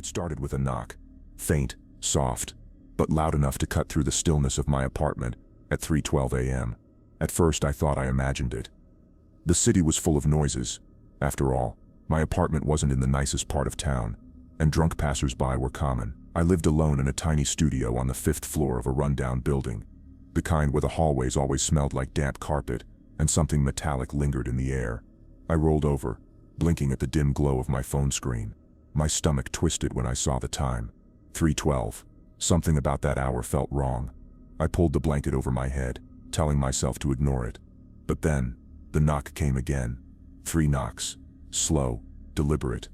It started with a knock. Faint, soft, but loud enough to cut through the stillness of my apartment at 3:12 a.m. At first I thought I imagined it. The city was full of noises. After all, my apartment wasn't in the nicest part of town, and drunk passers-by were common. I lived alone in a tiny studio on the 5th floor of a rundown building, the kind where the hallways always smelled like damp carpet and something metallic lingered in the air. I rolled over, blinking at the dim glow of my phone screen. My stomach twisted when I saw the time. 3:12. Something about that hour felt wrong. I pulled the blanket over my head, telling myself to ignore it. But then, the knock came again. 3 knocks. Slow, deliberate.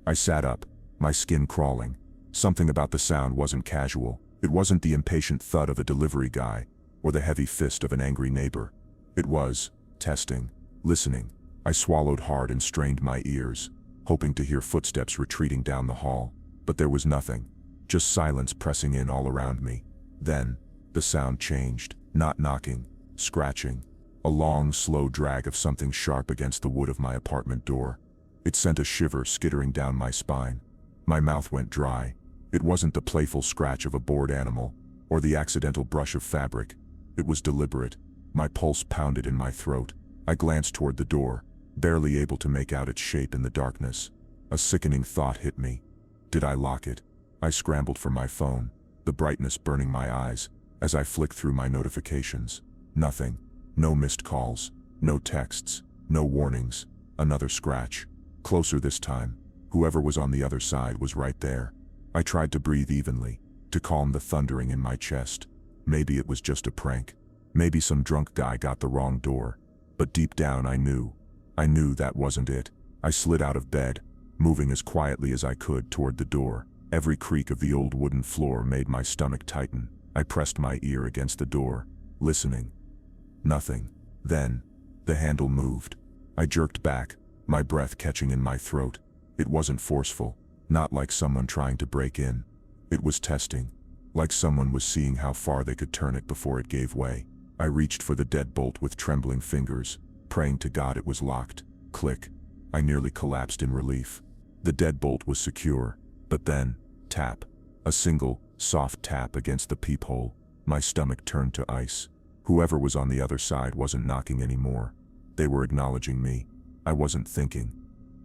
I sat up, my skin crawling. Something about the sound wasn't casual. It wasn't the impatient thud of a delivery guy, or the heavy fist of an angry neighbor. It was testing, listening. I swallowed hard and strained my ears, hoping to hear footsteps retreating down the hall. But there was nothing, just silence pressing in all around me. Then, the sound changed. Not knocking, scratching. A long, slow drag of something sharp against the wood of my apartment door. It sent a shiver skittering down my spine. My mouth went dry. It wasn't the playful scratch of a bored animal, or the accidental brush of fabric. It was deliberate. My pulse pounded in my throat. I glanced toward the door, barely able to make out its shape in the darkness. A sickening thought hit me. Did I lock it? I scrambled for my phone, the brightness burning my eyes, as I flicked through my notifications. Nothing. No missed calls, no texts, no warnings. Another scratch. Closer this time. Whoever was on the other side was right there. I tried to breathe evenly, to calm the thundering in my chest. Maybe it was just a prank. Maybe some drunk guy got the wrong door. But deep down I knew that wasn't it. I slid out of bed, moving as quietly as I could toward the door. Every creak of the old wooden floor made my stomach tighten. I pressed my ear against the door, listening. Nothing. Then, the handle moved. I jerked back, my breath catching in my throat. It wasn't forceful, not like someone trying to break in. It was testing, like someone was seeing how far they could turn it before it gave way. I reached for the deadbolt with trembling fingers, praying to God it was locked. Click. I nearly collapsed in relief. The deadbolt was secure, but then, tap. A single, soft tap against the peephole. My stomach turned to ice. Whoever was on the other side wasn't knocking anymore. They were acknowledging me. I wasn't thinking.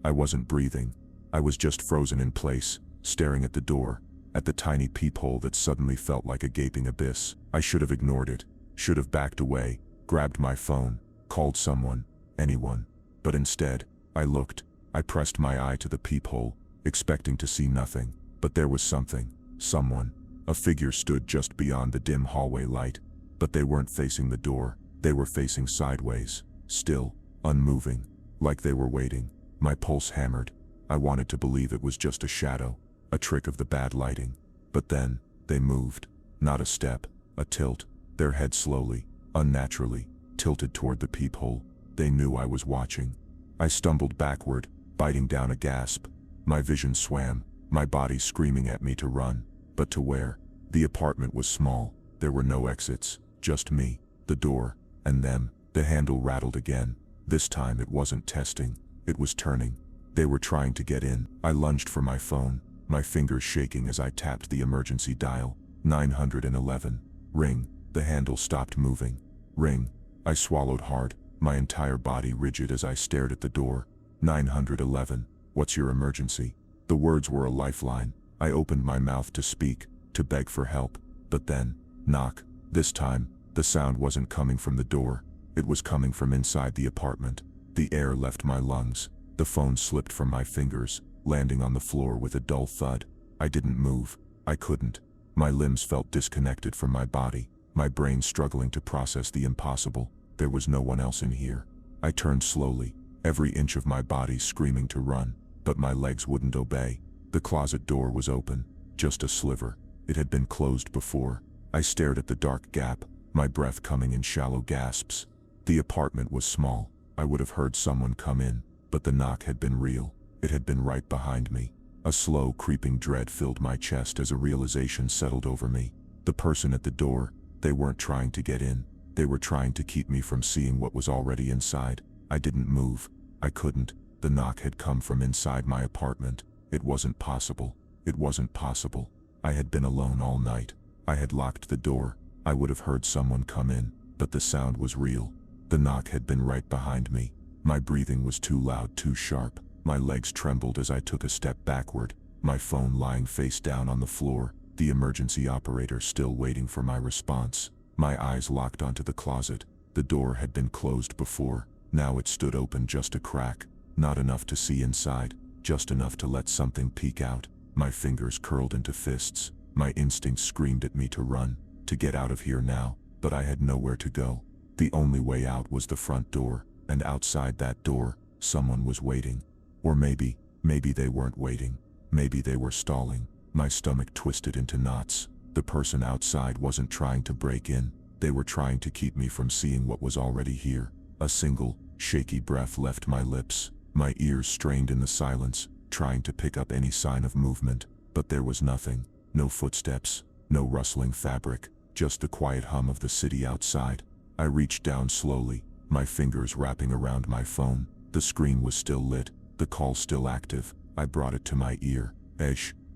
I wasn't breathing. I was just frozen in place, staring at the door, at the tiny peephole that suddenly felt like a gaping abyss. I should have ignored it, should have backed away, grabbed my phone, called someone, anyone. But instead, I looked. I pressed my eye to the peephole, expecting to see nothing. But there was something, someone. A figure stood just beyond the dim hallway light. But they weren't facing the door. They were facing sideways, still, unmoving, like they were waiting. My pulse hammered. I wanted to believe it was just a shadow, a trick of the bad lighting. But then, they moved. Not a step, a tilt. Their head slowly, unnaturally, tilted toward the peephole. They knew I was watching. I stumbled backward, biting down a gasp. My vision swam, my body screaming at me to run. But to where? The apartment was small. There were no exits, just me, the door, and them. The handle rattled again. This time it wasn't testing, it was turning. They were trying to get in. I lunged for my phone, my fingers shaking as I tapped the emergency dial. 911. Ring. The handle stopped moving. Ring. I swallowed hard, my entire body rigid as I stared at the door. 911. What's your emergency? The words were a lifeline. I opened my mouth to speak, to beg for help. But then, knock. This time, the sound wasn't coming from the door. It was coming from inside the apartment. The air left my lungs. The phone slipped from my fingers, landing on the floor with a dull thud. I didn't move. I couldn't. My limbs felt disconnected from my body, my brain struggling to process the impossible. There was no one else in here. I turned slowly, every inch of my body screaming to run, but my legs wouldn't obey. The closet door was open, just a sliver. It had been closed before. I stared at the dark gap, my breath coming in shallow gasps. The apartment was small. I would have heard someone come in, but the knock had been real. It had been right behind me. A slow, creeping dread filled my chest as a realization settled over me. The person at the door, they weren't trying to get in. They were trying to keep me from seeing what was already inside. I didn't move. I couldn't. The knock had come from inside my apartment. It wasn't possible. It wasn't possible. I had been alone all night. I had locked the door. I would have heard someone come in, but the sound was real. The knock had been right behind me. My breathing was too loud, too sharp. My legs trembled as I took a step backward, my phone lying face down on the floor, the emergency operator still waiting for my response. My eyes locked onto the closet. The door had been closed before. Now it stood open just a crack, not enough to see inside, just enough to let something peek out. My fingers curled into fists. My instincts screamed at me to run, to get out of here now, but I had nowhere to go. The only way out was the front door, and outside that door, someone was waiting. Or maybe they weren't waiting. Maybe they were stalling. My stomach twisted into knots. The person outside wasn't trying to break in. They were trying to keep me from seeing what was already here. A single, shaky breath left my lips. My ears strained in the silence, trying to pick up any sign of movement, but there was nothing. No footsteps, no rustling fabric, just the quiet hum of the city outside. I reached down slowly, my fingers wrapping around my phone. The screen was still lit, the call still active. I brought it to my ear.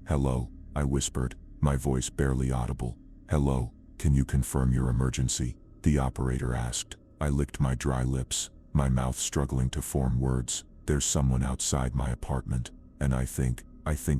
Hello, I whispered, my voice barely audible. Hello, can you confirm your emergency? The operator asked. I licked my dry lips, my mouth struggling to form words. There's someone outside my apartment, and I think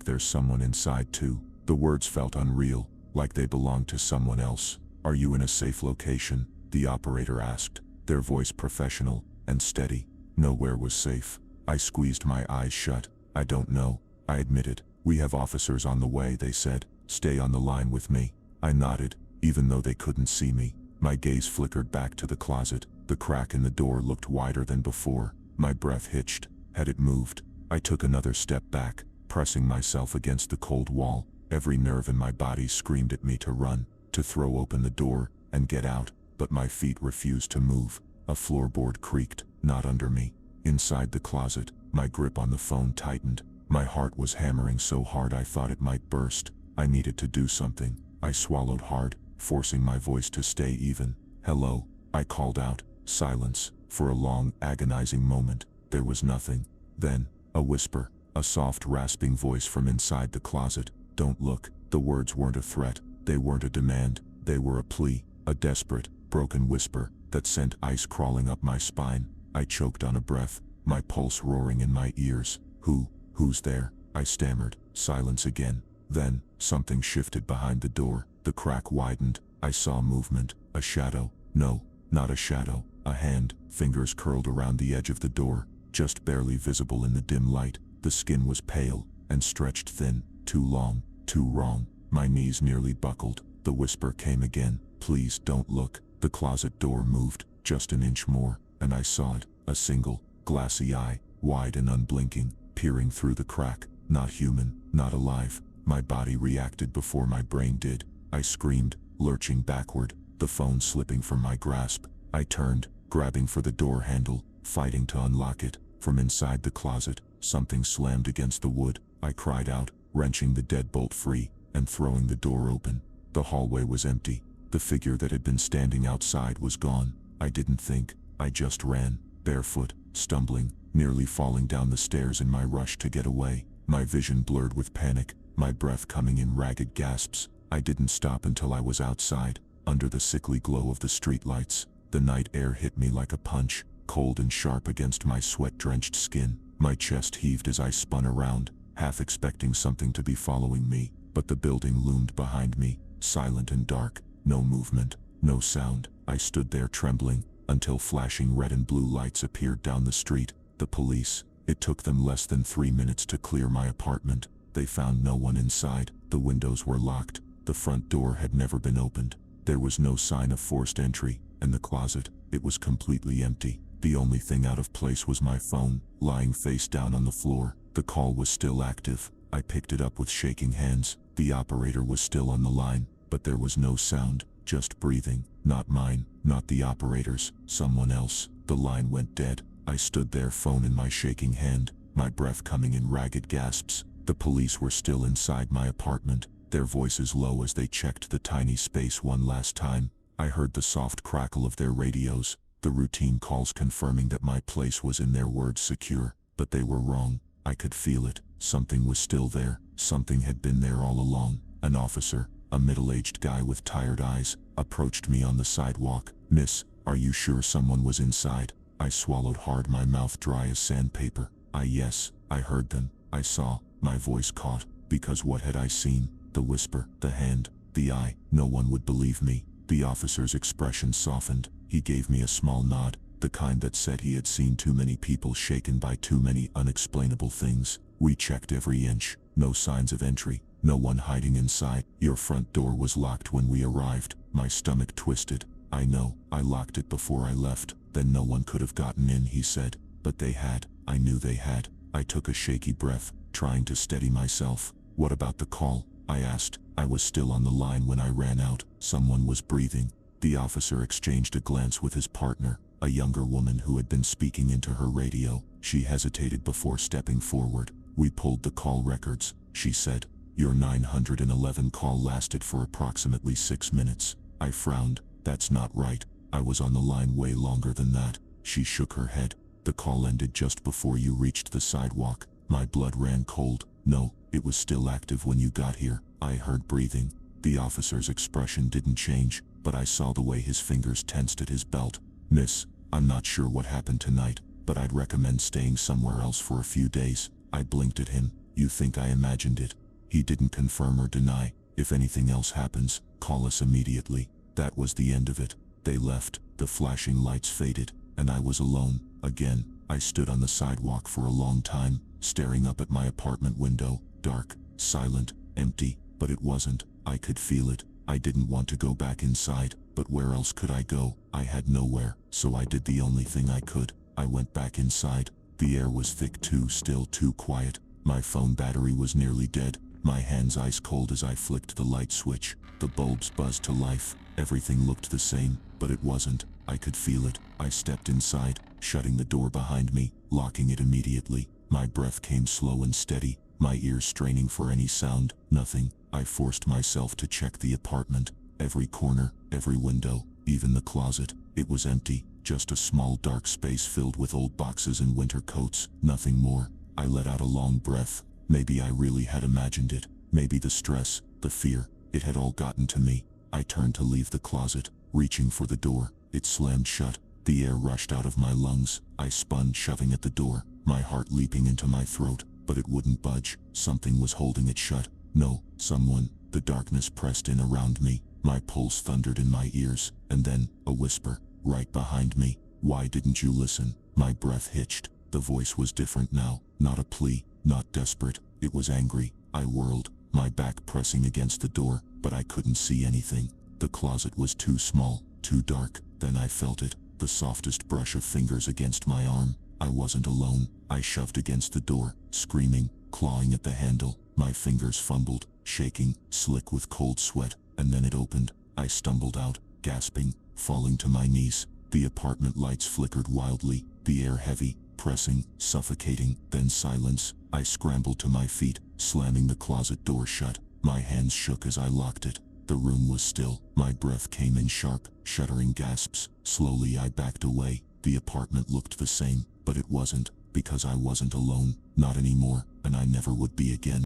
there's someone inside too. The words felt unreal, like they belonged to someone else. Are you in a safe location? The operator asked, their voice professional and steady. Nowhere was safe. I squeezed my eyes shut. I don't know, I admitted. We have officers on the way, they said. Stay on the line with me. I nodded, even though they couldn't see me. My gaze flickered back to the closet. The crack in the door looked wider than before. My breath hitched. Had it moved? I took another step back, pressing myself against the cold wall. Every nerve in my body screamed at me to run, to throw open the door and get out, but my feet refused to move. A floorboard creaked, not under me. Inside the closet, my grip on the phone tightened. My heart was hammering so hard I thought it might burst. I needed to do something. I swallowed hard, forcing my voice to stay even. Hello, I called out. Silence. For a long, agonizing moment, there was nothing. Then, a whisper, a soft, rasping voice from inside the closet. Don't look. The words weren't a threat. They weren't a demand. They were a plea, a desperate, broken whisper that sent ice crawling up my spine. I choked on a breath, my pulse roaring in my ears. Who's there? I stammered. Silence again. Then, something shifted behind the door. The crack widened. I saw movement. A shadow. No, not a shadow. A hand, fingers curled around the edge of the door, just barely visible in the dim light. The skin was pale and stretched thin. Too long, too wrong. My knees nearly buckled. The whisper came again. Please don't look. The closet door moved, just an inch more, and I saw it. A single, glassy eye, wide and unblinking, peering through the crack. Not human, not alive. My body reacted before my brain did. I screamed, lurching backward, the phone slipping from my grasp. I turned, grabbing for the door handle, fighting to unlock it. From inside the closet, something slammed against the wood. I cried out, wrenching the deadbolt free, and throwing the door open. The hallway was empty. The figure that had been standing outside was gone. I didn't think, I just ran, barefoot, stumbling, nearly falling down the stairs in my rush to get away. My vision blurred with panic, my breath coming in ragged gasps. I didn't stop until I was outside, under the sickly glow of the streetlights. The night air hit me like a punch, cold and sharp against my sweat-drenched skin. My chest heaved as I spun around, half expecting something to be following me, but the building loomed behind me, silent and dark. No movement, no sound. I stood there trembling, until flashing red and blue lights appeared down the street. The police. It took them less than 3 minutes to clear my apartment. They found no one inside. The windows were locked. The front door had never been opened. There was no sign of forced entry, and the closet, it was completely empty. The only thing out of place was my phone, lying face down on the floor. The call was still active. I picked it up with shaking hands. The operator was still on the line, but there was no sound, just breathing. Not mine, not the operator's, someone else. The line went dead. I stood there, phone in my shaking hand, my breath coming in ragged gasps. The police were still inside my apartment, their voices low as they checked the tiny space one last time. I heard the soft crackle of their radios, the routine calls confirming that my place was in their words secure, but they were wrong. I could feel it. Something was still there. Something had been there all along. An officer, a middle-aged guy with tired eyes, approached me on the sidewalk. "Miss, are you sure someone was inside?" I swallowed hard, my mouth dry as sandpaper. Yes, I heard them. I saw. My voice caught. Because what had I seen? The whisper, the hand, the eye. No one would believe me. The officer's expression softened. He gave me a small nod, the kind that said he had seen too many people shaken by too many unexplainable things. "We checked every inch. No signs of entry. No one hiding inside. Your front door was locked when we arrived." My stomach twisted. "I know. I locked it before I left." "Then no one could have gotten in," he said. "But they had. I knew they had." I took a shaky breath, trying to steady myself. "What about the call?" I asked. I was still on the line when I ran out. Someone was breathing. The officer exchanged a glance with his partner, a younger woman who had been speaking into her radio. She hesitated before stepping forward. "We pulled the call records," she said. "Your 911 call lasted for approximately 6 minutes. I frowned. "That's not right. I was on the line way longer than that." She shook her head. "The call ended just before you reached the sidewalk." My blood ran cold. "No, it was still active when you got here." I heard breathing. The officer's expression didn't change, but I saw the way his fingers tensed at his belt. "Miss, I'm not sure what happened tonight, but I'd recommend staying somewhere else for a few days." I blinked at him. "You think I imagined it?" He didn't confirm or deny. "If anything else happens, call us immediately." That was the end of it. They left. The flashing lights faded, and I was alone again. I stood on the sidewalk for a long time, staring up at my apartment window. Dark, silent, empty, but it wasn't. I could feel it. I didn't want to go back inside, but where else could I go? I had nowhere, so I did the only thing I could. I went back inside. The air was thick too, still too quiet. My phone battery was nearly dead. My hands ice cold as I flicked the light switch. The bulbs buzzed to life. Everything looked the same, but it wasn't. I could feel it. I stepped inside, shutting the door behind me, locking it immediately. My breath came slow and steady, my ears straining for any sound. Nothing. I forced myself to check the apartment. Every corner, every window, even the closet. It was empty, just a small dark space filled with old boxes and winter coats. Nothing more. I let out a long breath. Maybe I really had imagined it. Maybe the stress, the fear, it had all gotten to me. I turned to leave the closet, reaching for the door. It slammed shut. The air rushed out of my lungs. I spun, shoving at the door, my heart leaping into my throat, but it wouldn't budge. Something was holding it shut. No, someone. The darkness pressed in around me. My pulse thundered in my ears, and then, a whisper, right behind me. "Why didn't you listen?" My breath hitched. The voice was different now. Not a plea, not desperate. It was angry. I whirled, my back pressing against the door, but I couldn't see anything. The closet was too small, too dark. Then I felt it, the softest brush of fingers against my arm. I wasn't alone. I shoved against the door, screaming, clawing at the handle. My fingers fumbled, shaking, slick with cold sweat, and then it opened. I stumbled out, gasping, falling to my knees. The apartment lights flickered wildly, the air heavy, pressing, suffocating, then silence. I scrambled to my feet, slamming the closet door shut. My hands shook as I locked it. The room was still. My breath came in sharp, shuddering gasps. Slowly I backed away. The apartment looked the same, but it wasn't, because I wasn't alone. Not anymore, and I never would be again.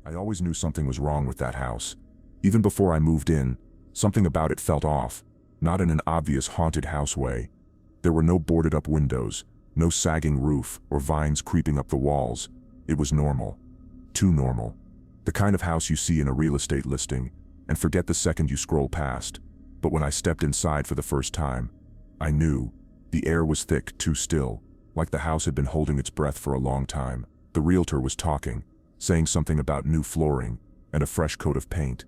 I always knew something was wrong with that house. Even before I moved in, something about it felt off. Not in an obvious haunted house way. There were no boarded-up windows, no sagging roof or vines creeping up the walls. It was normal. Too normal. The kind of house you see in a real estate listing and forget the second you scroll past. But when I stepped inside for the first time, I knew. The air was thick, too still, like the house had been holding its breath for a long time. The realtor was talking, saying something about new flooring and a fresh coat of paint.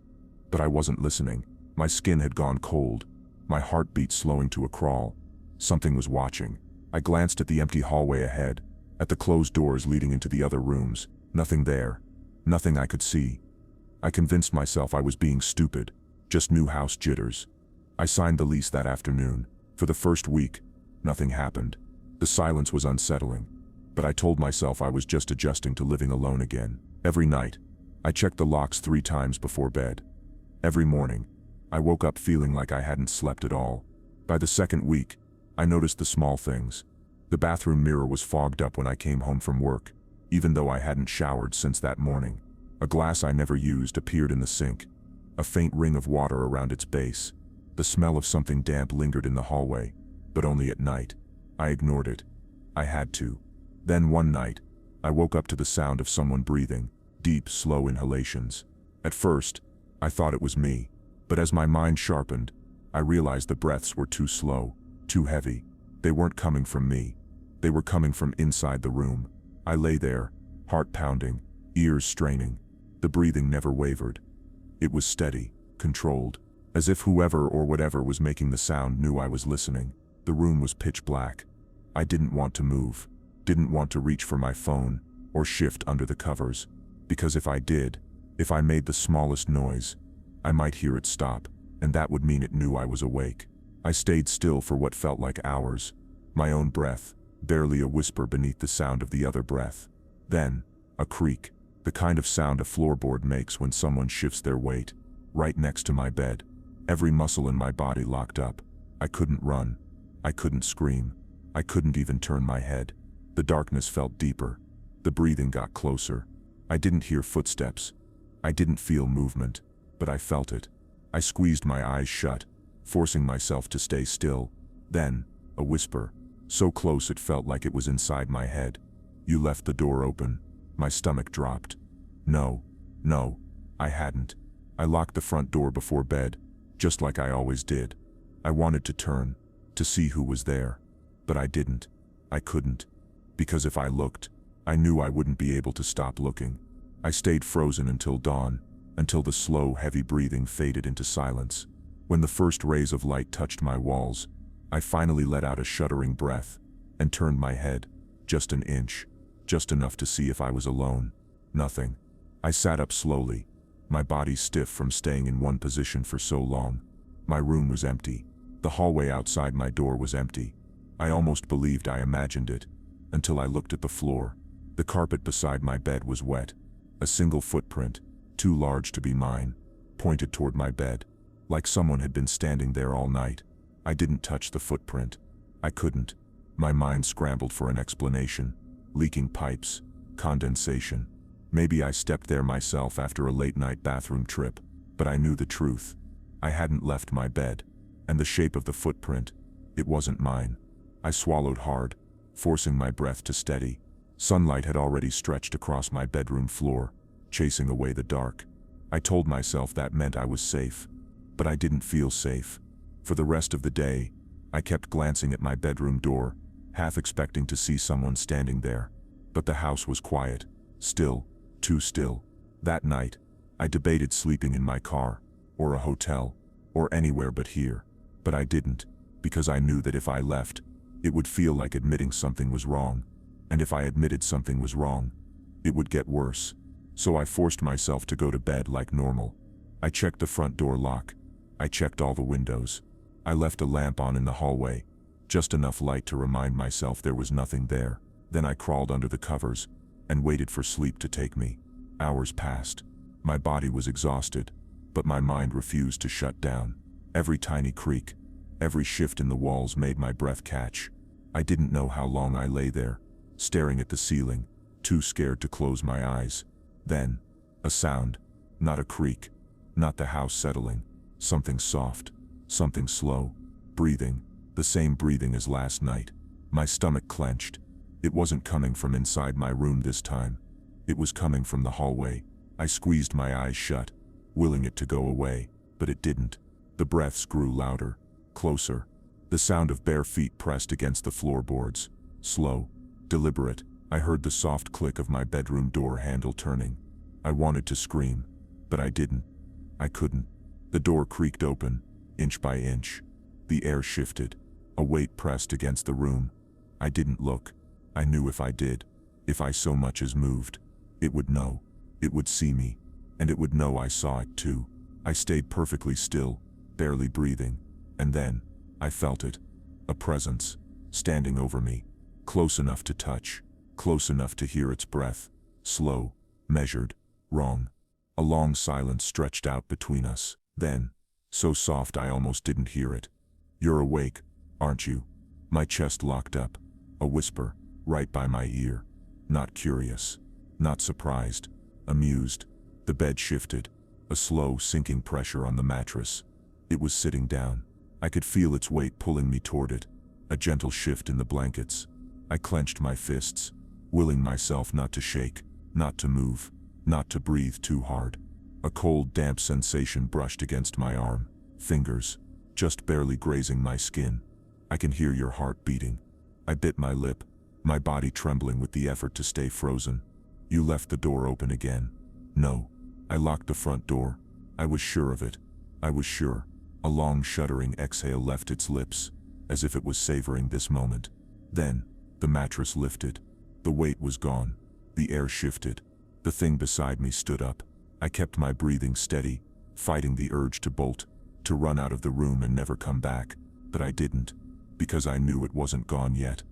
But I wasn't listening. My skin had gone cold, my heartbeat slowing to a crawl. Something was watching. I glanced at the empty hallway ahead, at the closed doors leading into the other rooms. Nothing there. Nothing I could see. I convinced myself I was being stupid. Just new house jitters. I signed the lease that afternoon. For the first week, nothing happened. The silence was unsettling. But I told myself I was just adjusting to living alone again. Every night, I checked the locks 3 times before bed. Every morning, I woke up feeling like I hadn't slept at all. By the second week, I noticed the small things. The bathroom mirror was fogged up when I came home from work, even though I hadn't showered since that morning. A glass I never used appeared in the sink, a faint ring of water around its base. The smell of something damp lingered in the hallway, but only at night. I ignored it. I had to. Then one night, I woke up to the sound of someone breathing, deep, slow inhalations. At first, I thought it was me, but as my mind sharpened, I realized the breaths were too slow, too heavy. They weren't coming from me. They were coming from inside the room. I lay there, heart pounding, ears straining. The breathing never wavered. It was steady, controlled, as if whoever or whatever was making the sound knew I was listening. The room was pitch black. I didn't want to move, didn't want to reach for my phone or shift under the covers, because if I did, if I made the smallest noise, I might hear it stop, and that would mean it knew I was awake. I stayed still for what felt like hours, my own breath, barely a whisper beneath the sound of the other breath. Then, a creak, the kind of sound a floorboard makes when someone shifts their weight, right next to my bed. Every muscle in my body locked up. I couldn't run. I couldn't scream. I couldn't even turn my head. The darkness felt deeper. The breathing got closer. I didn't hear footsteps. I didn't feel movement, but I felt it. I squeezed my eyes shut, forcing myself to stay still. Then, a whisper, so close it felt like it was inside my head. "You left the door open." My stomach dropped. No, I hadn't. I locked the front door before bed, just like I always did. I wanted to turn, to see who was there. But I didn't. I couldn't. Because if I looked, I knew I wouldn't be able to stop looking. I stayed frozen until dawn, until the slow, heavy breathing faded into silence. When the first rays of light touched my walls, I finally let out a shuddering breath and turned my head, just an inch, just enough to see if I was alone. Nothing. I sat up slowly, my body stiff from staying in one position for so long. My room was empty. The hallway outside my door was empty. I almost believed I imagined it, until I looked at the floor. The carpet beside my bed was wet. A single footprint, too large to be mine, pointed toward my bed, like someone had been standing there all night. I didn't touch the footprint. I couldn't. My mind scrambled for an explanation. Leaking pipes, condensation. Maybe I stepped there myself after a late-night bathroom trip, but I knew the truth. I hadn't left my bed, and the shape of the footprint, it wasn't mine. I swallowed hard, forcing my breath to steady. Sunlight had already stretched across my bedroom floor, chasing away the dark. I told myself that meant I was safe, but I didn't feel safe. For the rest of the day, I kept glancing at my bedroom door, half expecting to see someone standing there. But the house was quiet, still, too still. That night, I debated sleeping in my car, or a hotel, or anywhere but here. But I didn't, because I knew that if I left, it would feel like admitting something was wrong. And if I admitted something was wrong, it would get worse. So I forced myself to go to bed like normal. I checked the front door lock. I checked all the windows. I left a lamp on in the hallway, just enough light to remind myself there was nothing there. Then I crawled under the covers and waited for sleep to take me. Hours passed. My body was exhausted, but my mind refused to shut down. Every tiny creak, every shift in the walls made my breath catch. I didn't know how long I lay there, staring at the ceiling, too scared to close my eyes. Then, a sound, not a creak, not the house settling, something soft, something slow, breathing, the same breathing as last night. My stomach clenched. It wasn't coming from inside my room this time. It was coming from the hallway. I squeezed my eyes shut, willing it to go away, but it didn't. The breaths grew louder, closer. The sound of bare feet pressed against the floorboards. Slow, deliberate. I heard the soft click of my bedroom door handle turning. I wanted to scream, but I didn't. I couldn't. The door creaked open, inch by inch. The air shifted. A weight pressed against the room. I didn't look. I knew if I did, if I so much as moved, it would know. It would see me, and it would know I saw it too. I stayed perfectly still, barely breathing, and then, I felt it. A presence, standing over me, close enough to touch, close enough to hear its breath, slow, measured, wrong. A long silence stretched out between us. Then, so soft I almost didn't hear it. "You're awake, aren't you?" My chest locked up. A whisper, right by my ear. Not curious. Not surprised. Amused. The bed shifted. A slow, sinking pressure on the mattress. It was sitting down. I could feel its weight pulling me toward it. A gentle shift in the blankets. I clenched my fists, willing myself not to shake, not to move, not to breathe too hard. A cold, damp sensation brushed against my arm. Fingers, just barely grazing my skin. "I can hear your heart beating." I bit my lip, my body trembling with the effort to stay frozen. "You left the door open again." "No." I locked the front door. I was sure of it. I was sure. A long, shuddering exhale left its lips, as if it was savoring this moment. Then, the mattress lifted. The weight was gone. The air shifted. The thing beside me stood up. I kept my breathing steady, fighting the urge to bolt, to run out of the room and never come back. But I didn't, because I knew it wasn't gone yet.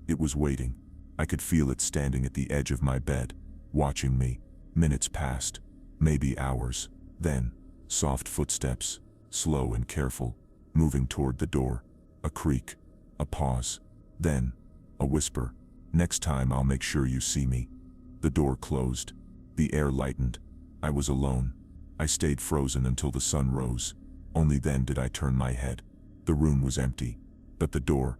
It was waiting. I could feel it standing at the edge of my bed, watching me. Minutes passed, maybe hours. Then, soft footsteps, slow and careful, moving toward the door. A creak, a pause. Then, a whisper. "Next time I'll make sure you see me." The door closed. The air lightened. I was alone. I stayed frozen until the sun rose. Only then did I turn my head. The room was empty. But the door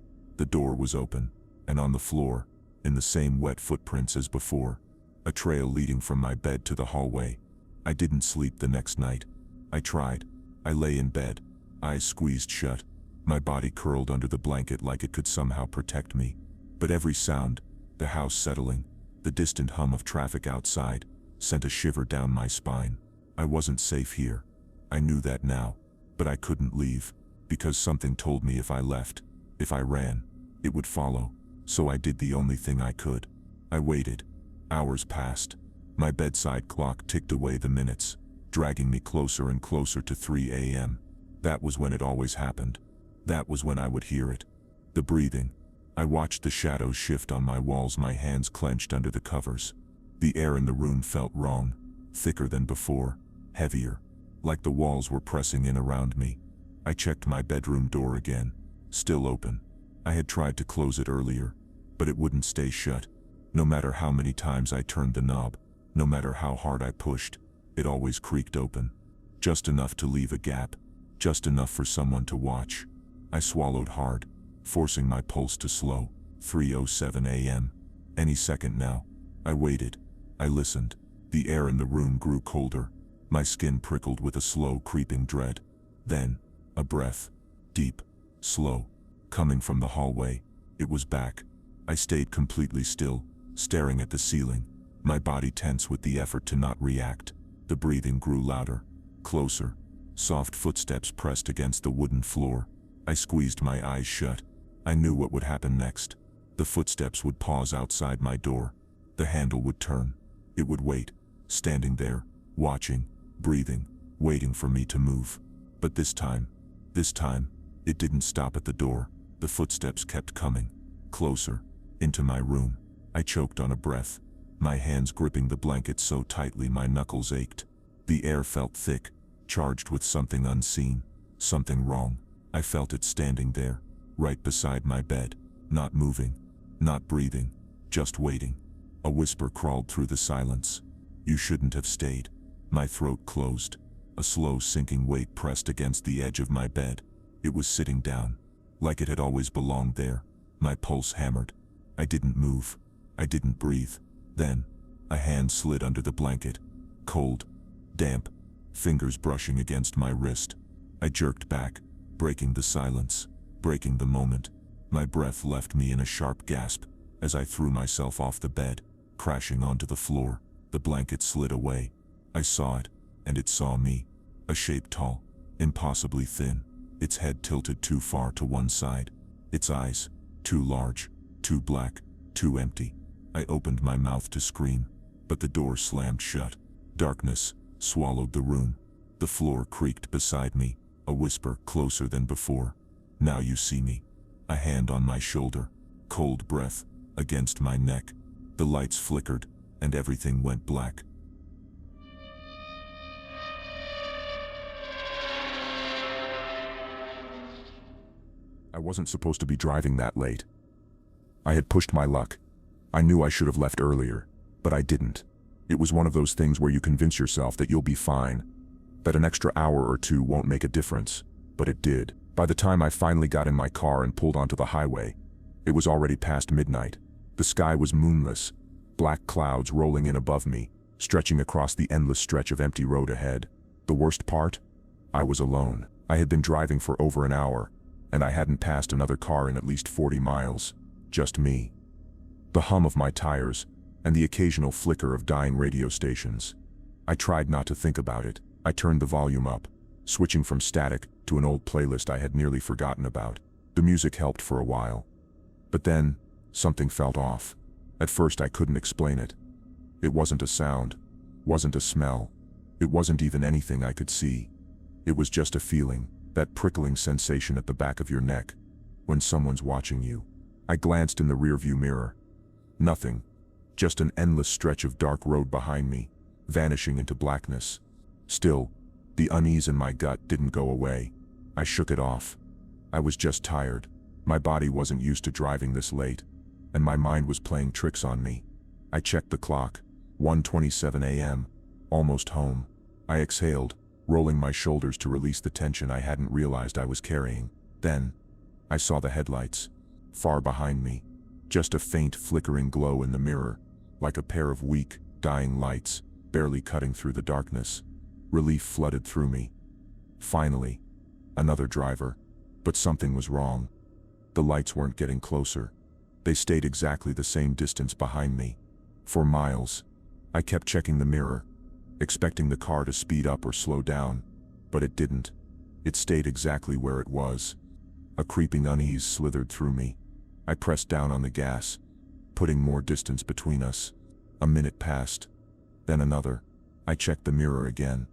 was open. And on the floor, in the same wet footprints as before, a trail leading from my bed to the hallway. I didn't sleep the next night. I tried. I lay in bed, eyes squeezed shut, my body curled under the blanket like it could somehow protect me. But every sound, the house settling, the distant hum of traffic outside, sent a shiver down my spine. I wasn't safe here. I knew that now. But I couldn't leave, because something told me if I left, if I ran, it would follow. So I did the only thing I could. I waited. Hours passed. My bedside clock ticked away the minutes, dragging me closer and closer to 3 a.m. That was when it always happened. That was when I would hear it. The breathing. I watched the shadows shift on my walls, my hands clenched under the covers. The air in the room felt wrong, thicker than before, heavier, like the walls were pressing in around me. I checked my bedroom door again, still open. I had tried to close it earlier, but it wouldn't stay shut. No matter how many times I turned the knob, no matter how hard I pushed, it always creaked open. Just enough to leave a gap, just enough for someone to watch. I swallowed hard, forcing my pulse to slow. 3:07 a.m. Any second now. I waited. I listened. The air in the room grew colder. My skin prickled with a slow creeping dread. Then, a breath. Deep, slow, coming from the hallway. It was back. I stayed completely still, staring at the ceiling, my body tense with the effort to not react. The breathing grew louder, closer. Soft footsteps pressed against the wooden floor. I squeezed my eyes shut. I knew what would happen next. The footsteps would pause outside my door. The handle would turn. It would wait, standing there, watching, breathing, waiting for me to move. But this time, it didn't stop at the door. The footsteps kept coming, closer, into my room. I choked on a breath, my hands gripping the blanket so tightly my knuckles ached. The air felt thick, charged with something unseen, something wrong. I felt it standing there, right beside my bed, not moving, not breathing, just waiting. A whisper crawled through the silence. "You shouldn't have stayed." My throat closed. A slow sinking weight pressed against the edge of my bed. It was sitting down, like it had always belonged there. My pulse hammered. I didn't move. I didn't breathe. Then, a hand slid under the blanket. Cold, damp, fingers brushing against my wrist. I jerked back, breaking the silence, breaking the moment. My breath left me in a sharp gasp as I threw myself off the bed, crashing onto the floor. The blanket slid away. I saw it, and it saw me. A shape tall, impossibly thin, its head tilted too far to one side. Its eyes, too large, too black, too empty. I opened my mouth to scream, but the door slammed shut. Darkness swallowed the room. The floor creaked beside me, a whisper closer than before. "Now you see me." A hand on my shoulder, cold breath against my neck. The lights flickered, and everything went black. I wasn't supposed to be driving that late. I had pushed my luck. I knew I should have left earlier, but I didn't. It was one of those things where you convince yourself that you'll be fine, that an extra hour or two won't make a difference, but it did. By the time I finally got in my car and pulled onto the highway, it was already past midnight. The sky was moonless, black clouds rolling in above me, stretching across the endless stretch of empty road ahead. The worst part? I was alone. I had been driving for over an hour, and I hadn't passed another car in at least 40 miles. Just me. The hum of my tires, and the occasional flicker of dying radio stations. I tried not to think about it. I turned the volume up, switching from static to an old playlist I had nearly forgotten about. The music helped for a while. But then, something felt off. At first I couldn't explain it. It wasn't a sound, wasn't a smell. It wasn't even anything I could see. It was just a feeling, that prickling sensation at the back of your neck, when someone's watching you. I glanced in the rearview mirror. Nothing. Just an endless stretch of dark road behind me, vanishing into blackness. Still, the unease in my gut didn't go away. I shook it off. I was just tired. My body wasn't used to driving this late, and my mind was playing tricks on me. I checked the clock. 1:27 a.m. Almost home. I exhaled, rolling my shoulders to release the tension I hadn't realized I was carrying. Then, I saw the headlights. Far behind me. Just a faint flickering glow in the mirror, like a pair of weak, dying lights, barely cutting through the darkness. Relief flooded through me. Finally, another driver. But something was wrong. The lights weren't getting closer. They stayed exactly the same distance behind me. For miles, I kept checking the mirror, expecting the car to speed up or slow down, but it didn't. It stayed exactly where it was. A creeping unease slithered through me. I pressed down on the gas, putting more distance between us. A minute passed, then another. I checked the mirror again.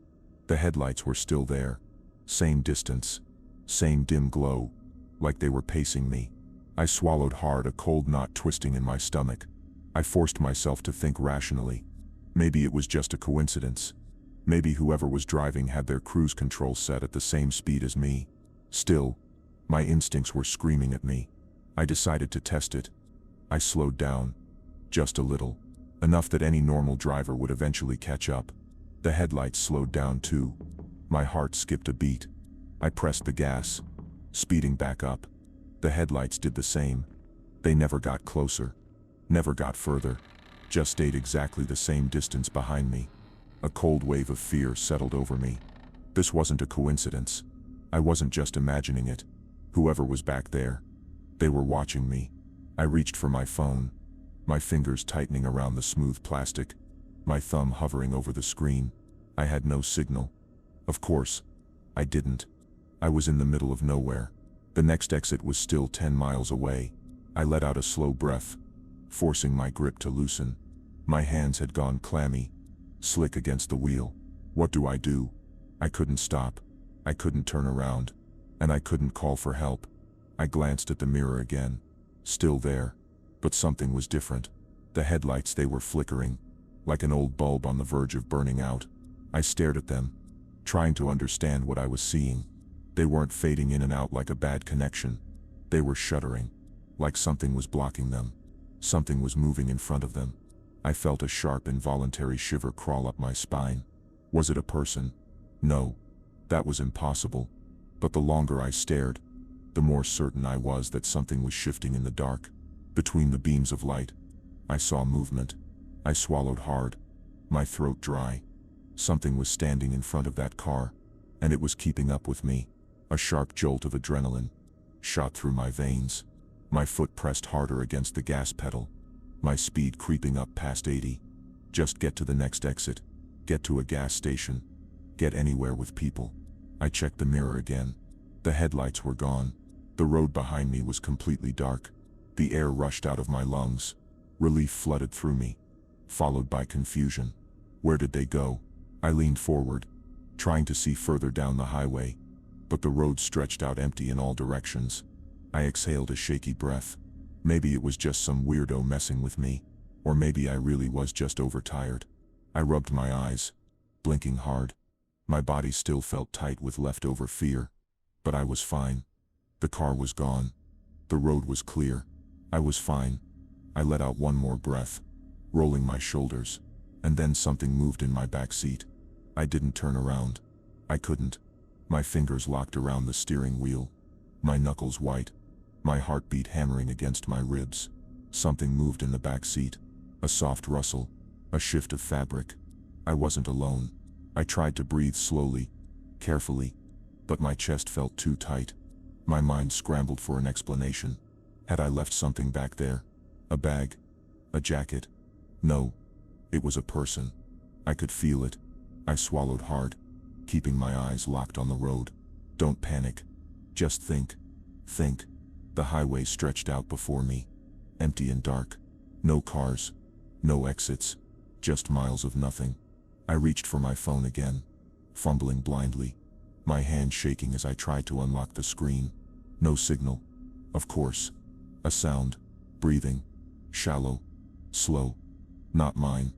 The headlights were still there. Same distance, same dim glow, like they were pacing me. I swallowed hard, a cold knot twisting in my stomach. I forced myself to think rationally. Maybe it was just a coincidence. Maybe whoever was driving had their cruise control set at the same speed as me. Still, my instincts were screaming at me. I decided to test it. I slowed down. Just a little. Enough that any normal driver would eventually catch up. The headlights slowed down too. My heart skipped a beat. I pressed the gas, speeding back up. The headlights did the same. They never got closer, never got further, just stayed exactly the same distance behind me. A cold wave of fear settled over me. This wasn't a coincidence. I wasn't just imagining it. Whoever was back there, they were watching me. I reached for my phone, my fingers tightening around the smooth plastic, my thumb hovering over the screen. I had no signal. Of course, I didn't. I was in the middle of nowhere. The next exit was still 10 miles away. I let out a slow breath, forcing my grip to loosen. My hands had gone clammy, slick against the wheel. What do? I couldn't stop. I couldn't turn around. And I couldn't call for help. I glanced at the mirror again. Still there. But something was different. The headlights, they were flickering, like an old bulb on the verge of burning out. I stared at them, trying to understand what I was seeing. They weren't fading in and out like a bad connection. They were shuddering, like something was blocking them. Something was moving in front of them. I felt a sharp, involuntary shiver crawl up my spine. Was it a person? No, that was impossible. But the longer I stared, the more certain I was that something was shifting in the dark. Between the beams of light, I saw movement. I swallowed hard, my throat dry. Something was standing in front of that car, and it was keeping up with me. A sharp jolt of adrenaline shot through my veins. My foot pressed harder against the gas pedal, my speed creeping up past 80. Just get to the next exit, get to a gas station, get anywhere with people. I checked the mirror again. The headlights were gone. The road behind me was completely dark. The air rushed out of my lungs. Relief flooded through me, followed by confusion. Where did they go? I leaned forward, trying to see further down the highway, but the road stretched out empty in all directions. I exhaled a shaky breath. Maybe it was just some weirdo messing with me, or maybe I really was just overtired. I rubbed my eyes, blinking hard. My body still felt tight with leftover fear, but I was fine. The car was gone. The road was clear. I was fine. I let out one more breath, rolling my shoulders, and then something moved in my back seat. I didn't turn around. I couldn't. My fingers locked around the steering wheel, my knuckles white, my heartbeat hammering against my ribs. Something moved in the back seat, a soft rustle, a shift of fabric. I wasn't alone. I tried to breathe slowly, carefully, but my chest felt too tight. My mind scrambled for an explanation. Had I left something back there? A bag? A jacket? No. It was a person. I could feel it. I swallowed hard, keeping my eyes locked on the road. Don't panic. Just think. Think. The highway stretched out before me, empty and dark. No cars. No exits. Just miles of nothing. I reached for my phone again, fumbling blindly, my hand shaking as I tried to unlock the screen. No signal. Of course. A sound. Breathing. Shallow. Slow. Not mine.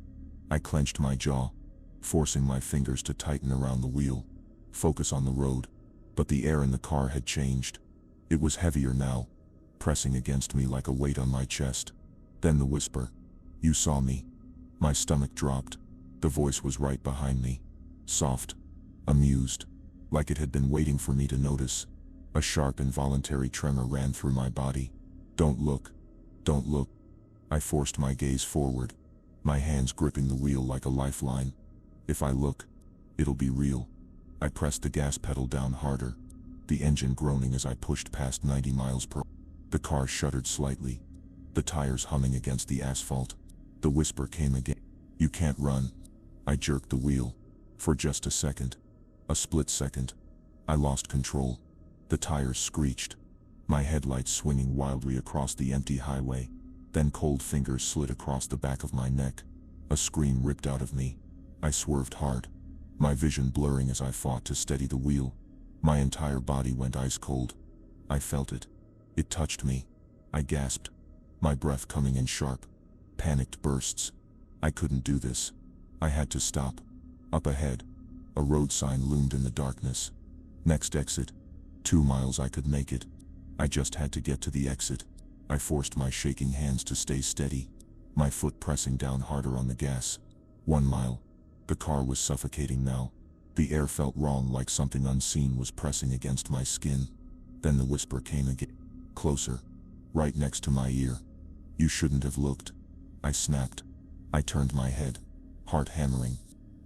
I clenched my jaw, forcing my fingers to tighten around the wheel, focus on the road. But the air in the car had changed. It was heavier now, pressing against me like a weight on my chest. Then the whisper. You saw me. My stomach dropped. The voice was right behind me. Soft. Amused. Like it had been waiting for me to notice. A sharp involuntary tremor ran through my body. Don't look. Don't look. I forced my gaze forward, my hands gripping the wheel like a lifeline. If I look, it'll be real. I pressed the gas pedal down harder, the engine groaning as I pushed past 90 miles per hour. The car shuddered slightly, the tires humming against the asphalt. The whisper came again. You can't run. I jerked the wheel. For just a second. A split second. I lost control. The tires screeched, my headlights swinging wildly across the empty highway. Then cold fingers slid across the back of my neck. A scream ripped out of me. I swerved hard, my vision blurring as I fought to steady the wheel. My entire body went ice cold. I felt it. It touched me. I gasped, my breath coming in sharp, panicked bursts. I couldn't do this. I had to stop. Up ahead, a road sign loomed in the darkness. Next exit. 2 miles. I could make it. I just had to get to the exit. I forced my shaking hands to stay steady, my foot pressing down harder on the gas. 1 mile. The car was suffocating now. The air felt wrong, like something unseen was pressing against my skin. Then the whisper came again. Closer. Right next to my ear. You shouldn't have looked. I snapped. I turned my head, heart hammering,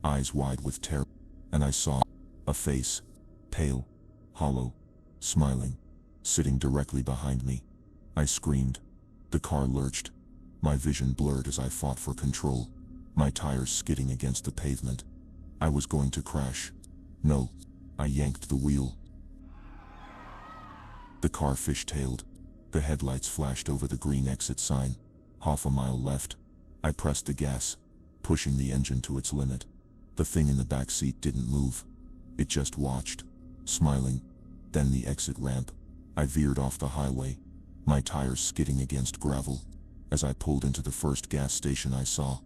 eyes wide with terror, and I saw a face, pale, hollow, smiling, sitting directly behind me. I screamed. The car lurched, my vision blurred as I fought for control, my tires skidding against the pavement. I was going to crash. No. I yanked the wheel. The car fishtailed. The headlights flashed over the green exit sign. Half a mile left. I pressed the gas, pushing the engine to its limit. The thing in the back seat didn't move. It just watched, smiling. Then the exit ramp. I veered off the highway, my tires skidding against gravel. As I pulled into the first gas station I saw,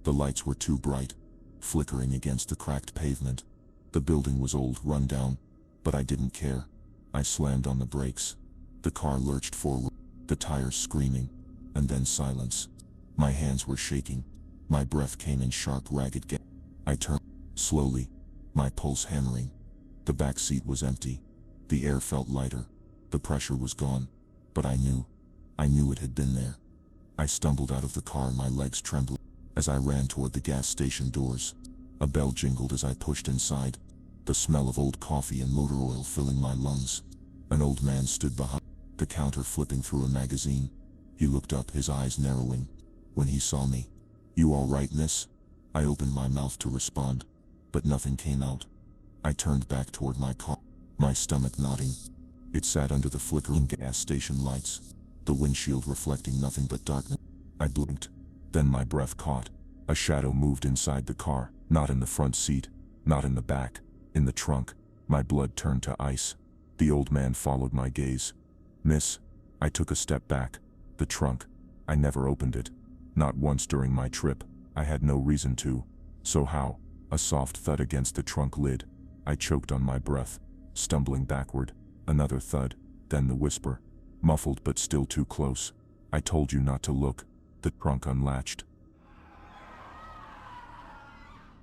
the lights were too bright, flickering against the cracked pavement. The building was old, run down, but I didn't care. I slammed on the brakes. The car lurched forward, the tires screaming, and then silence. My hands were shaking. My breath came in sharp, ragged gasps. I turned slowly, my pulse hammering. The back seat was empty. The air felt lighter. The pressure was gone. But I knew it had been there. I stumbled out of the car, my legs trembling. As I ran toward the gas station doors, a bell jingled as I pushed inside, the smell of old coffee and motor oil filling my lungs. An old man stood behind the counter, flipping through a magazine. He looked up, his eyes narrowing. When he saw me, "You all right, miss?" I opened my mouth to respond, but nothing came out. I turned back toward my car, my stomach knotting. It sat under the flickering gas station lights, the windshield reflecting nothing but darkness. I blinked. Then my breath caught. A shadow moved inside the car, not in the front seat, not in the back, in the trunk. My blood turned to ice. The old man followed my gaze. "Miss." I took a step back. The trunk. I never opened it. Not once during my trip. I had no reason to. So how? A soft thud against the trunk lid. I choked on my breath, stumbling backward. Another thud. Then the whisper, muffled but still too close. I told you not to look. The trunk unlatched.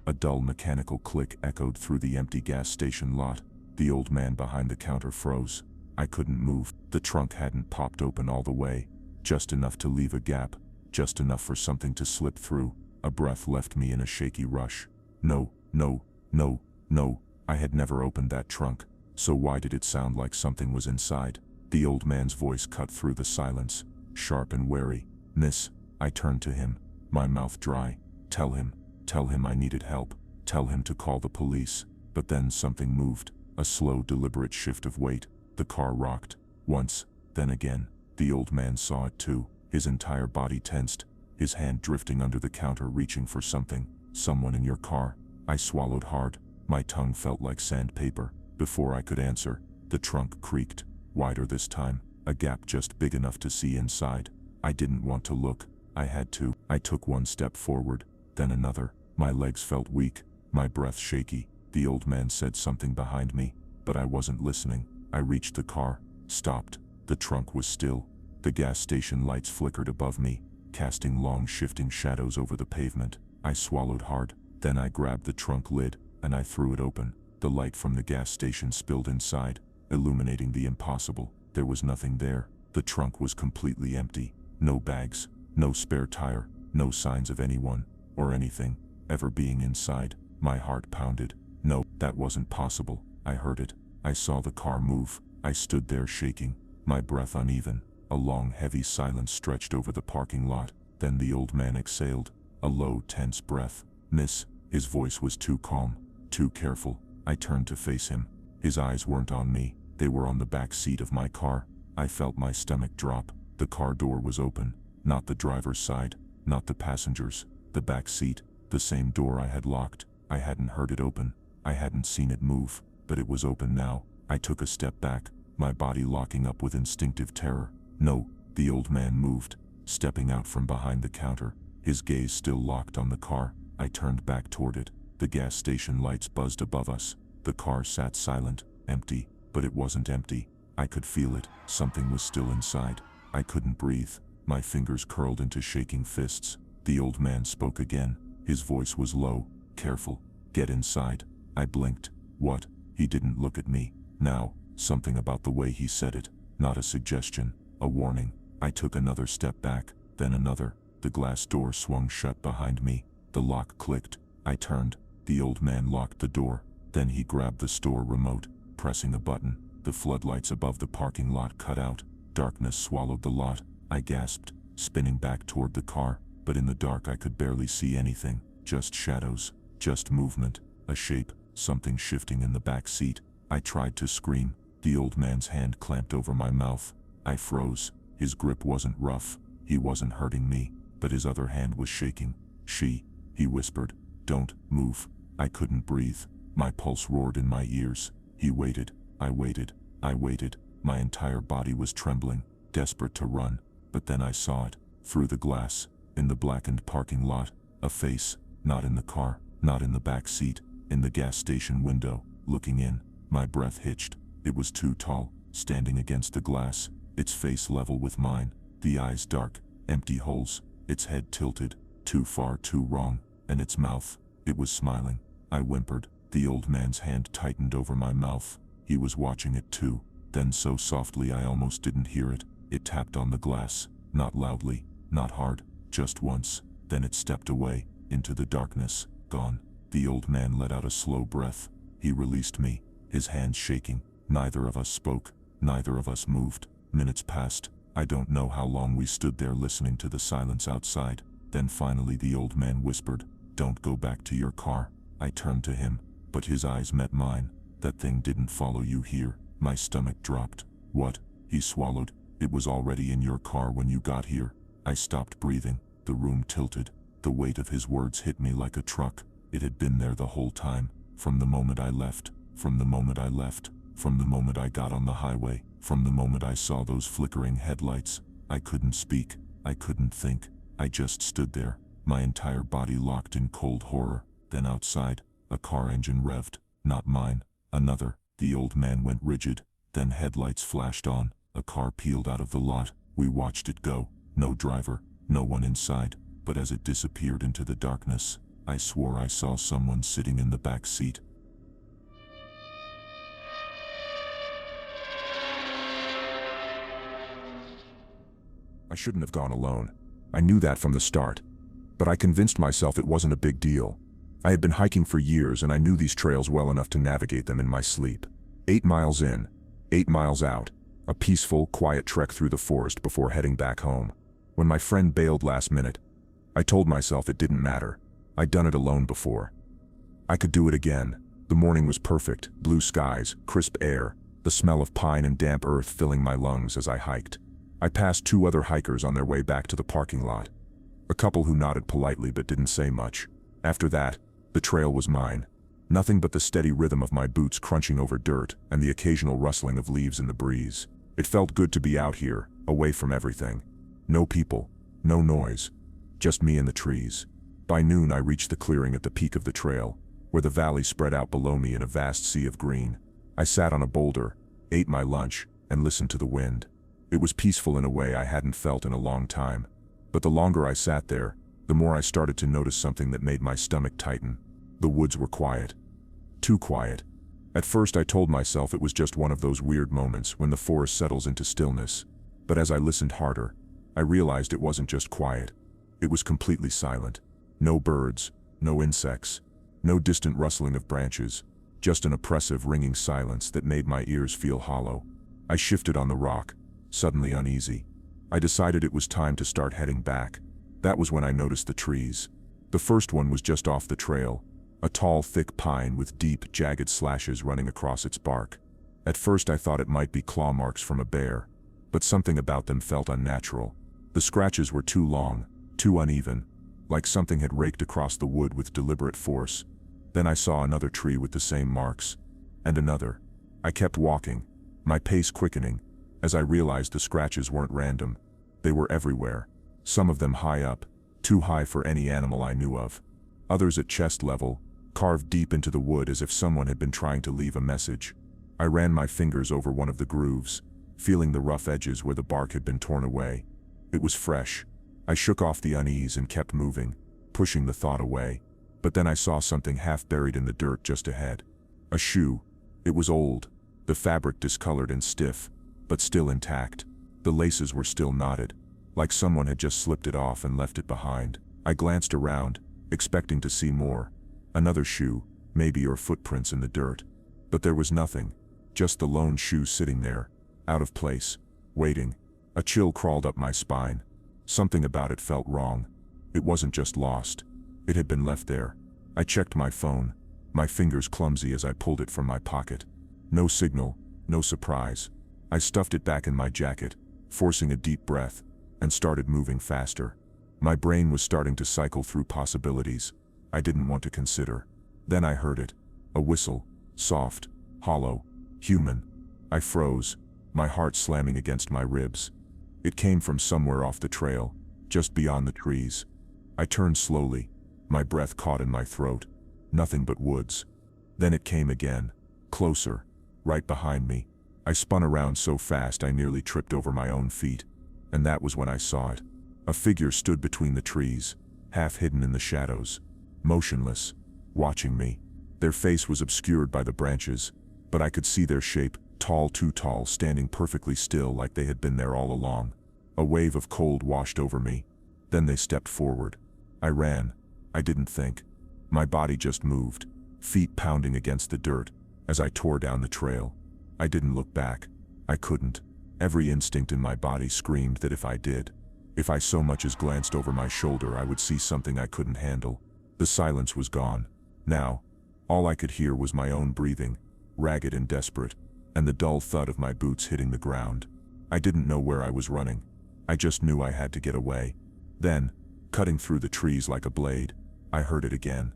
A dull mechanical click echoed through the empty gas station lot. The old man behind the counter froze. I couldn't move. The trunk hadn't popped open all the way, just enough to leave a gap, just enough for something to slip through. A breath left me in a shaky rush. No, no, no, no. I had never opened that trunk, so why did it sound like something was inside? The old man's voice cut through the silence, sharp and wary. Miss, I turned to him, my mouth dry. Tell him I needed help. Tell him to call the police. But then something moved, a slow, deliberate shift of weight. The car rocked, once, then again. The old man saw it too, his entire body tensed, his hand drifting under the counter reaching for something. Someone in your car. I swallowed hard. My tongue felt like sandpaper. Before I could answer, the trunk creaked, wider this time, a gap just big enough to see inside. I didn't want to look. I had to. I took one step forward, then another. My legs felt weak, my breath shaky. The old man said something behind me, but I wasn't listening. I reached the car, stopped. The trunk was still. The gas station lights flickered above me, casting long shifting shadows over the pavement. I swallowed hard, then I grabbed the trunk lid, and I threw it open. The light from the gas station spilled inside, illuminating the impossible. There was nothing there. The trunk was completely empty. No bags, no spare tire, no signs of anyone, or anything, ever being inside. My heart pounded. No, that wasn't possible. I heard it. I saw the car move. I stood there shaking, my breath uneven. A long, heavy silence stretched over the parking lot. Then the old man exhaled, a low, tense breath. Miss, his voice was too calm, too careful. I turned to face him. His eyes weren't on me, they were on the back seat of my car. I felt my stomach drop. The car door was open, not the driver's side, not the passenger's, the back seat, the same door I had locked. I hadn't heard it open, I hadn't seen it move, but it was open now. I took a step back, my body locking up with instinctive terror. No, the old man moved, stepping out from behind the counter, his gaze still locked on the car. I turned back toward it. The gas station lights buzzed above us. The car sat silent, empty, but it wasn't empty. I could feel it. Something was still inside. I couldn't breathe. My fingers curled into shaking fists. The old man spoke again. His voice was low, careful. Get inside. I blinked. What? He didn't look at me. Now, something about the way he said it. Not a suggestion, a warning. I took another step back, then another. The glass door swung shut behind me. The lock clicked. I turned. The old man locked the door. Then he grabbed the store remote, pressing a button. The floodlights above the parking lot cut out. Darkness swallowed the lot. I gasped, spinning back toward the car, but in the dark I could barely see anything. Just shadows, just movement, a shape, something shifting in the back seat. I tried to scream. The old man's hand clamped over my mouth. I froze. His grip wasn't rough. He wasn't hurting me, but his other hand was shaking. He whispered, don't move. I couldn't breathe. My pulse roared in my ears. He waited. I waited. I waited. My entire body was trembling, desperate to run. But then I saw it, through the glass, in the blackened parking lot. A face, not in the car, not in the back seat, in the gas station window, looking in. My breath hitched. It was too tall, standing against the glass, its face level with mine, the eyes dark, empty holes, its head tilted, too far, too wrong, and its mouth, it was smiling. I whimpered. The old man's hand tightened over my mouth. He was watching it too. Then so softly I almost didn't hear it. It tapped on the glass, not loudly, not hard, just once. Then it stepped away, into the darkness, gone. The old man let out a slow breath. He released me, his hands shaking. Neither of us spoke, neither of us moved. Minutes passed. I don't know how long we stood there listening to the silence outside. Then finally the old man whispered, don't go back to your car. I turned to him, but his eyes met mine. That thing didn't follow you here. My stomach dropped. What? He swallowed. It was already in your car when you got here. I stopped breathing. The room tilted. The weight of his words hit me like a truck. It had been there the whole time, from the moment I left, from the moment I left, from the moment I got on the highway, from the moment I saw those flickering headlights. I couldn't speak. I couldn't think. I just stood there, my entire body locked in cold horror. Then outside, a car engine revved. Not mine. Another. The old man went rigid. Then headlights flashed on. A car peeled out of the lot. We watched it go. No driver, no one inside. But as it disappeared into the darkness, I swore I saw someone sitting in the back seat. I shouldn't have gone alone. I knew that from the start. But I convinced myself it wasn't a big deal. I had been hiking for years and I knew these trails well enough to navigate them in my sleep. 8 miles in, 8 miles out. A peaceful, quiet trek through the forest before heading back home. When my friend bailed last minute, I told myself it didn't matter. I'd done it alone before. I could do it again. The morning was perfect, blue skies, crisp air, the smell of pine and damp earth filling my lungs as I hiked. I passed 2 other hikers on their way back to the parking lot. A couple who nodded politely but didn't say much. After that, the trail was mine. Nothing but the steady rhythm of my boots crunching over dirt and the occasional rustling of leaves in the breeze. It felt good to be out here, away from everything. No people, no noise, just me and the trees. By noon I reached the clearing at the peak of the trail, where the valley spread out below me in a vast sea of green. I sat on a boulder, ate my lunch, and listened to the wind. It was peaceful in a way I hadn't felt in a long time. But the longer I sat there, the more I started to notice something that made my stomach tighten. The woods were quiet. Too quiet. At first I told myself it was just one of those weird moments when the forest settles into stillness. But as I listened harder, I realized it wasn't just quiet. It was completely silent. No birds, no insects, no distant rustling of branches, just an oppressive ringing silence that made my ears feel hollow. I shifted on the rock, suddenly uneasy. I decided it was time to start heading back. That was when I noticed the trees. The first one was just off the trail, a tall, thick pine with deep, jagged slashes running across its bark. At first I thought it might be claw marks from a bear, but something about them felt unnatural. The scratches were too long, too uneven, like something had raked across the wood with deliberate force. Then I saw another tree with the same marks, and another. I kept walking, my pace quickening, as I realized the scratches weren't random. They were everywhere, some of them high up, too high for any animal I knew of. Others at chest level, carved deep into the wood as if someone had been trying to leave a message. I ran my fingers over one of the grooves, feeling the rough edges where the bark had been torn away. It was fresh. I shook off the unease and kept moving, pushing the thought away. But then I saw something half buried in the dirt just ahead. A shoe. It was old, the fabric discolored and stiff, but still intact. The laces were still knotted, like someone had just slipped it off and left it behind. I glanced around, expecting to see more. Another shoe, maybe, or footprints in the dirt. But there was nothing, just the lone shoe sitting there, out of place, waiting. A chill crawled up my spine. Something about it felt wrong. It wasn't just lost. It had been left there. I checked my phone, my fingers clumsy as I pulled it from my pocket. No signal, no surprise. I stuffed it back in my jacket, forcing a deep breath, and started moving faster. My brain was starting to cycle through possibilities I didn't want to consider. Then I heard it. A whistle, soft, hollow, human. I froze, my heart slamming against my ribs. It came from somewhere off the trail, just beyond the trees. I turned slowly, my breath caught in my throat. Nothing but woods. Then it came again, closer, right behind me. I spun around so fast I nearly tripped over my own feet. And that was when I saw it. A figure stood between the trees, half hidden in the shadows, motionless, watching me. Their face was obscured by the branches, but I could see their shape, tall, too tall, standing perfectly still like they had been there all along. A wave of cold washed over me. Then they stepped forward. I ran. I didn't think. My body just moved, feet pounding against the dirt, as I tore down the trail. I didn't look back. I couldn't. Every instinct in my body screamed that if I did, if I so much as glanced over my shoulder, I would see something I couldn't handle. The silence was gone. Now, all I could hear was my own breathing, ragged and desperate, and the dull thud of my boots hitting the ground. I didn't know where I was running. I just knew I had to get away. Then, cutting through the trees like a blade, I heard it again.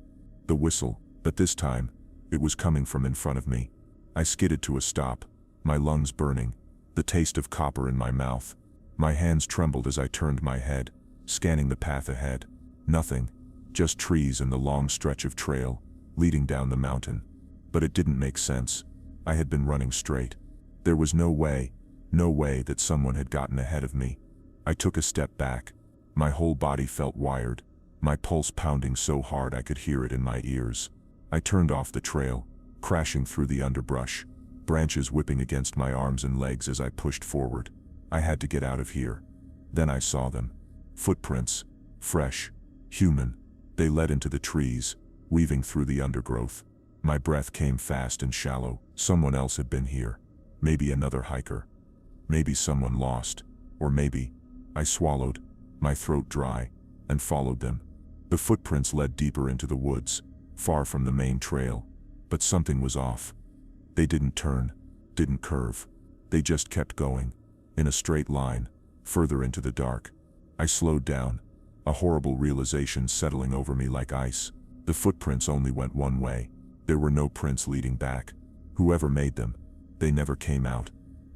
The whistle, but this time, it was coming from in front of me. I skidded to a stop, my lungs burning, the taste of copper in my mouth. My hands trembled as I turned my head, scanning the path ahead. Nothing, just trees and the long stretch of trail, leading down the mountain. But it didn't make sense. I had been running straight. There was no way, No way that someone had gotten ahead of me. I took a step back. My whole body felt wired, my pulse pounding so hard I could hear it in my ears. I turned off the trail, crashing through the underbrush, branches whipping against my arms and legs as I pushed forward. I had to get out of here. Then I saw them. Footprints. Fresh. Human. They led into the trees, weaving through the undergrowth. My breath came fast and shallow. Someone else had been here. Maybe another hiker. Maybe someone lost. Or maybe... I swallowed, my throat dry, and followed them. The footprints led deeper into the woods, far from the main trail. But something was off. They didn't turn, didn't curve. They just kept going, in a straight line, further into the dark. I slowed down, a horrible realization settling over me like ice. The footprints only went one way. There were no prints leading back. Whoever made them, they never came out.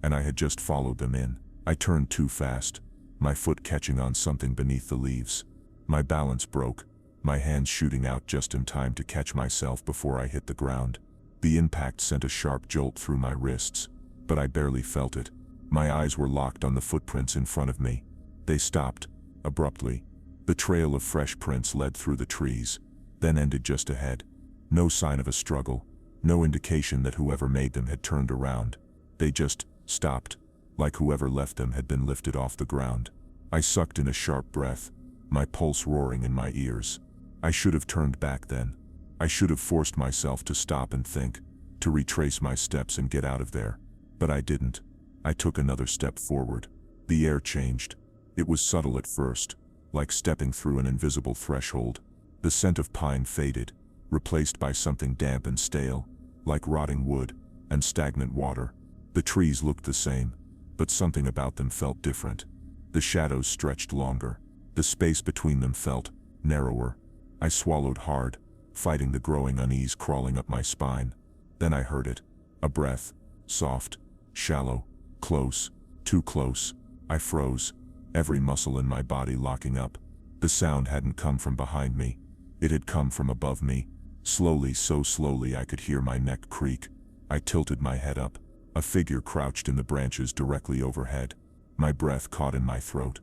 And I had just followed them in. I turned too fast, my foot catching on something beneath the leaves. My balance broke, my hands shooting out just in time to catch myself before I hit the ground. The impact sent a sharp jolt through my wrists, but I barely felt it. My eyes were locked on the footprints in front of me. They stopped, abruptly. The trail of fresh prints led through the trees, then ended just ahead. No sign of a struggle, no indication that whoever made them had turned around. They just stopped, like whoever left them had been lifted off the ground. I sucked in a sharp breath, my pulse roaring in my ears. I should have turned back then. I should have forced myself to stop and think, to retrace my steps and get out of there. But I didn't. I took another step forward. The air changed. It was subtle at first, like stepping through an invisible threshold. The scent of pine faded, replaced by something damp and stale, like rotting wood and stagnant water. The trees looked the same, but something about them felt different. The shadows stretched longer. The space between them felt narrower. I swallowed hard, fighting the growing unease crawling up my spine. Then I heard it. A breath. Soft. Shallow. Close. Too close. I froze, every muscle in my body locking up. The sound hadn't come from behind me. It had come from above me. Slowly, so slowly I could hear my neck creak. I tilted my head up. A figure crouched in the branches directly overhead. My breath caught in my throat.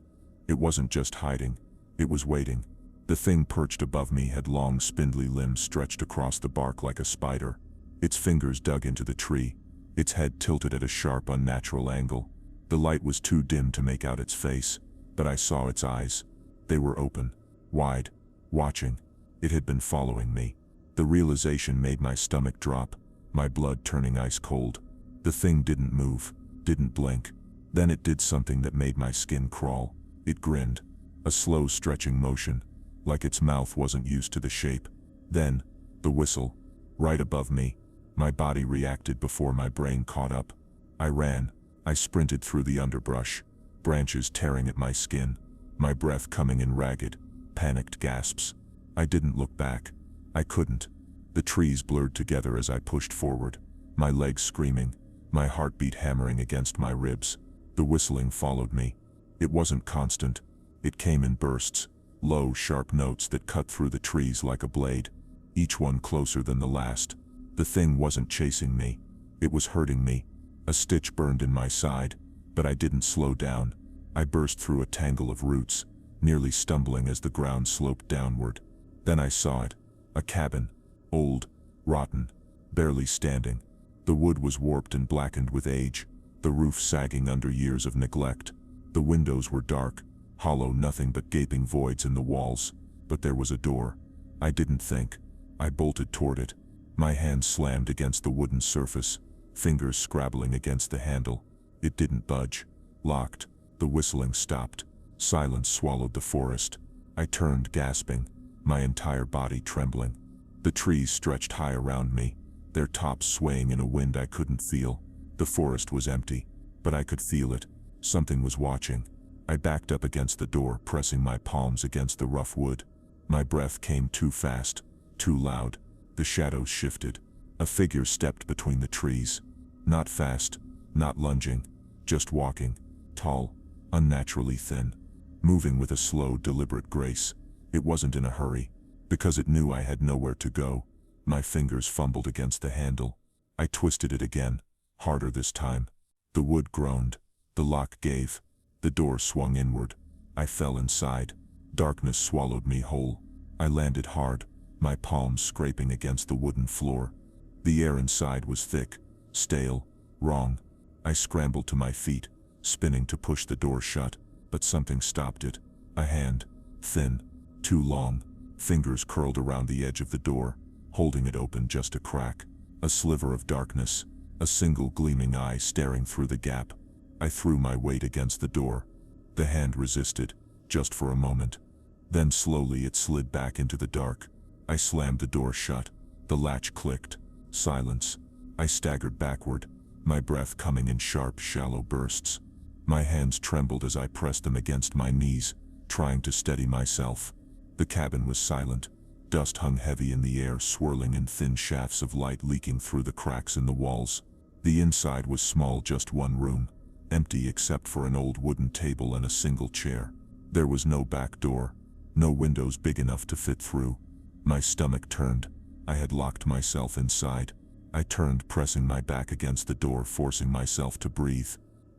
It wasn't just hiding. It was waiting. The thing perched above me had long, spindly limbs stretched across the bark like a spider. Its fingers dug into the tree, its head tilted at a sharp, unnatural angle. The light was too dim to make out its face, but I saw its eyes. They were open, wide, watching. It had been following me. The realization made my stomach drop, my blood turning ice cold. The thing didn't move, didn't blink. Then it did something that made my skin crawl. It grinned, a slow stretching motion, like its mouth wasn't used to the shape. Then, the whistle, right above me. My body reacted before my brain caught up. I ran. I sprinted through the underbrush, branches tearing at my skin, my breath coming in ragged, panicked gasps. I didn't look back. I couldn't. The trees blurred together as I pushed forward, my legs screaming, my heartbeat hammering against my ribs. The whistling followed me. It wasn't constant. It came in bursts, low, sharp notes that cut through the trees like a blade, each one closer than the last. The thing wasn't chasing me. It was hurting me. A stitch burned in my side, but I didn't slow down. I burst through a tangle of roots, nearly stumbling as the ground sloped downward. Then I saw it. A cabin. Old, rotten, barely standing. The wood was warped and blackened with age, the roof sagging under years of neglect. The windows were dark, hollow, nothing but gaping voids in the walls. But there was a door. I didn't think. I bolted toward it. My hand slammed against the wooden surface, fingers scrabbling against the handle. It didn't budge. Locked. The whistling stopped. Silence swallowed the forest. I turned, gasping, my entire body trembling. The trees stretched high around me, their tops swaying in a wind I couldn't feel. The forest was empty, but I could feel it. Something was watching. I backed up against the door, pressing my palms against the rough wood. My breath came too fast, too loud. The shadows shifted. A figure stepped between the trees. Not fast, not lunging, just walking. Tall, unnaturally thin, moving with a slow, deliberate grace. It wasn't in a hurry, because it knew I had nowhere to go. My fingers fumbled against the handle. I twisted it again, harder this time. The wood groaned. The lock gave. The door swung inward. I fell inside. Darkness swallowed me whole. I landed hard, my palms scraping against the wooden floor. The air inside was thick, stale, wrong. I scrambled to my feet, spinning to push the door shut, but something stopped it. A hand, thin, too long, fingers curled around the edge of the door, holding it open just a crack. A sliver of darkness, a single gleaming eye staring through the gap. I threw my weight against the door. The hand resisted, just for a moment. Then slowly it slid back into the dark. I slammed the door shut. The latch clicked. Silence. I staggered backward, my breath coming in sharp, shallow bursts. My hands trembled as I pressed them against my knees, trying to steady myself. The cabin was silent. Dust hung heavy in the air, swirling in thin shafts of light leaking through the cracks in the walls. The inside was small, just one room, empty except for an old wooden table and a single chair. There was no back door, no windows big enough to fit through. My stomach turned. I had locked myself inside. I turned, pressing my back against the door, forcing myself to breathe.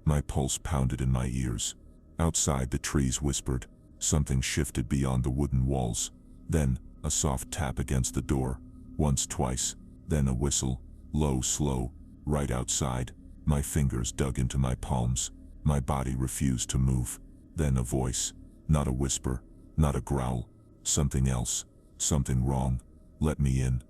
My pulse pounded in my ears. Outside, the trees whispered. Something shifted beyond the wooden walls. Then, a soft tap against the door. Once, twice. Then a whistle. Low, slow. Right outside. My fingers dug into my palms. My body refused to move. Then a voice. Not a whisper. Not a growl. Something else. Something wrong. Let me in.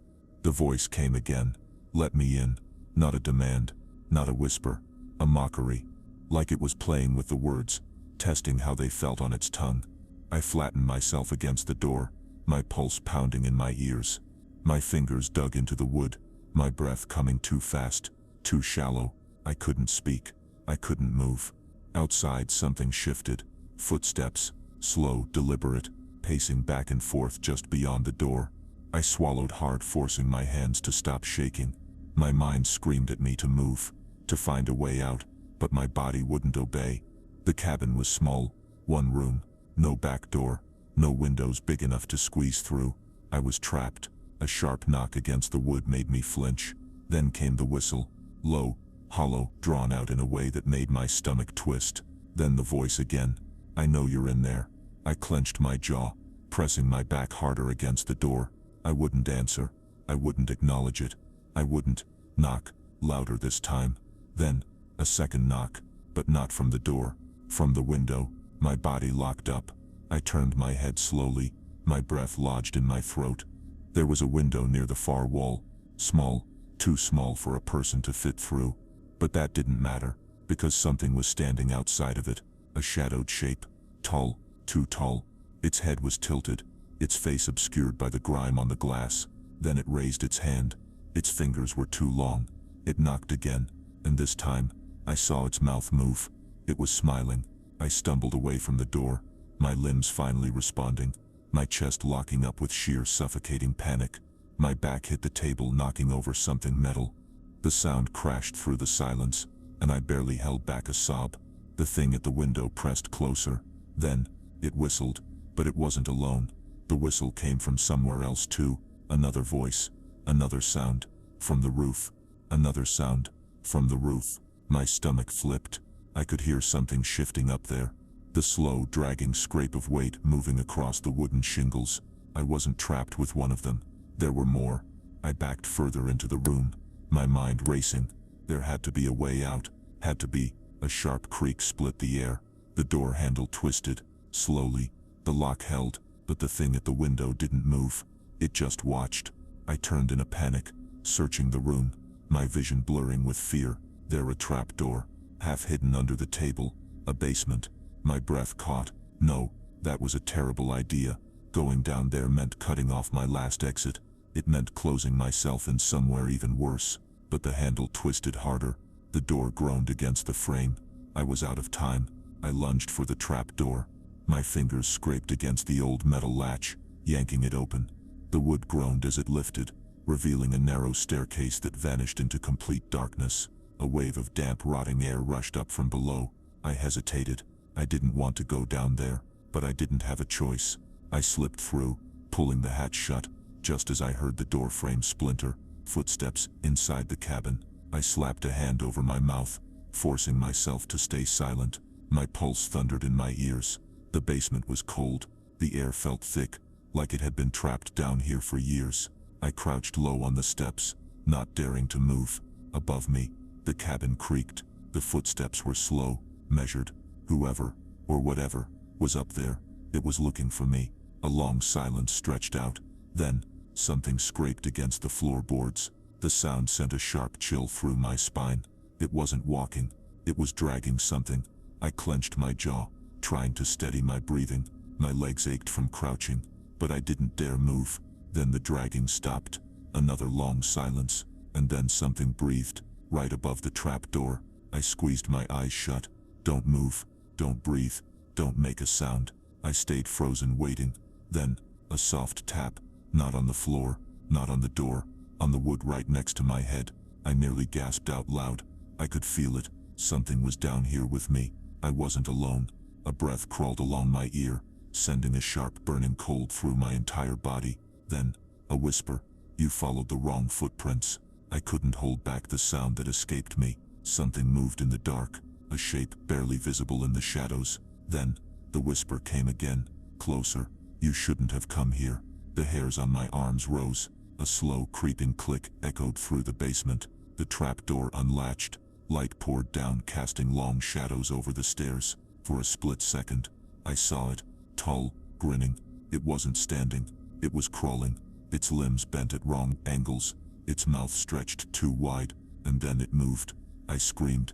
The voice came again. Let me in. Not a demand. Not a whisper. A mockery. Like it was playing with the words, testing how they felt on its tongue. I flattened myself against the door, my pulse pounding in my ears. My fingers dug into the wood, my breath coming too fast, too shallow. I couldn't speak. I couldn't move. Outside, something shifted. Footsteps, slow, deliberate, pacing back and forth just beyond the door. I swallowed hard, forcing my hands to stop shaking. My mind screamed at me to move, to find a way out, but my body wouldn't obey. The cabin was small, one room, no back door, no windows big enough to squeeze through. I was trapped. A sharp knock against the wood made me flinch. Then came the whistle, low, hollow, drawn out in a way that made my stomach twist. Then the voice again. I know you're in there. I clenched my jaw, pressing my back harder against the door. I wouldn't answer. I wouldn't acknowledge it. I wouldn't. Knock, louder this time. Then, a second knock, but not from the door, from the window. My body locked up. I turned my head slowly, my breath lodged in my throat. There was a window near the far wall, small, too small for a person to fit through. But that didn't matter, because something was standing outside of it, a shadowed shape, tall, too tall. Its head was tilted, its face obscured by the grime on the glass. Then it raised its hand. Its fingers were too long. It knocked again, and this time, I saw its mouth move. It was smiling. I stumbled away from the door, my limbs finally responding, my chest locking up with sheer suffocating panic. My back hit the table, knocking over something metal. The sound crashed through the silence, and I barely held back a sob. The thing at the window pressed closer. Then, it whistled, but it wasn't alone. The whistle came from somewhere else too. Another voice, another sound, from the roof. Another sound, from the roof. My stomach flipped. I could hear something shifting up there. The slow, dragging scrape of weight moving across the wooden shingles. I wasn't trapped with one of them. There were more. I backed further into the room, my mind racing. There had to be a way out. Had to be. A sharp creak split the air. The door handle twisted. Slowly. The lock held, but the thing at the window didn't move. It just watched. I turned in a panic, searching the room, my vision blurring with fear. There a trap door, half hidden under the table, a basement. My breath caught. No, that was a terrible idea. Going down there meant cutting off my last exit. It meant closing myself in somewhere even worse. But the handle twisted harder. The door groaned against the frame. I was out of time. I lunged for the trap door. My fingers scraped against the old metal latch, yanking it open. The wood groaned as it lifted, revealing a narrow staircase that vanished into complete darkness. A wave of damp, rotting air rushed up from below. I hesitated. I didn't want to go down there, but I didn't have a choice. I slipped through, pulling the hatch shut, just as I heard the door frame splinter. Footsteps inside the cabin. I slapped a hand over my mouth, forcing myself to stay silent. My pulse thundered in my ears. The basement was cold. The air felt thick, like it had been trapped down here for years. I crouched low on the steps, not daring to move. Above me, the cabin creaked. The footsteps were slow, measured. Whoever, or whatever, was up there. It was looking for me. A long silence stretched out. Then, something scraped against the floorboards. The sound sent a sharp chill through my spine. It wasn't walking. It was dragging something. I clenched my jaw, trying to steady my breathing. My legs ached from crouching, but I didn't dare move. Then the dragging stopped. Another long silence, and then something breathed, right above the trap door. I squeezed my eyes shut. Don't move. Don't breathe. Don't make a sound. I stayed frozen, waiting. Then, a soft tap. Not on the floor, not on the door, on the wood right next to my head. I nearly gasped out loud. I could feel it. Something was down here with me. I wasn't alone. A breath crawled along my ear, sending a sharp burning cold through my entire body. Then, a whisper. You followed the wrong footprints. I couldn't hold back the sound that escaped me. Something moved in the dark, a shape barely visible in the shadows. Then, the whisper came again, closer. You shouldn't have come here. The hairs on my arms rose. A slow creeping click echoed through the basement. The trap door unlatched. Light poured down, casting long shadows over the stairs. For a split second, I saw it, tall, grinning. It wasn't standing. It was crawling. Its limbs bent at wrong angles. Its mouth stretched too wide, and then it moved. I screamed.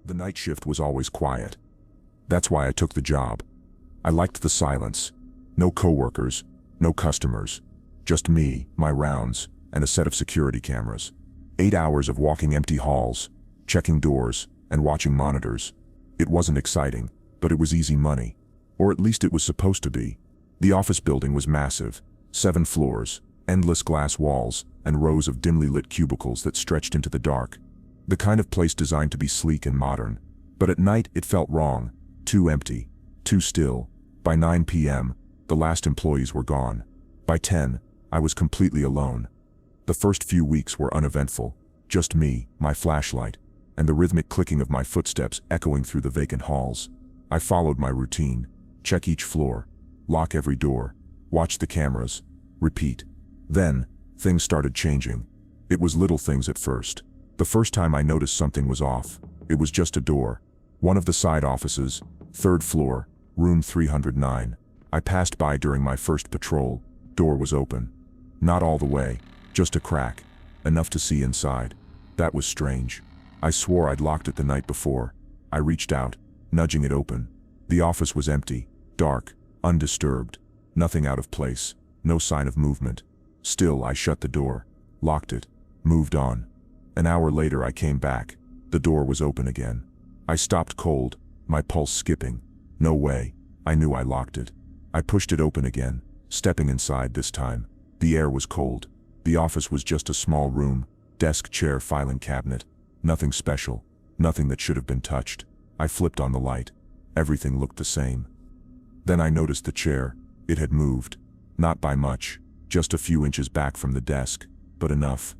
The night shift was always quiet. That's why I took the job. I liked the silence. No coworkers, no customers. Just me, my rounds, and a set of security cameras. 8 hours of walking empty halls, checking doors, and watching monitors. It wasn't exciting, but it was easy money. Or at least it was supposed to be. The office building was massive. 7 floors, endless glass walls, and rows of dimly lit cubicles that stretched into the dark. The kind of place designed to be sleek and modern. But at night it felt wrong. Too empty. Too still. By 9 p.m., the last employees were gone. By 10, I was completely alone. The first few weeks were uneventful. Just me, my flashlight, and the rhythmic clicking of my footsteps echoing through the vacant halls. I followed my routine. Check each floor. Lock every door. Watch the cameras. Repeat. Then, things started changing. It was little things at first. The first time I noticed something was off, it was just a door. One of the side offices, 3rd floor, room 309. I passed by during my first patrol. Door was open. Not all the way, just a crack, enough to see inside. That was strange. I swore I'd locked it the night before. I reached out, nudging it open. The office was empty, dark, undisturbed. Nothing out of place, no sign of movement. Still, I shut the door, locked it, moved on. An hour later I came back. The door was open again. I stopped cold, my pulse skipping. No way. I knew I locked it. I pushed it open again, stepping inside this time. The air was cold. The office was just a small room, desk, chair, filing cabinet. Nothing special, nothing that should have been touched. I flipped on the light. Everything looked the same. Then I noticed the chair. It had moved. Not by much, just a few inches back from the desk, but enough.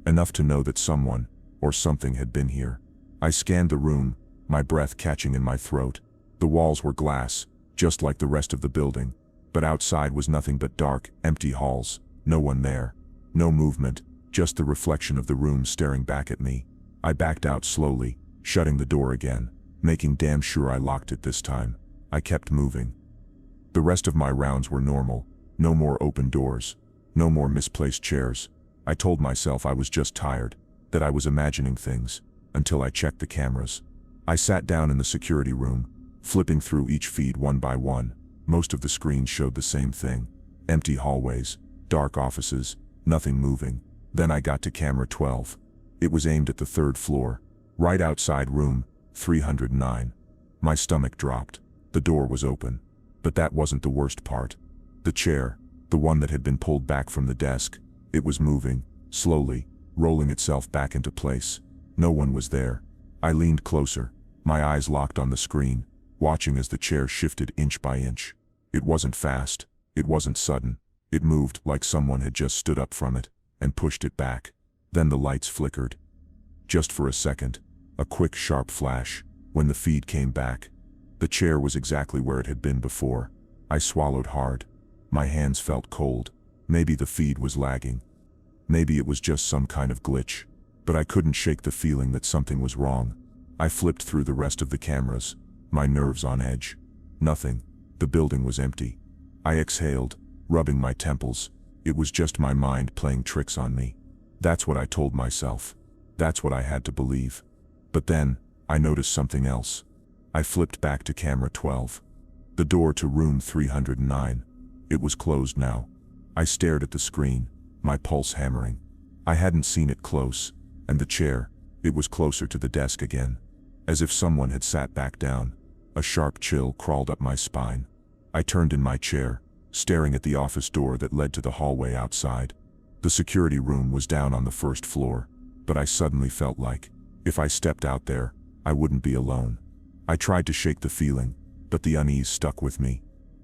Enough to know that someone, or something, had been here. I scanned the room, my breath catching in my throat. The walls were glass, just like the rest of the building, but outside was nothing but dark, empty halls. No one there. No movement, just the reflection of the room staring back at me. I backed out slowly, shutting the door again, making damn sure I locked it this time. I kept moving. The rest of my rounds were normal. No more open doors. No more misplaced chairs. I told myself I was just tired, that I was imagining things, until I checked the cameras. I sat down in the security room, flipping through each feed one by one. Most of the screens showed the same thing. Empty hallways, dark offices, nothing moving. Then I got to camera 12. It was aimed at the 3rd floor, right outside room 309. My stomach dropped. The door was open. But that wasn't the worst part. The chair, the one that had been pulled back from the desk, it was moving, slowly, rolling itself back into place. No one was there. I leaned closer, my eyes locked on the screen, watching as the chair shifted inch by inch. It wasn't fast. It wasn't sudden. It moved like someone had just stood up from it and pushed it back. Then the lights flickered. Just for a second, a quick sharp flash. When the feed came back, the chair was exactly where it had been before. I swallowed hard. My hands felt cold. Maybe the feed was lagging. Maybe it was just some kind of glitch. But I couldn't shake the feeling that something was wrong. I flipped through the rest of the cameras, my nerves on edge. Nothing. The building was empty. I exhaled, rubbing my temples. It was just my mind playing tricks on me. That's what I told myself. That's what I had to believe. But then, I noticed something else. I flipped back to camera 12. The door to room 309. It was closed now. I stared at the screen, my pulse hammering. I hadn't seen it close, and the chair, it was closer to the desk again. As if someone had sat back down. A sharp chill crawled up my spine. I turned in my chair, staring at the office door that led to the hallway outside. The security room was down on the first floor, but I suddenly felt like, if I stepped out there, I wouldn't be alone. I tried to shake the feeling, but the unease stuck with me.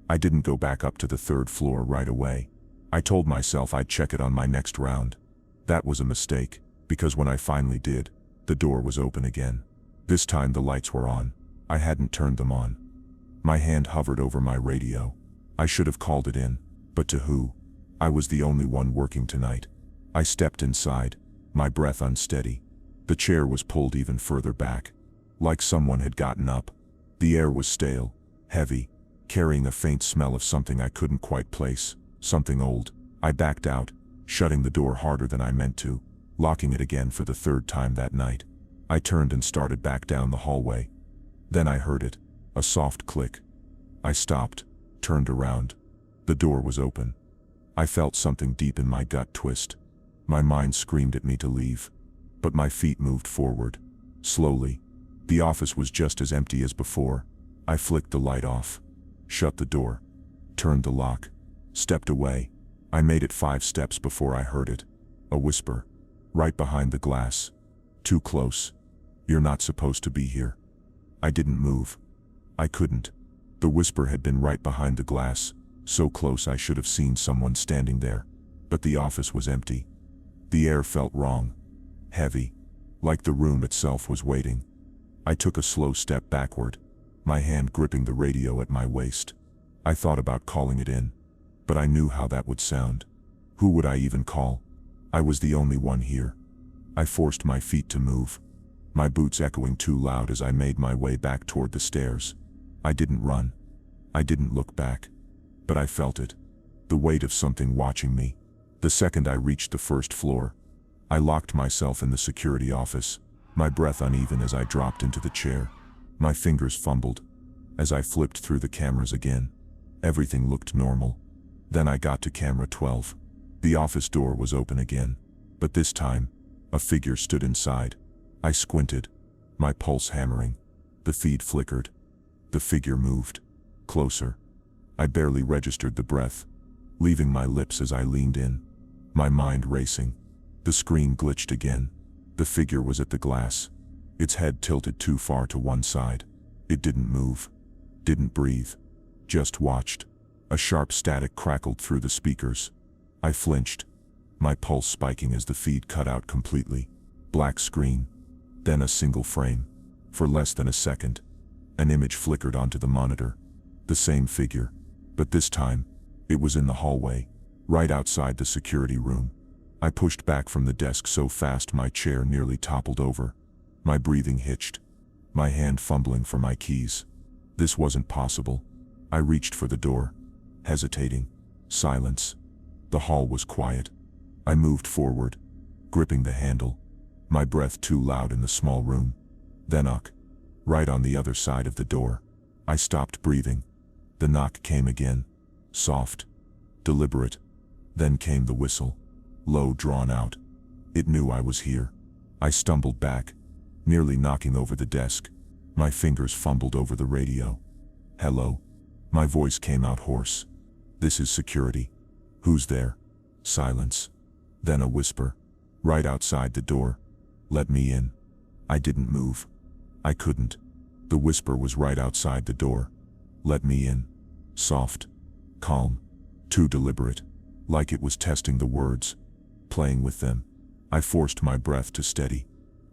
I didn't go back up to the third floor right away. I told myself I'd check it on my next round. That was a mistake, because when I finally did, the door was open again. This time the lights were on. I hadn't turned them on. My hand hovered over my radio. I should have called it in, but to who? I was the only one working tonight. I stepped inside, my breath unsteady. The chair was pulled even further back, like someone had gotten up. The air was stale, heavy, carrying a faint smell of something I couldn't quite place, something old. I backed out, shutting the door harder than I meant to, locking it again for the third time that night. I turned and started back down the hallway. Then I heard it, a soft click. I stopped, turned around. The door was open. I felt something deep in my gut twist. My mind screamed at me to leave, but my feet moved forward, slowly. The office was just as empty as before. I flicked the light off, shut the door, turned the lock, stepped away. I made it 5 steps before I heard it. A whisper, right behind the glass. Too close. You're not supposed to be here. I didn't move. I couldn't. The whisper had been right behind the glass, so close I should have seen someone standing there. But the office was empty. The air felt wrong, heavy, like the room itself was waiting. I took a slow step backward, my hand gripping the radio at my waist. I thought about calling it in, but I knew how that would sound. Who would I even call? I was the only one here. I forced my feet to move, my boots echoing too loud as I made my way back toward the stairs. I didn't run. I didn't look back. But I felt it, the weight of something watching me. The second I reached the first floor, I locked myself in the security office, my breath uneven as I dropped into the chair. My fingers fumbled as I flipped through the cameras again. Everything looked normal. Then I got to camera 12. The office door was open again, but this time, a figure stood inside. I squinted, my pulse hammering. The feed flickered. The figure moved. Closer. I barely registered the breath, leaving my lips as I leaned in, my mind racing. The screen glitched again. The figure was at the glass, its head tilted too far to one side. It didn't move, didn't breathe, just watched. A sharp static crackled through the speakers. I flinched, my pulse spiking as the feed cut out completely. Black screen, then a single frame. For less than a second, an image flickered onto the monitor. The same figure, but this time, it was in the hallway, right outside the security room. I pushed back from the desk so fast my chair nearly toppled over. My breathing hitched, my hand fumbling for my keys. This wasn't possible. I reached for the door, hesitating. Silence. The hall was quiet. I moved forward, gripping the handle, my breath too loud in the small room. Then right on the other side of the door. I stopped breathing. The knock came again, soft, deliberate. Then came the whistle, low, drawn out. It knew I was here. I stumbled back, nearly knocking over the desk. My fingers fumbled over the radio. Hello. My voice came out hoarse. This is security. Who's there? Silence. Then a whisper, right outside the door. Let me in. I didn't move. I couldn't. The whisper was right outside the door. Let me in. Soft. Calm. Too deliberate. like it was testing the words, playing with them. I forced my breath to steady,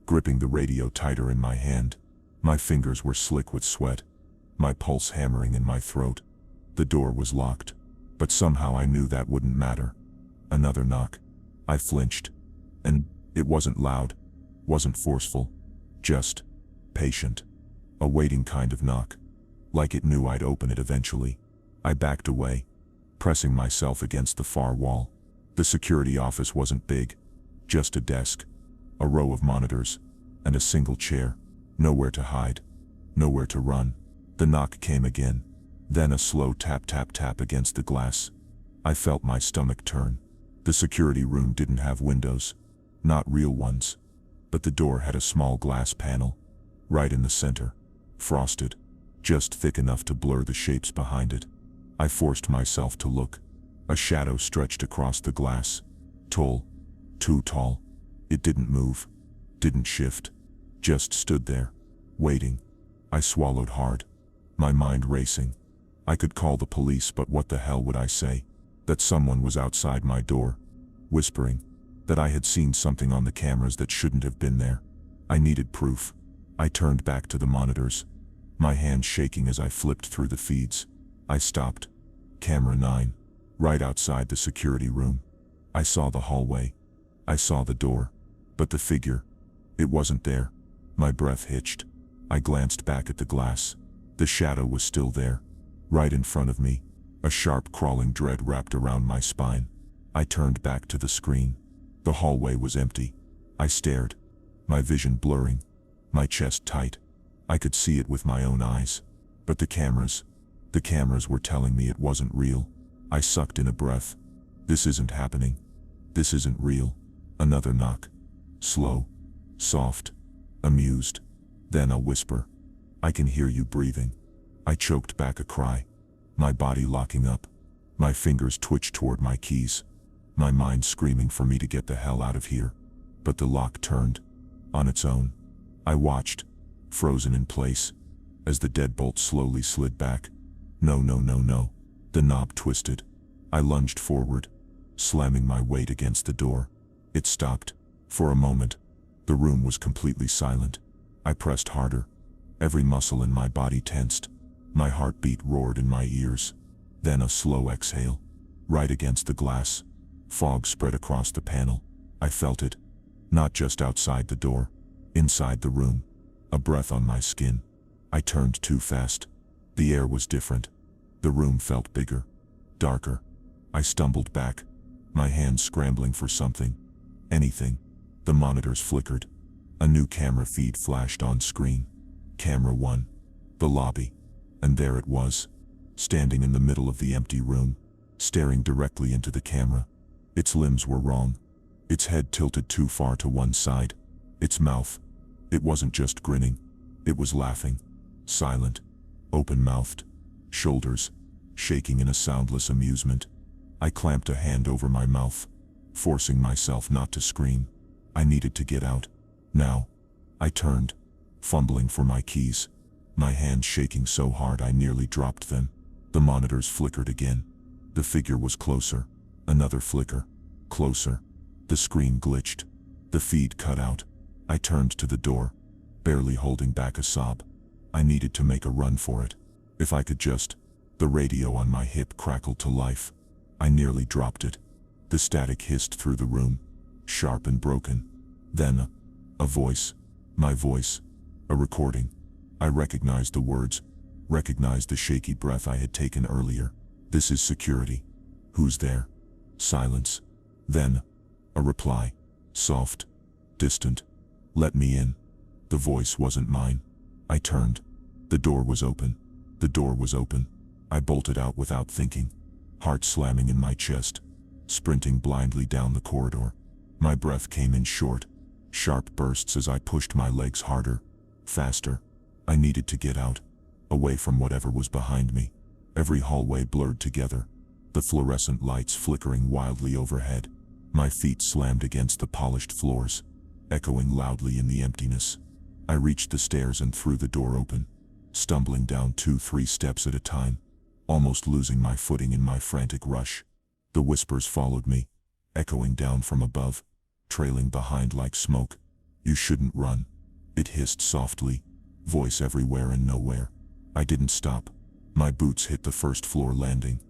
gripping the radio tighter in my hand. My fingers were slick with sweat, my pulse hammering in my throat. The door was locked, but somehow I knew that wouldn't matter. Another knock. I flinched, and it wasn't loud, wasn't forceful, just patient. A waiting kind of knock, like it knew I'd open it eventually. I backed away, pressing myself against the far wall. The security office wasn't big, just a desk, a row of monitors, and a single chair. Nowhere to hide, nowhere to run. The knock came again, then a slow tap tap tap against the glass. I felt my stomach turn. The security room didn't have windows, not real ones, but the door had a small glass panel, right in the center, frosted, just thick enough to blur the shapes behind it. I forced myself to look. A shadow stretched across the glass, tall, too tall. It didn't move, didn't shift, just stood there, waiting. I swallowed hard, my mind racing. I could call the police, but what the hell would I say? That someone was outside my door, whispering, that I had seen something on the cameras that shouldn't have been there. I needed proof. I turned back to the monitors, my hands shaking as I flipped through the feeds. I stopped. Camera 9, right outside the security room. I saw the hallway. I saw the door, but the figure, it wasn't there. My breath hitched. I glanced back at the glass. The shadow was still there, right in front of me. A sharp crawling dread wrapped around my spine. I turned back to the screen. The hallway was empty. I stared, my vision blurring, my chest tight. I could see it with my own eyes. But the cameras were telling me it wasn't real. I sucked in a breath. This isn't happening. This isn't real. Another knock. Slow, soft, amused. Then a whisper. I can hear you breathing. I choked back a cry, my body locking up. My fingers twitched toward my keys, my mind screaming for me to get the hell out of here. But the lock turned, on its own. I watched, frozen in place, as the deadbolt slowly slid back. No, no, no, no. The knob twisted. I lunged forward, slamming my weight against the door. It stopped. For a moment, the room was completely silent. I pressed harder. Every muscle in my body tensed. My heartbeat roared in my ears. Then a slow exhale, right against the glass. Fog spread across the panel. I felt it, not just outside the door, inside the room. A breath on my skin. I turned too fast. The air was different. The room felt bigger, darker. I stumbled back, my hands scrambling for something. Anything. The monitors flickered. A new camera feed flashed on screen. Camera 1. The lobby. And there it was, standing in the middle of the empty room, staring directly into the camera. Its limbs were wrong. Its head tilted too far to one side. Its mouth. It wasn't just grinning. It was laughing. Silent. Open-mouthed. Shoulders shaking in a soundless amusement. I clamped a hand over my mouth, forcing myself not to scream. I needed to get out. Now. I turned, fumbling for my keys, my hands shaking so hard I nearly dropped them. The monitors flickered again. The figure was closer. Another flicker. Closer. The screen glitched. The feed cut out. I turned to the door, barely holding back a sob. I needed to make a run for it. If I could just. The radio on my hip crackled to life. I nearly dropped it. The static hissed through the room, sharp and broken. Then a voice. My voice. A recording. I recognized the words, recognized the shaky breath I had taken earlier. This is security. Who's there? Silence. Then a reply. Soft. Distant. Let me in. The voice wasn't mine. I turned. The door was open. The door was open. I bolted out without thinking, heart slamming in my chest, sprinting blindly down the corridor. My breath came in short, sharp bursts as I pushed my legs harder, faster. I needed to get out, away from whatever was behind me. Every hallway blurred together, the fluorescent lights flickering wildly overhead. My feet slammed against the polished floors, echoing loudly in the emptiness. I reached the stairs and threw the door open, stumbling down 2-3 steps at a time, almost losing my footing in my frantic rush. The whispers followed me, echoing down from above, trailing behind like smoke. "You shouldn't run," it hissed softly, voice everywhere and nowhere. I didn't stop. My boots hit the first floor landing,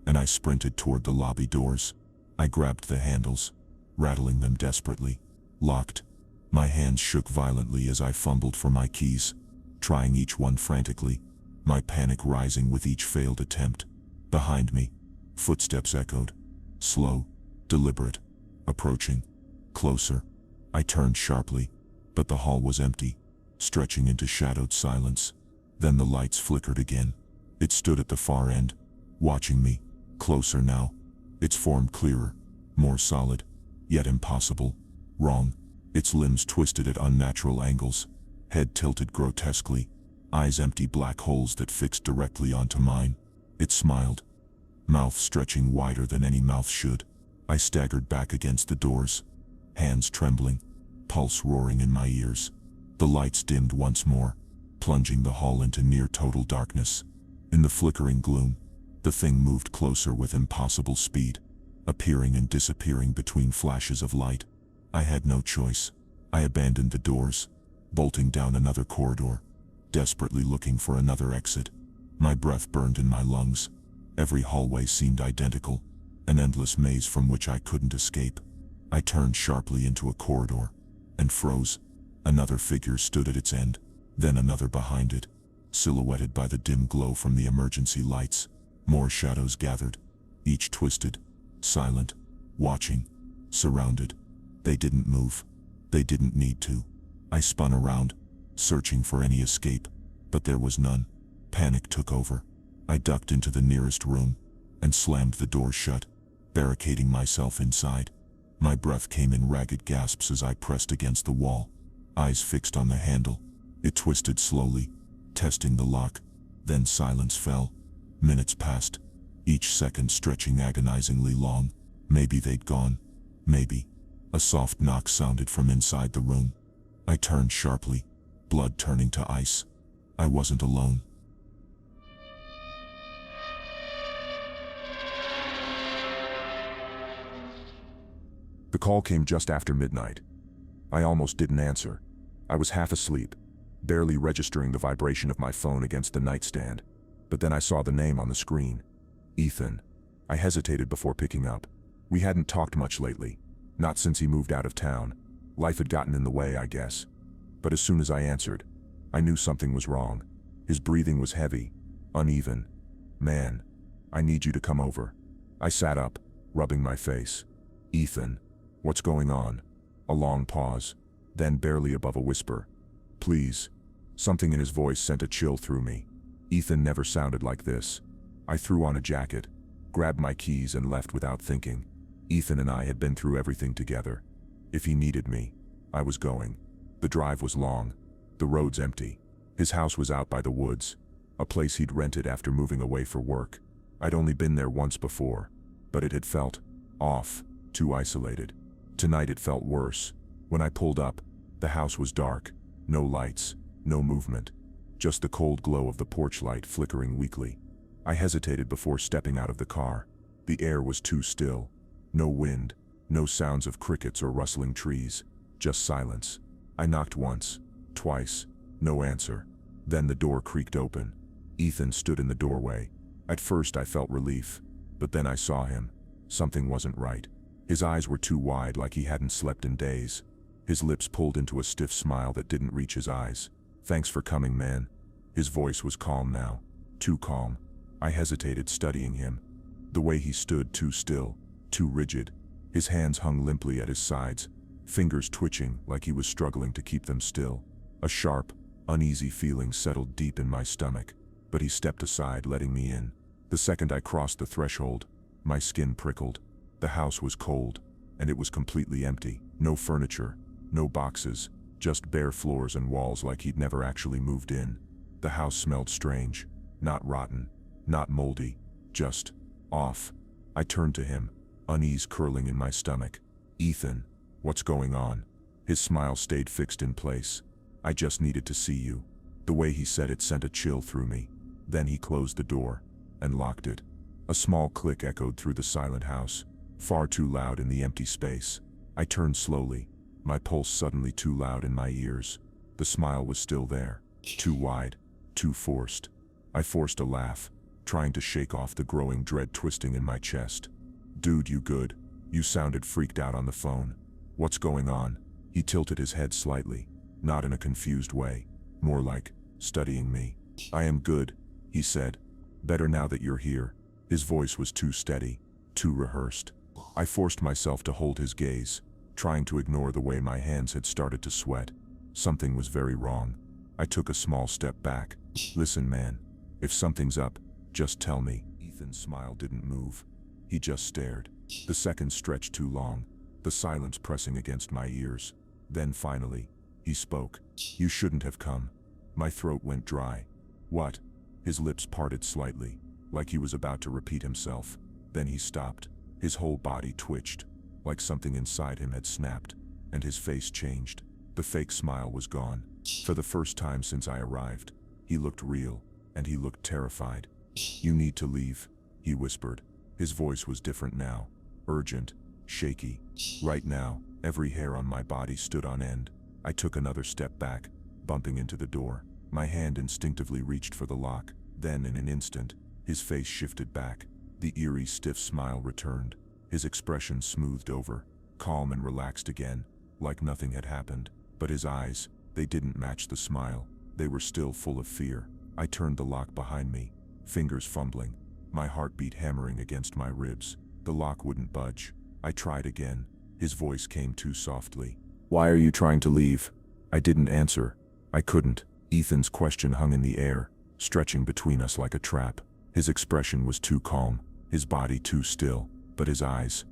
and I sprinted toward the lobby doors. I grabbed the handles, rattling them desperately. Locked. My hands shook violently as I fumbled for my keys, trying each one frantically, my panic rising with each failed attempt. Behind me, footsteps echoed. Slow, deliberate, approaching. Closer. I turned sharply, but the hall was empty, stretching into shadowed silence. Then the lights flickered again. It stood at the far end, watching me. Closer now. Its form clearer, more solid, yet impossible. Wrong. Its limbs twisted at unnatural angles, head tilted grotesquely, eyes empty black holes that fixed directly onto mine. It smiled, mouth stretching wider than any mouth should. I staggered back against the doors, hands trembling, pulse roaring in my ears. The lights dimmed once more, plunging the hall into near total darkness. In the flickering gloom, the thing moved closer with impossible speed, appearing and disappearing between flashes of light. I had no choice. I abandoned the doors, bolting down another corridor, desperately looking for another exit. My breath burned in my lungs. Every hallway seemed identical, an endless maze from which I couldn't escape. I turned sharply into a corridor, and froze. Another figure stood at its end, then another behind it, silhouetted by the dim glow from the emergency lights. More shadows gathered, each twisted, silent, watching, surrounded. They didn't move. They didn't need to. I spun around, searching for any escape, but there was none. Panic took over. I ducked into the nearest room, and slammed the door shut, barricading myself inside. My breath came in ragged gasps as I pressed against the wall, eyes fixed on the handle. It twisted slowly, testing the lock. Then silence fell. Minutes passed, each second stretching agonizingly long. Maybe they'd gone. Maybe. A soft knock sounded from inside the room. I turned sharply, blood turning to ice. I wasn't alone. The call came just after midnight. I almost didn't answer. I was half asleep, barely registering the vibration of my phone against the nightstand. But then I saw the name on the screen. Ethan. I hesitated before picking up. We hadn't talked much lately. Not since he moved out of town. Life had gotten in the way, I guess. But as soon as I answered, I knew something was wrong. His breathing was heavy, uneven. "Man, I need you to come over." I sat up, rubbing my face. "Ethan, what's going on?" A long pause, then barely above a whisper. "Please." Something in his voice sent a chill through me. Ethan never sounded like this. I threw on a jacket, grabbed my keys and left without thinking. Ethan and I had been through everything together. If he needed me, I was going. The drive was long, the roads empty. His house was out by the woods, a place he'd rented after moving away for work. I'd only been there once before, but it had felt off, too isolated. Tonight it felt worse. When I pulled up, the house was dark, no lights, no movement, just the cold glow of the porch light flickering weakly. I hesitated before stepping out of the car. The air was too still. No wind, no sounds of crickets or rustling trees, just silence. I knocked once, twice, no answer. Then the door creaked open. Ethan stood in the doorway. At first I felt relief, but then I saw him. Something wasn't right. His eyes were too wide, like he hadn't slept in days. His lips pulled into a stiff smile that didn't reach his eyes. "Thanks for coming, man." His voice was calm now, too calm. I hesitated, studying him. The way he stood, too still, too rigid. His hands hung limply at his sides, fingers twitching like he was struggling to keep them still. A sharp, uneasy feeling settled deep in my stomach, but he stepped aside, letting me in. The second I crossed the threshold, my skin prickled. The house was cold, and it was completely empty. No furniture, no boxes, just bare floors and walls like he'd never actually moved in. The house smelled strange, not rotten, not moldy, just off. I turned to him, unease curling in my stomach. "Ethan, what's going on?" His smile stayed fixed in place. "I just needed to see you." The way he said it sent a chill through me. Then he closed the door and locked it. A small click echoed through the silent house, far too loud in the empty space. I turned slowly, my pulse suddenly too loud in my ears. The smile was still there, too wide, too forced. I forced a laugh, trying to shake off the growing dread twisting in my chest. "Dude, you good?" You sounded freaked out on the phone. "What's going on?" He tilted his head slightly, not in a confused way, more like studying me. "I am good," he said. "Better now that you're here." His voice was too steady, too rehearsed. I forced myself to hold his gaze, trying to ignore the way my hands had started to sweat. Something was very wrong. I took a small step back. "Listen, man, if something's up, just tell me." Ethan's smile didn't move. He just stared. The seconds stretched too long, the silence pressing against my ears. Then finally, he spoke. "You shouldn't have come." My throat went dry. "What?" His lips parted slightly, like he was about to repeat himself. Then he stopped. His whole body twitched, like something inside him had snapped, and his face changed. The fake smile was gone. For the first time since I arrived, he looked real, and he looked terrified. "You need to leave," he whispered. His voice was different now, urgent, shaky. Right now, every hair on my body stood on end. I took another step back, bumping into the door. My hand instinctively reached for the lock. Then, in an instant, his face shifted back. The eerie, stiff smile returned. His expression smoothed over, calm and relaxed again, like nothing had happened. But his eyes, they didn't match the smile. They were still full of fear. I turned the lock behind me, fingers fumbling, my heartbeat hammering against my ribs. The lock wouldn't budge. I tried again. His voice came too softly. "Why are you trying to leave?" I didn't answer. I couldn't. Ethan's question hung in the air, stretching between us like a trap. His expression was too calm, his body too still, but his eyes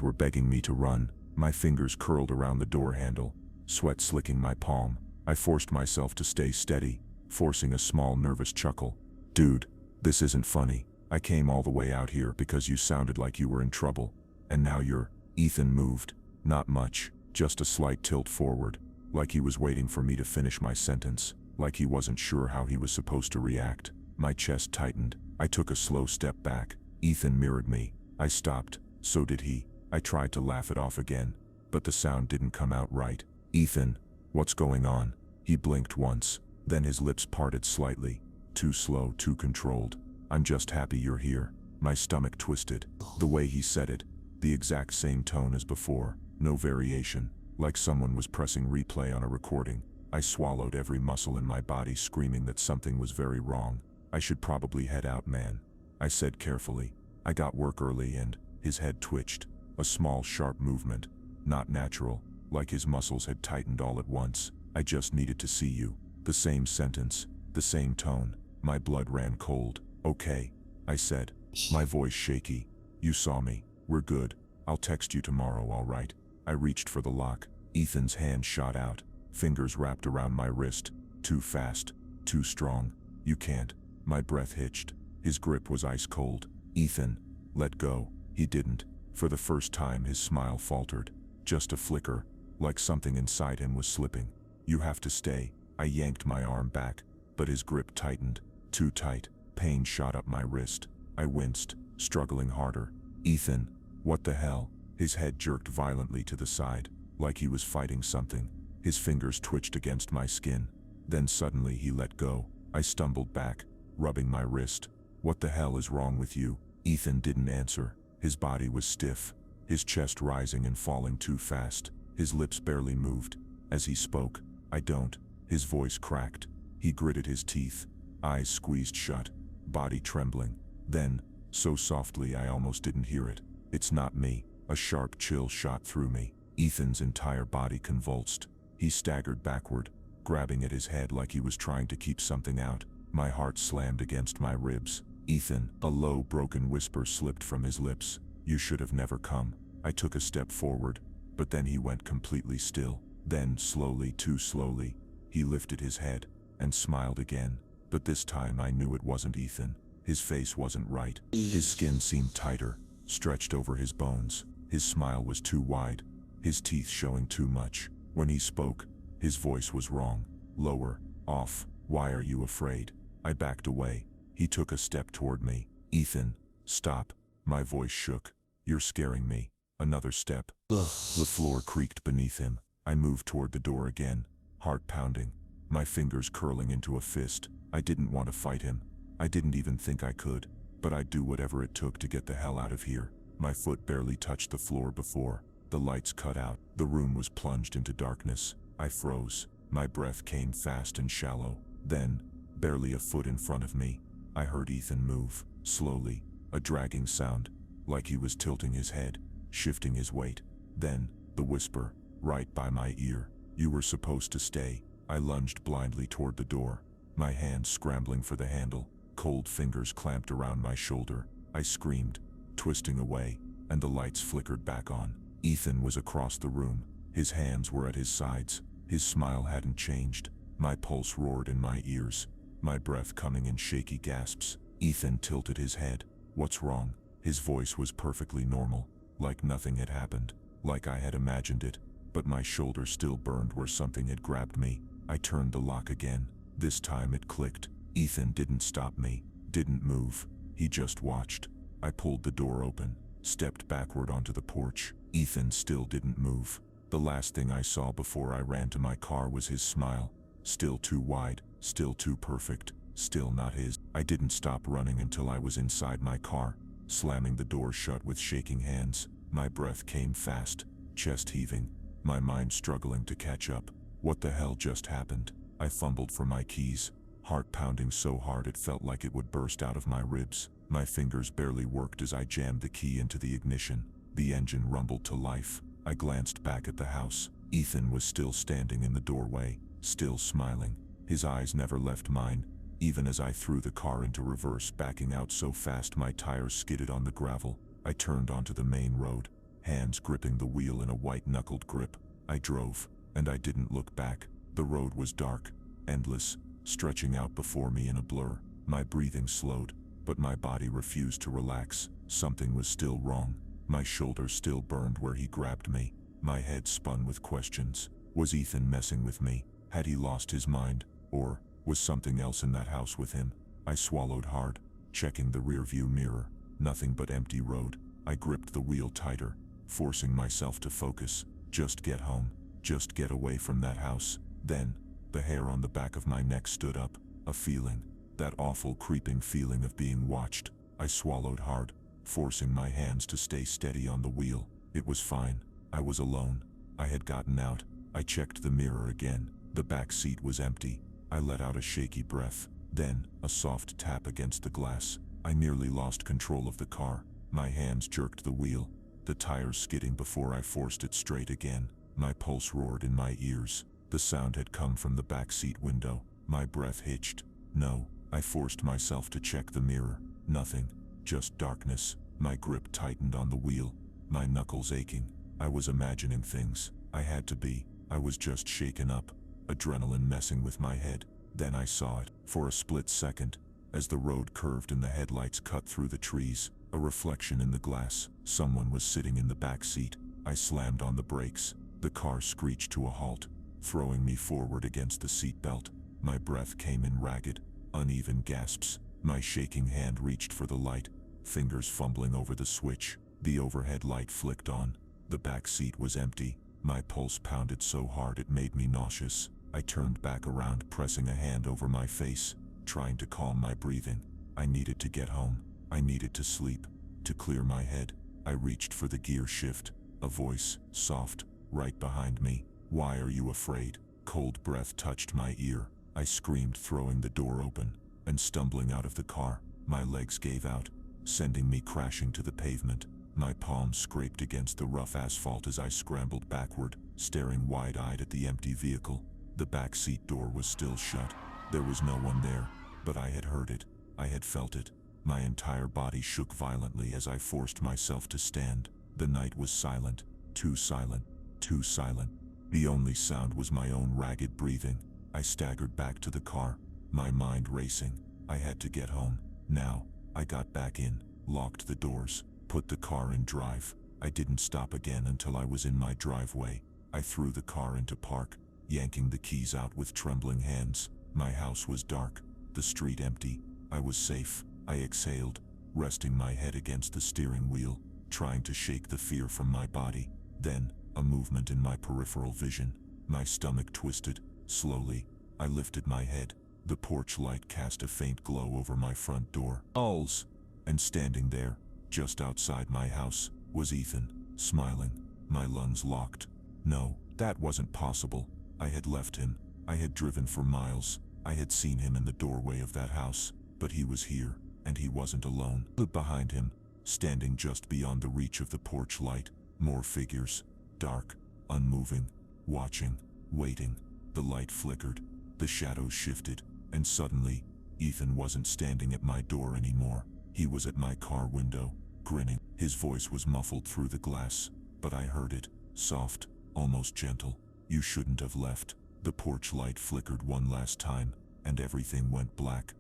were begging me to run. My fingers curled around the door handle, sweat slicking my palm. I forced myself to stay steady, forcing a small nervous chuckle. "Dude, this isn't funny. I came all the way out here because you sounded like you were in trouble. And now you're..." Ethan moved. Not much, just a slight tilt forward, like he was waiting for me to finish my sentence, like he wasn't sure how he was supposed to react. My chest tightened. I took a slow step back. Ethan mirrored me. I stopped. So did he. I tried to laugh it off again, but the sound didn't come out right. "Ethan, what's going on?" He blinked once, then his lips parted slightly. Too slow, too controlled. "I'm just happy you're here." My stomach twisted. The way he said it, the exact same tone as before, no variation, like someone was pressing replay on a recording. I swallowed, every muscle in my body screaming that something was very wrong. "I should probably head out, man," I said carefully. "I got work early," and his head twitched. A small, sharp movement. Not natural, like his muscles had tightened all at once. "I just needed to see you." The same sentence, the same tone. My blood ran cold. "Okay," I said, my voice shaky. "You saw me. We're good. I'll text you tomorrow, all right?" I reached for the lock. Ethan's hand shot out, fingers wrapped around my wrist. Too fast, too strong. "You can't." My breath hitched. His grip was ice cold. "Ethan, let go." He didn't. For the first time his smile faltered. Just a flicker, like something inside him was slipping. "You have to stay." I yanked my arm back, but his grip tightened. Too tight. Pain shot up my wrist. I winced, struggling harder. "Ethan, what the hell?" His head jerked violently to the side, like he was fighting something. His fingers twitched against my skin. Then suddenly he let go. I stumbled back, rubbing my wrist. "What the hell is wrong with you?" Ethan didn't answer. His body was stiff, his chest rising and falling too fast. His lips barely moved. As he spoke, "I don't." His voice cracked. He gritted his teeth, eyes squeezed shut, body trembling. Then, so softly I almost didn't hear it, "It's not me." A sharp chill shot through me. Ethan's entire body convulsed. He staggered backward, grabbing at his head like he was trying to keep something out. My heart slammed against my ribs. "Ethan," a low, broken whisper slipped from his lips. "You should have never come." I took a step forward, but then he went completely still. Then, slowly, too slowly, he lifted his head and smiled again. But this time I knew it wasn't Ethan. His face wasn't right. His skin seemed tighter, stretched over his bones. His smile was too wide, his teeth showing too much. When he spoke, his voice was wrong, lower, off. "Why are you afraid?" I backed away. He took a step toward me. "Ethan, Stop. My voice shook. You're scaring me. Another step. Ugh. The floor creaked beneath him. I moved toward the door again, heart pounding, my fingers curling into a fist. I didn't want to fight him. I didn't even think I could, but I'd do whatever it took to get the hell out of here. My foot barely touched the floor before the lights cut out. The room was plunged into darkness. I froze. My breath came fast and shallow. Then, barely a foot in front of me, I heard Ethan move, slowly, a dragging sound, like he was tilting his head, shifting his weight. Then, the whisper, right by my ear. You were supposed to stay. I lunged blindly toward the door, my hands scrambling for the handle, cold fingers clamped around my shoulder. I screamed, twisting away, and the lights flickered back on. Ethan was across the room. His hands were at his sides. His smile hadn't changed. My pulse roared in my ears, my breath coming in shaky gasps. Ethan tilted his head. What's wrong? His voice was perfectly normal, like nothing had happened, like I had imagined it, but my shoulder still burned where something had grabbed me. I turned the lock again. This time it clicked. Ethan didn't stop me, didn't move. He just watched. I pulled the door open, stepped backward onto the porch. Ethan still didn't move. The last thing I saw before I ran to my car was his smile. Still too wide, still too perfect, still not his. I didn't stop running until I was inside my car, slamming the door shut with shaking hands. My breath came fast, chest heaving, my mind struggling to catch up. What the hell just happened? I fumbled for my keys, heart pounding so hard it felt like it would burst out of my ribs. My fingers barely worked as I jammed the key into the ignition. The engine rumbled to life. I glanced back at the house. Ethan was still standing in the doorway, still smiling. His eyes never left mine, even as I threw the car into reverse, backing out so fast my tires skidded on the gravel. I turned onto the main road, hands gripping the wheel in a white-knuckled grip. I drove, and I didn't look back. The road was dark, endless, stretching out before me in a blur. My breathing slowed, but my body refused to relax. Something was still wrong. My shoulder still burned where he grabbed me. My head spun with questions. Was Ethan messing with me? Had he lost his mind? Or was something else in that house with him? I swallowed hard, checking the rearview mirror. Nothing but empty road. I gripped the wheel tighter, forcing myself to focus. Just get home. Just get away from that house. Then, the hair on the back of my neck stood up. A feeling. That awful creeping feeling of being watched. I swallowed hard, forcing my hands to stay steady on the wheel. It was fine. I was alone. I had gotten out. I checked the mirror again. The back seat was empty. I let out a shaky breath. Then, a soft tap against the glass. I nearly lost control of the car. My hands jerked the wheel, the tires skidding before I forced it straight again. My pulse roared in my ears. The sound had come from the back seat window. My breath hitched. No. I forced myself to check the mirror. Nothing. Just darkness. My grip tightened on the wheel, my knuckles aching. I was imagining things. I had to be. I was just shaken up, adrenaline messing with my head. Then I saw it. For a split second, as the road curved and the headlights cut through the trees, a reflection in the glass. Someone was sitting in the back seat. I slammed on the brakes. The car screeched to a halt, throwing me forward against the seat belt. My breath came in ragged, uneven gasps. My shaking hand reached for the light, fingers fumbling over the switch. The overhead light flicked on. The back seat was empty. My pulse pounded so hard it made me nauseous. I turned back around, pressing a hand over my face, trying to calm my breathing. I needed to get home. I needed to sleep, to clear my head. I reached for the gear shift. A voice, soft, right behind me. Why are you afraid? Cold breath touched my ear. I screamed, throwing the door open and stumbling out of the car. My legs gave out, sending me crashing to the pavement. My palms scraped against the rough asphalt as I scrambled backward, staring wide-eyed at the empty vehicle. The back seat door was still shut. There was no one there, but I had heard it. I had felt it. My entire body shook violently as I forced myself to stand. The night was silent, too silent, too silent. The only sound was my own ragged breathing. I staggered back to the car, my mind racing. I had to get home, now. I got back in, locked the doors, put the car in drive. I didn't stop again until I was in my driveway. I threw the car into park, yanking the keys out with trembling hands. My house was dark, the street empty. I was safe. I exhaled, resting my head against the steering wheel, trying to shake the fear from my body. Then, a movement in my peripheral vision. My stomach twisted. Slowly, I lifted my head. The porch light cast a faint glow over my front door. Alls! And standing there, just outside my house, was Ethan, smiling. My lungs locked. No, that wasn't possible. I had left him. I had driven for miles. I had seen him in the doorway of that house. But he was here, and he wasn't alone. Looked behind him, standing just beyond the reach of the porch light. More figures. Dark, unmoving, watching, waiting. The light flickered. The shadows shifted. And suddenly, Ethan wasn't standing at my door anymore. He was at my car window, grinning. His voice was muffled through the glass, but I heard it, soft, almost gentle. You shouldn't have left. The porch light flickered one last time, and everything went black.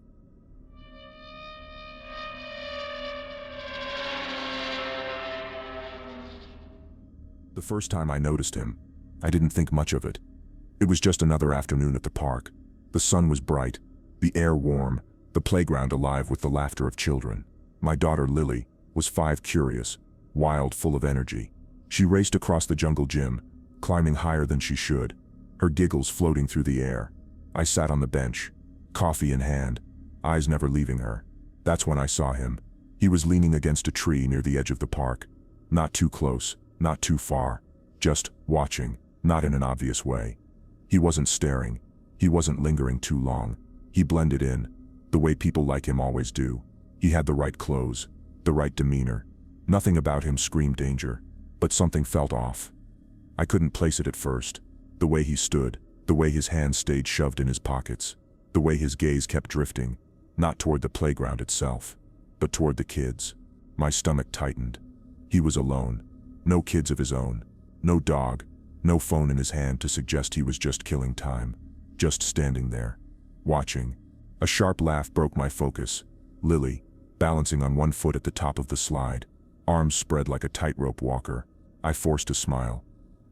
The first time I noticed him, I didn't think much of it. It was just another afternoon at the park. The sun was bright, the air warm, the playground alive with the laughter of children. My daughter Lily was 5, curious, wild, full of energy. She raced across the jungle gym, climbing higher than she should, her giggles floating through the air. I sat on the bench, coffee in hand, eyes never leaving her. That's when I saw him. He was leaning against a tree near the edge of the park. Not too close, not too far, just watching, not in an obvious way. He wasn't staring. He wasn't lingering too long. He blended in, the way people like him always do. He had the right clothes, the right demeanor. Nothing about him screamed danger, but something felt off. I couldn't place it at first. The way he stood, the way his hands stayed shoved in his pockets, the way his gaze kept drifting, not toward the playground itself, but toward the kids. My stomach tightened. He was alone. No kids of his own. No dog. No phone in his hand to suggest he was just killing time. Just standing there, watching. A sharp laugh broke my focus. Lily, balancing on one foot at the top of the slide, arms spread like a tightrope walker. I forced a smile.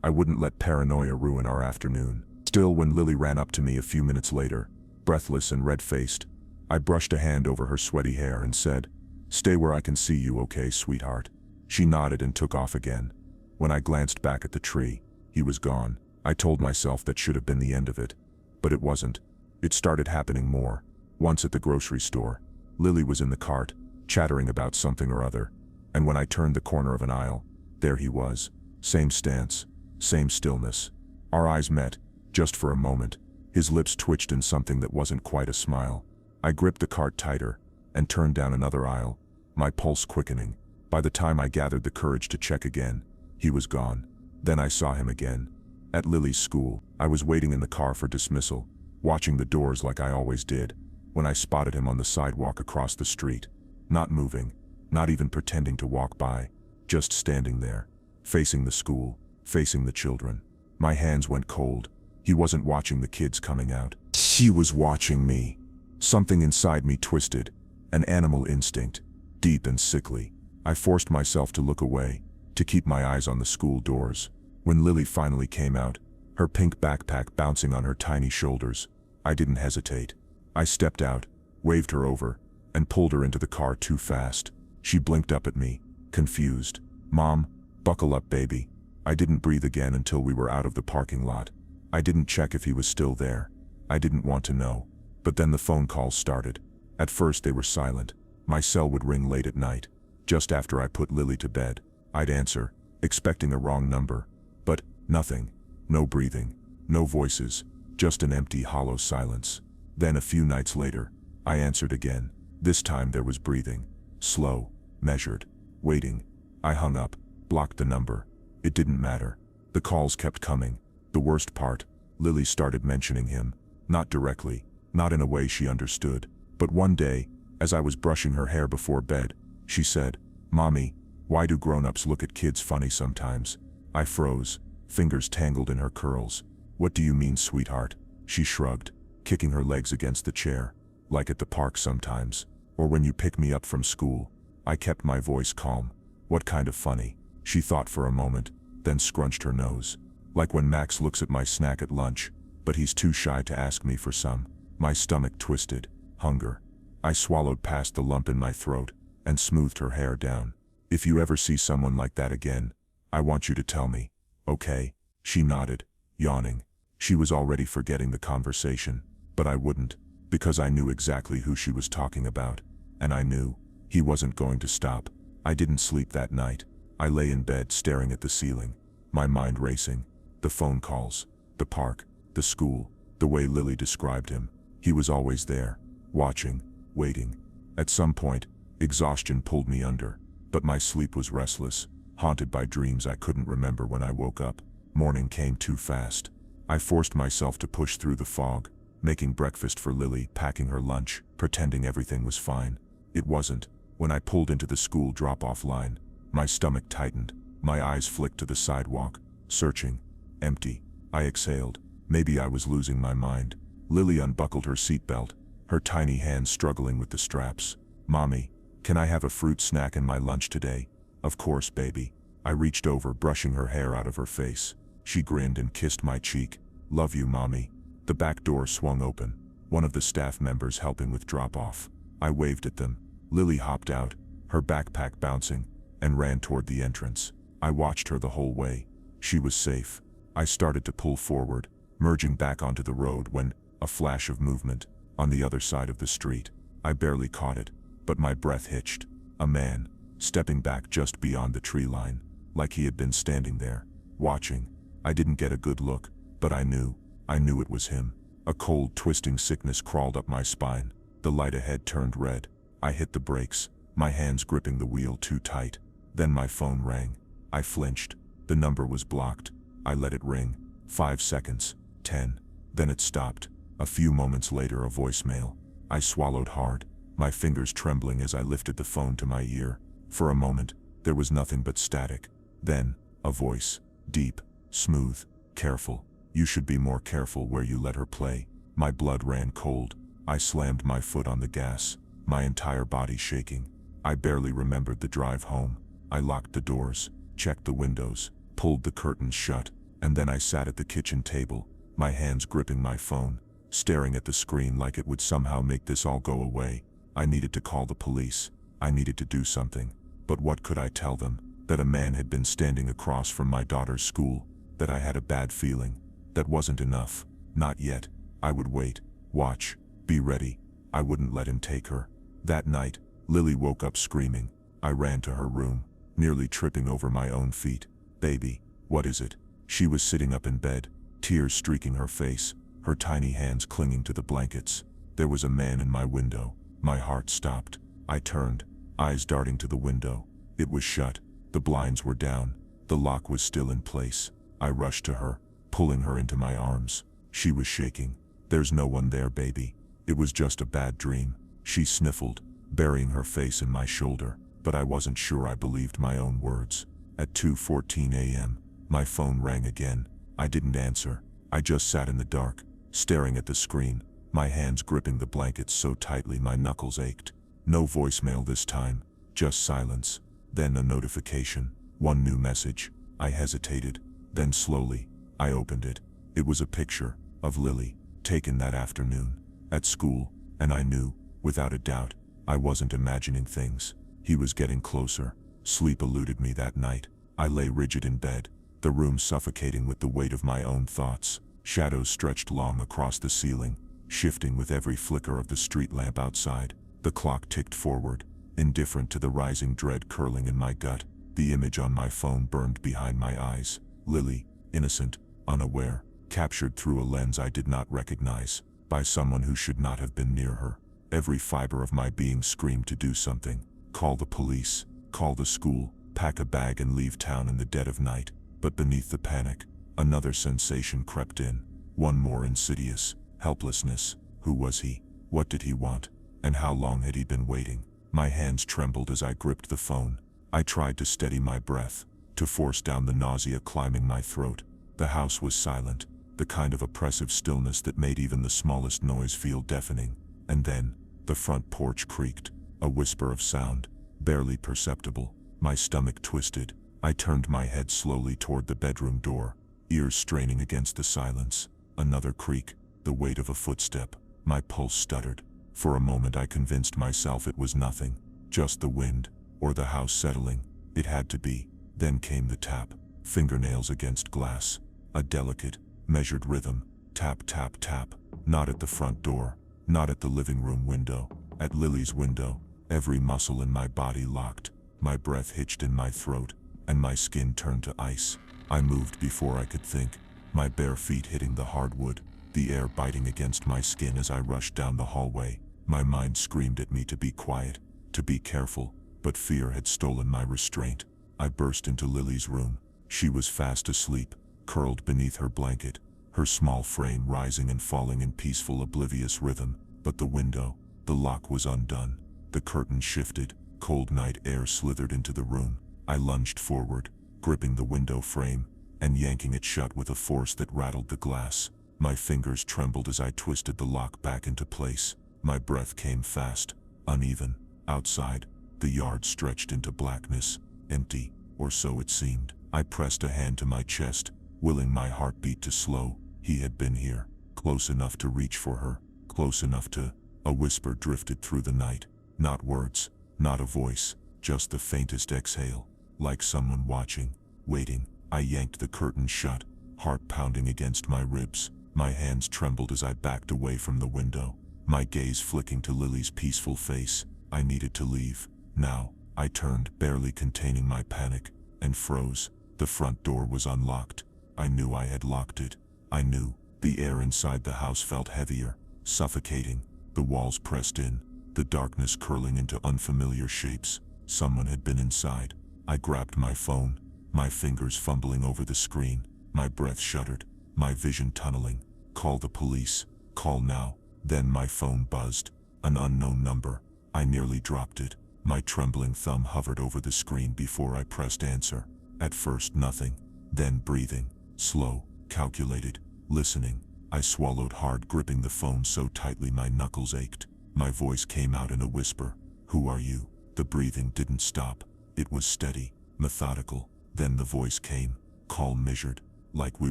I wouldn't let paranoia ruin our afternoon. Still, when Lily ran up to me a few minutes later, breathless and red-faced, I brushed a hand over her sweaty hair and said, "Stay where I can see you, okay, sweetheart?" She nodded and took off again. When I glanced back at the tree, he was gone. I told myself that should have been the end of it. But it wasn't. It started happening more. Once at the grocery store, Lily was in the cart, chattering about something or other. And when I turned the corner of an aisle, there he was. Same stance, same stillness. Our eyes met, just for a moment. His lips twitched in something that wasn't quite a smile. I gripped the cart tighter, and turned down another aisle, my pulse quickening. By the time I gathered the courage to check again, he was gone. Then I saw him again. At Lily's school, I was waiting in the car for dismissal, watching the doors like I always did, when I spotted him on the sidewalk across the street. Not moving, not even pretending to walk by, just standing there, facing the school, facing the children. My hands went cold. He wasn't watching the kids coming out. He was watching me. Something inside me twisted, an animal instinct, deep and sickly. I forced myself to look away, to keep my eyes on the school doors. When Lily finally came out, her pink backpack bouncing on her tiny shoulders, I didn't hesitate. I stepped out, waved her over, and pulled her into the car too fast. She blinked up at me, confused. "Mom, buckle up, baby." I didn't breathe again until we were out of the parking lot. I didn't check if he was still there. I didn't want to know. But then the phone calls started. At first they were silent. My cell would ring late at night. Just after I put Lily to bed, I'd answer, expecting a wrong number. But nothing. No breathing. No voices. Just an empty, hollow silence. Then a few nights later, I answered again. This time there was breathing. Slow. Measured. Waiting. I hung up. Blocked the number. It didn't matter. The calls kept coming. The worst part, Lily started mentioning him. Not directly. Not in a way she understood. But one day, as I was brushing her hair before bed, she said, "Mommy, why do grown-ups look at kids funny sometimes?" I froze, fingers tangled in her curls. "What do you mean, sweetheart?" She shrugged, kicking her legs against the chair. "Like at the park sometimes. Or when you pick me up from school." I kept my voice calm. "What kind of funny?" She thought for a moment, then scrunched her nose. "Like when Max looks at my snack at lunch, but he's too shy to ask me for some." My stomach twisted. Hunger. I swallowed past the lump in my throat. and smoothed her hair down. "If you ever see someone like that again, I want you to tell me, okay?" She nodded, yawning. She was already forgetting the conversation, but I wouldn't, because I knew exactly who she was talking about, and I knew he wasn't going to stop. I didn't sleep that night. I lay in bed staring at the ceiling, my mind racing. The phone calls, the park, the school, the way Lily described him. He was always there, watching, waiting. At some point, exhaustion pulled me under, but my sleep was restless, haunted by dreams I couldn't remember when I woke up. Morning came too fast. I forced myself to push through the fog, making breakfast for Lily, packing her lunch, pretending everything was fine. It wasn't. When I pulled into the school drop-off line, my stomach tightened, my eyes flicked to the sidewalk, searching. Empty. I exhaled. Maybe I was losing my mind. Lily unbuckled her seatbelt, her tiny hands struggling with the straps. "Mommy, can I have a fruit snack in my lunch today?" "Of course, baby." I reached over, brushing her hair out of her face. She grinned and kissed my cheek. "Love you, Mommy." The back door swung open, one of the staff members helping with drop-off. I waved at them. Lily hopped out, her backpack bouncing, and ran toward the entrance. I watched her the whole way. She was safe. I started to pull forward, merging back onto the road when, a flash of movement, on the other side of the street. I barely caught it, but my breath hitched. A man, stepping back just beyond the tree line, like he had been standing there, watching. I didn't get a good look, but I knew it was him. A cold, twisting sickness crawled up my spine. The light ahead turned red. I hit the brakes, my hands gripping the wheel too tight. Then my phone rang. I flinched. The number was blocked. I let it ring. 5 seconds. 10. Then it stopped. A few moments later, a voicemail. I swallowed hard, my fingers trembling as I lifted the phone to my ear. For a moment, there was nothing but static. Then, a voice. Deep, smooth, careful. "You should be more careful where you let her play." My blood ran cold. I slammed my foot on the gas, my entire body shaking. I barely remembered the drive home. I locked the doors, checked the windows, pulled the curtains shut, and then I sat at the kitchen table, my hands gripping my phone, staring at the screen like it would somehow make this all go away. I needed to call the police. I needed to do something. But what could I tell them? That a man had been standing across from my daughter's school, that I had a bad feeling. That wasn't enough. Not yet. I would wait, watch, be ready. I wouldn't let him take her. That night, Lily woke up screaming. I ran to her room, nearly tripping over my own feet. "Baby, what is it?" She was sitting up in bed, tears streaking her face, her tiny hands clinging to the blankets. There was a man in my window. My heart stopped. I turned, eyes darting to the window. It was shut. The blinds were down. The lock was still in place. I rushed to her, pulling her into my arms. She was shaking. "There's no one there, baby. It was just a bad dream." She sniffled, burying her face in my shoulder, but I wasn't sure I believed my own words. At 2:14 a.m., my phone rang again. I didn't answer. I just sat in the dark, staring at the screen, my hands gripping the blankets so tightly my knuckles ached. No voicemail this time, just silence. Then a notification, one new message. I hesitated. Then slowly, I opened it. It was a picture of Lily, taken that afternoon, at school, and I knew, without a doubt, I wasn't imagining things. He was getting closer. Sleep eluded me that night. I lay rigid in bed, the room suffocating with the weight of my own thoughts. Shadows stretched long across the ceiling, shifting with every flicker of the street lamp outside. The clock ticked forward, indifferent to the rising dread curling in my gut. The image on my phone burned behind my eyes. Lily, innocent, unaware, captured through a lens I did not recognize, by someone who should not have been near her. Every fiber of my being screamed to do something. Call the police, call the school, pack a bag and leave town in the dead of night. But beneath the panic, another sensation crept in. One more insidious. Helplessness. Who was he? What did he want? And how long had he been waiting? My hands trembled as I gripped the phone. I tried to steady my breath, to force down the nausea climbing my throat. The house was silent, the kind of oppressive stillness that made even the smallest noise feel deafening. And then, the front porch creaked, a whisper of sound, barely perceptible. My stomach twisted. I turned my head slowly toward the bedroom door, ears straining against the silence. Another creak, the weight of a footstep. My pulse stuttered. For a moment I convinced myself it was nothing. Just the wind, or the house settling. It had to be. Then came the tap. Fingernails against glass. A delicate, measured rhythm. Tap, tap, tap. Not at the front door. Not at the living room window. At Lily's window. Every muscle in my body locked. My breath hitched in my throat, and my skin turned to ice. I moved before I could think, my bare feet hitting the hardwood, the air biting against my skin as I rushed down the hallway. My mind screamed at me to be quiet, to be careful, but fear had stolen my restraint. I burst into Lily's room. She was fast asleep, curled beneath her blanket, her small frame rising and falling in peaceful, oblivious rhythm. But the window, the lock was undone. The curtain shifted, cold night air slithered into the room. I lunged forward, gripping the window frame, and yanking it shut with a force that rattled the glass. My fingers trembled as I twisted the lock back into place. My breath came fast, uneven. Outside, the yard stretched into blackness, empty, or so it seemed. I pressed a hand to my chest, willing my heartbeat to slow. He had been here, close enough to reach for her, close enough to... A whisper drifted through the night. Not words, not a voice, just the faintest exhale, like someone watching, waiting. I yanked the curtain shut, heart pounding against my ribs. My hands trembled as I backed away from the window, my gaze flicking to Lily's peaceful face. I needed to leave. Now, I turned, barely containing my panic, and froze. The front door was unlocked. I knew I had locked it. I knew. The air inside the house felt heavier, suffocating. The walls pressed in, the darkness curling into unfamiliar shapes. Someone had been inside. I grabbed my phone, my fingers fumbling over the screen. My breath shuddered, my vision tunneling. Call the police. Call now. Then my phone buzzed. An unknown number. I nearly dropped it. My trembling thumb hovered over the screen before I pressed answer. At first nothing, then breathing, slow, calculated, listening. I swallowed hard, gripping the phone so tightly my knuckles ached. My voice came out in a whisper. Who are you? The breathing didn't stop. It was steady, methodical. Then the voice came, calm, measured, like we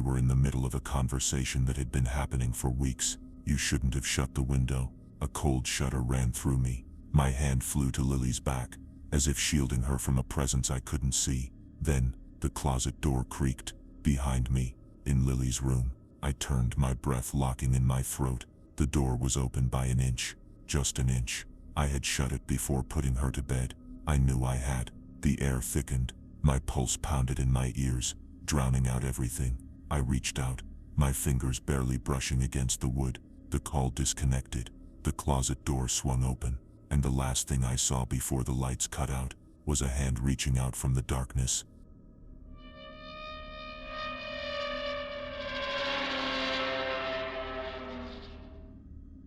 were in the middle of a conversation that had been happening for weeks. You shouldn't have shut the window. A cold shudder ran through me. My hand flew to Lily's back, as if shielding her from a presence I couldn't see. Then, the closet door creaked, behind me, in Lily's room. I turned, my breath locking in my throat. The door was open by an inch, just an inch. I had shut it before putting her to bed. I knew I had. The air thickened, my pulse pounded in my ears, drowning out everything. I reached out, my fingers barely brushing against the wood. The call disconnected. The closet door swung open, and the last thing I saw before the lights cut out was a hand reaching out from the darkness.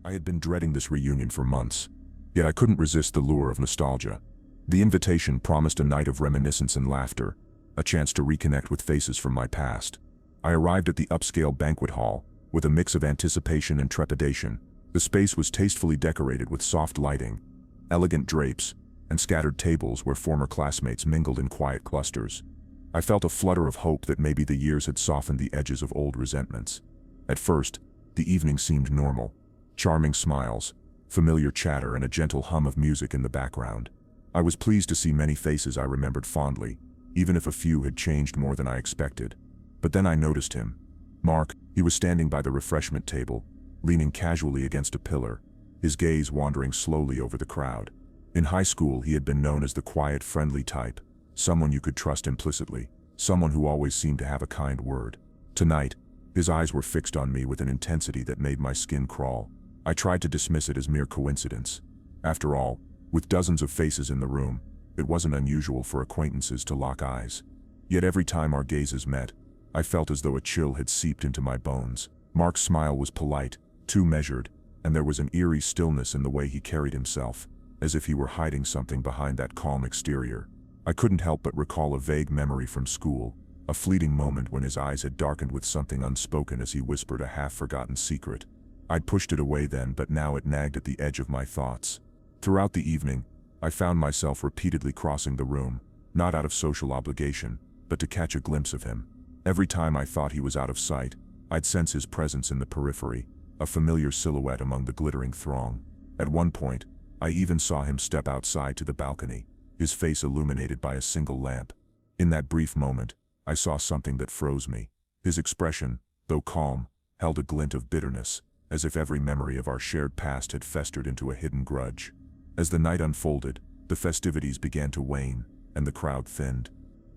I had been dreading this reunion for months, yet I couldn't resist the lure of nostalgia. The invitation promised a night of reminiscence and laughter, a chance to reconnect with faces from my past. I arrived at the upscale banquet hall, with a mix of anticipation and trepidation. The space was tastefully decorated with soft lighting, elegant drapes, and scattered tables where former classmates mingled in quiet clusters. I felt a flutter of hope that maybe the years had softened the edges of old resentments. At first, the evening seemed normal. Charming smiles, familiar chatter, and a gentle hum of music in the background. I was pleased to see many faces I remembered fondly, even if a few had changed more than I expected. But then I noticed him. Mark. He was standing by the refreshment table, leaning casually against a pillar, his gaze wandering slowly over the crowd. In high school, he had been known as the quiet, friendly type, someone you could trust implicitly, someone who always seemed to have a kind word. Tonight, his eyes were fixed on me with an intensity that made my skin crawl. I tried to dismiss it as mere coincidence. After all, with dozens of faces in the room, it wasn't unusual for acquaintances to lock eyes. Yet every time our gazes met, I felt as though a chill had seeped into my bones. Mark's smile was polite, too measured, and there was an eerie stillness in the way he carried himself, as if he were hiding something behind that calm exterior. I couldn't help but recall a vague memory from school, a fleeting moment when his eyes had darkened with something unspoken as he whispered a half-forgotten secret. I'd pushed it away then, but now it nagged at the edge of my thoughts. Throughout the evening, I found myself repeatedly crossing the room, not out of social obligation, but to catch a glimpse of him. Every time I thought he was out of sight, I'd sense his presence in the periphery, a familiar silhouette among the glittering throng. At one point, I even saw him step outside to the balcony, his face illuminated by a single lamp. In that brief moment, I saw something that froze me. His expression, though calm, held a glint of bitterness, as if every memory of our shared past had festered into a hidden grudge. As the night unfolded, the festivities began to wane, and the crowd thinned.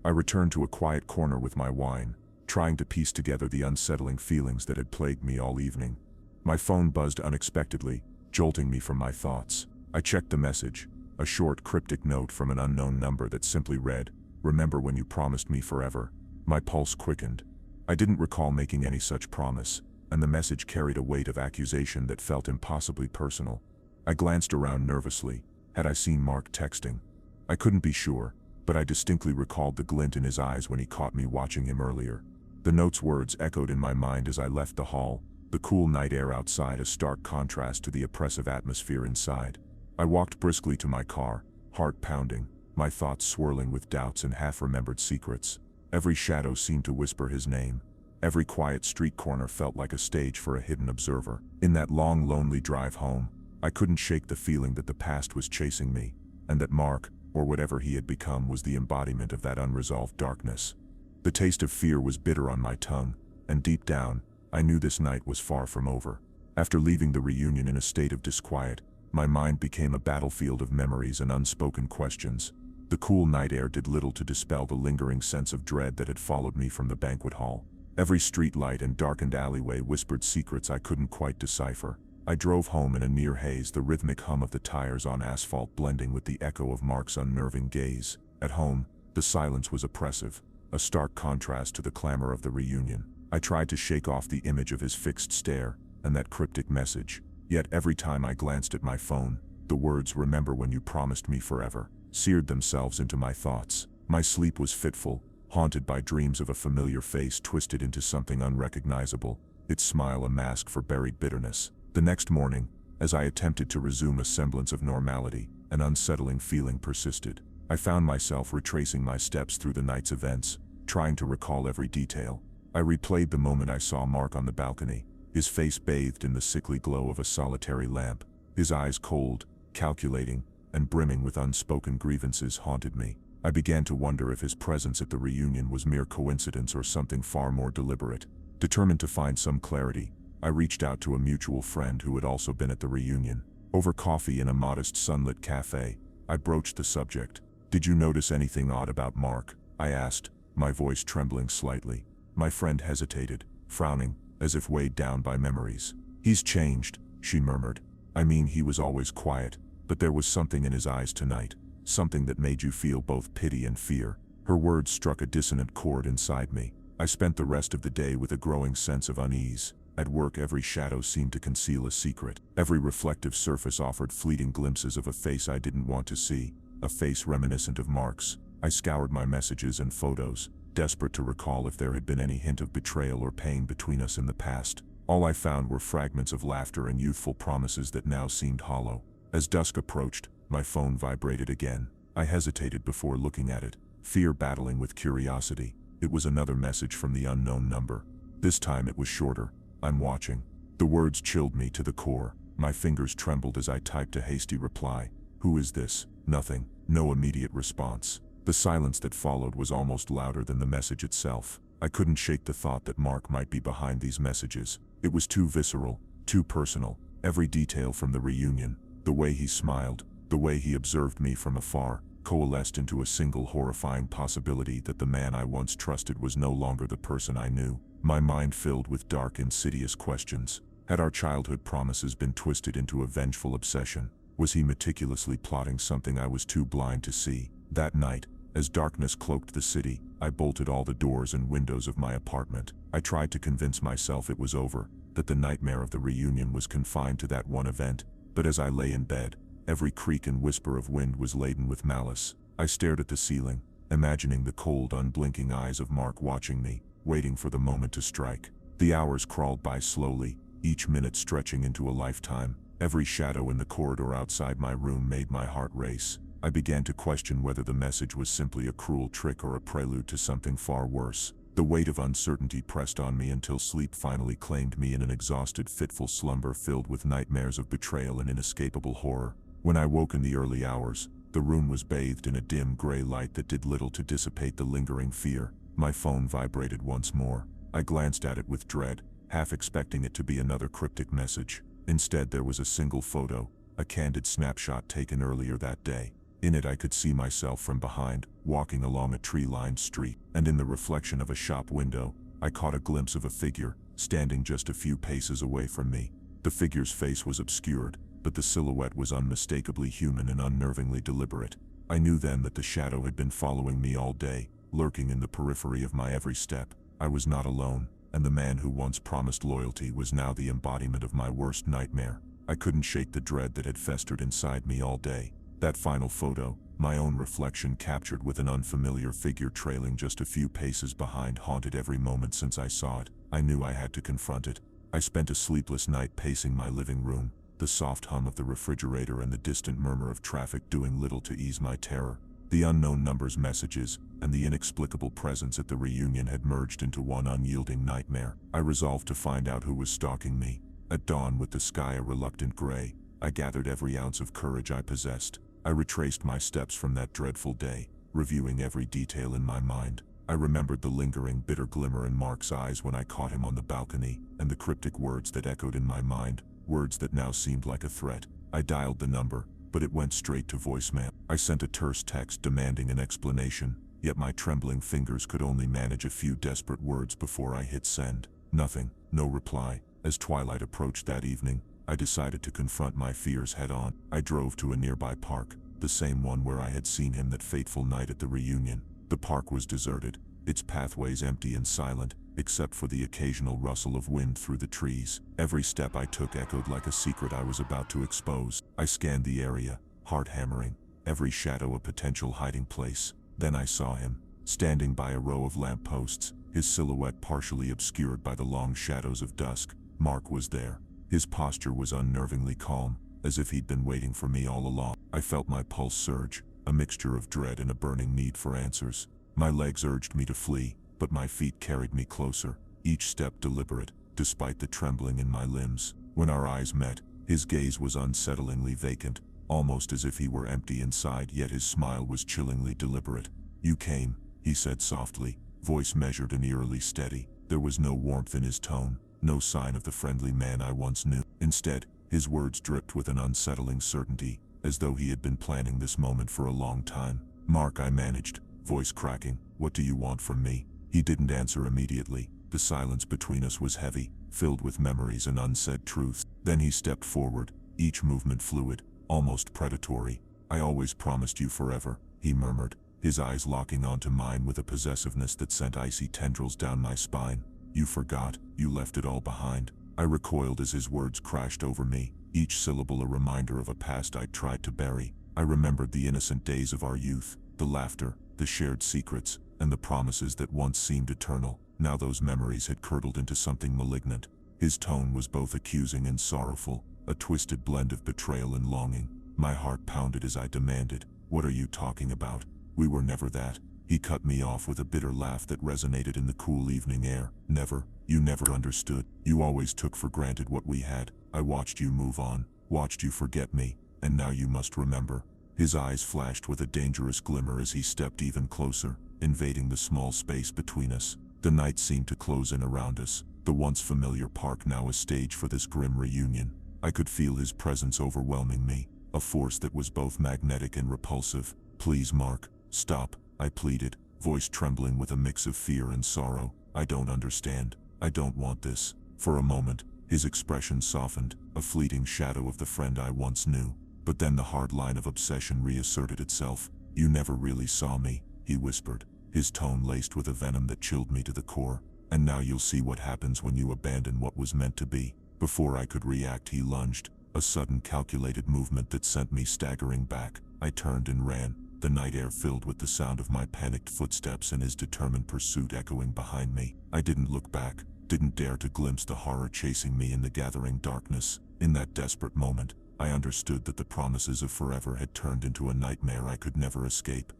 I returned to a quiet corner with my wine, trying to piece together the unsettling feelings that had plagued me all evening. My phone buzzed unexpectedly, jolting me from my thoughts. I checked the message, a short, cryptic note from an unknown number that simply read, "Remember when you promised me forever." My pulse quickened. I didn't recall making any such promise, and the message carried a weight of accusation that felt impossibly personal. I glanced around nervously. Had I seen Mark texting? I couldn't be sure, but I distinctly recalled the glint in his eyes when he caught me watching him earlier. The note's words echoed in my mind as I left the hall, the cool night air outside a stark contrast to the oppressive atmosphere inside. I walked briskly to my car, heart pounding, my thoughts swirling with doubts and half-remembered secrets. Every shadow seemed to whisper his name. Every quiet street corner felt like a stage for a hidden observer. In that long, lonely drive home, I couldn't shake the feeling that the past was chasing me, and that Mark, or whatever he had become, was the embodiment of that unresolved darkness. The taste of fear was bitter on my tongue, and deep down, I knew this night was far from over. After leaving the reunion in a state of disquiet, my mind became a battlefield of memories and unspoken questions. The cool night air did little to dispel the lingering sense of dread that had followed me from the banquet hall. Every street light and darkened alleyway whispered secrets I couldn't quite decipher. I drove home in a near haze, the rhythmic hum of the tires on asphalt blending with the echo of Mark's unnerving gaze. At home, the silence was oppressive, a stark contrast to the clamor of the reunion. I tried to shake off the image of his fixed stare and that cryptic message. Yet every time I glanced at my phone, the words "Remember when you promised me forever" seared themselves into my thoughts. My sleep was fitful, haunted by dreams of a familiar face twisted into something unrecognizable, its smile a mask for buried bitterness. The next morning, as I attempted to resume a semblance of normality, an unsettling feeling persisted. I found myself retracing my steps through the night's events, trying to recall every detail. I replayed the moment I saw Mark on the balcony, his face bathed in the sickly glow of a solitary lamp. His eyes cold, calculating, and brimming with unspoken grievances haunted me. I began to wonder if his presence at the reunion was mere coincidence or something far more deliberate. Determined to find some clarity, I reached out to a mutual friend who had also been at the reunion. Over coffee in a modest sunlit cafe, I broached the subject. "Did you notice anything odd about Mark?" I asked, my voice trembling slightly. My friend hesitated, frowning, as if weighed down by memories. "He's changed," she murmured. "I mean, he was always quiet, but there was something in his eyes tonight, something that made you feel both pity and fear." Her words struck a dissonant chord inside me. I spent the rest of the day with a growing sense of unease. At work, every shadow seemed to conceal a secret. Every reflective surface offered fleeting glimpses of a face I didn't want to see, a face reminiscent of Mark's. I scoured my messages and photos, desperate to recall if there had been any hint of betrayal or pain between us in the past. All I found were fragments of laughter and youthful promises that now seemed hollow. As dusk approached, my phone vibrated again. I hesitated before looking at it, fear battling with curiosity. It was another message from the unknown number. This time it was shorter. "I'm watching." The words chilled me to the core. My fingers trembled as I typed a hasty reply. "Who is this?" Nothing. No immediate response. The silence that followed was almost louder than the message itself. I couldn't shake the thought that Mark might be behind these messages. It was too visceral, too personal. Every detail from the reunion, the way he smiled, the way he observed me from afar, coalesced into a single horrifying possibility that the man I once trusted was no longer the person I knew. My mind filled with dark, insidious questions. Had our childhood promises been twisted into a vengeful obsession? Was he meticulously plotting something I was too blind to see? That night, as darkness cloaked the city, I bolted all the doors and windows of my apartment. I tried to convince myself it was over, that the nightmare of the reunion was confined to that one event. But as I lay in bed, every creak and whisper of wind was laden with malice. I stared at the ceiling, imagining the cold, unblinking eyes of Mark watching me, waiting for the moment to strike. The hours crawled by slowly, each minute stretching into a lifetime. Every shadow in the corridor outside my room made my heart race. I began to question whether the message was simply a cruel trick or a prelude to something far worse. The weight of uncertainty pressed on me until sleep finally claimed me in an exhausted, fitful slumber filled with nightmares of betrayal and inescapable horror. When I woke in the early hours, the room was bathed in a dim gray light that did little to dissipate the lingering fear. My phone vibrated once more. I glanced at it with dread, half expecting it to be another cryptic message. Instead, there was a single photo, a candid snapshot taken earlier that day. In it I could see myself from behind, walking along a tree-lined street, and in the reflection of a shop window, I caught a glimpse of a figure, standing just a few paces away from me. The figure's face was obscured, but the silhouette was unmistakably human and unnervingly deliberate. I knew then that the shadow had been following me all day, lurking in the periphery of my every step. I was not alone, and the man who once promised loyalty was now the embodiment of my worst nightmare. I couldn't shake the dread that had festered inside me all day. That final photo, my own reflection captured with an unfamiliar figure trailing just a few paces behind, haunted every moment since I saw it. I knew I had to confront it. I spent a sleepless night pacing my living room, the soft hum of the refrigerator and the distant murmur of traffic doing little to ease my terror. The unknown number's messages and the inexplicable presence at the reunion had merged into one unyielding nightmare. I resolved to find out who was stalking me. At dawn, with the sky a reluctant gray, I gathered every ounce of courage I possessed. I retraced my steps from that dreadful day, reviewing every detail in my mind. I remembered the lingering, bitter glimmer in Mark's eyes when I caught him on the balcony, and the cryptic words that echoed in my mind, words that now seemed like a threat. I dialed the number, but it went straight to voicemail. I sent a terse text demanding an explanation, yet my trembling fingers could only manage a few desperate words before I hit send. Nothing, no reply. As twilight approached that evening, I decided to confront my fears head-on. I drove to a nearby park, the same one where I had seen him that fateful night at the reunion. The park was deserted, its pathways empty and silent, except for the occasional rustle of wind through the trees. Every step I took echoed like a secret I was about to expose. I scanned the area, heart hammering, every shadow a potential hiding place. Then I saw him, standing by a row of lampposts, his silhouette partially obscured by the long shadows of dusk. Mark was there. His posture was unnervingly calm, as if he'd been waiting for me all along. I felt my pulse surge, a mixture of dread and a burning need for answers. My legs urged me to flee, but my feet carried me closer, each step deliberate, despite the trembling in my limbs. When our eyes met, his gaze was unsettlingly vacant, almost as if he were empty inside, yet his smile was chillingly deliberate. "You came," he said softly, voice measured and eerily steady. There was no warmth in his tone, no sign of the friendly man I once knew. Instead, his words dripped with an unsettling certainty, as though he had been planning this moment for a long time. "Mark," I managed, voice cracking, "what do you want from me?" He didn't answer immediately. The silence between us was heavy, filled with memories and unsaid truths. Then he stepped forward, each movement fluid, almost predatory. "I always promised you forever," he murmured, his eyes locking onto mine with a possessiveness that sent icy tendrils down my spine. "You forgot, you left it all behind." I recoiled as his words crashed over me, each syllable a reminder of a past I'd tried to bury. I remembered the innocent days of our youth, the laughter, the shared secrets, and the promises that once seemed eternal. Now those memories had curdled into something malignant. His tone was both accusing and sorrowful, a twisted blend of betrayal and longing. My heart pounded as I demanded, "What are you talking about? We were never that." He cut me off with a bitter laugh that resonated in the cool evening air. "Never. You never understood. You always took for granted what we had. I watched you move on, watched you forget me, and now you must remember." His eyes flashed with a dangerous glimmer as he stepped even closer, invading the small space between us. The night seemed to close in around us, the once familiar park now a stage for this grim reunion. I could feel his presence overwhelming me, a force that was both magnetic and repulsive. "Please, Mark, stop," I pleaded, voice trembling with a mix of fear and sorrow. "I don't understand. I don't want this." For a moment, his expression softened, a fleeting shadow of the friend I once knew. But then the hard line of obsession reasserted itself. "You never really saw me," he whispered, his tone laced with a venom that chilled me to the core. "And now you'll see what happens when you abandon what was meant to be." Before I could react, he lunged, a sudden calculated movement that sent me staggering back. I turned and ran, the night air filled with the sound of my panicked footsteps and his determined pursuit echoing behind me. I didn't look back, didn't dare to glimpse the horror chasing me in the gathering darkness. In that desperate moment, I understood that the promises of forever had turned into a nightmare I could never escape.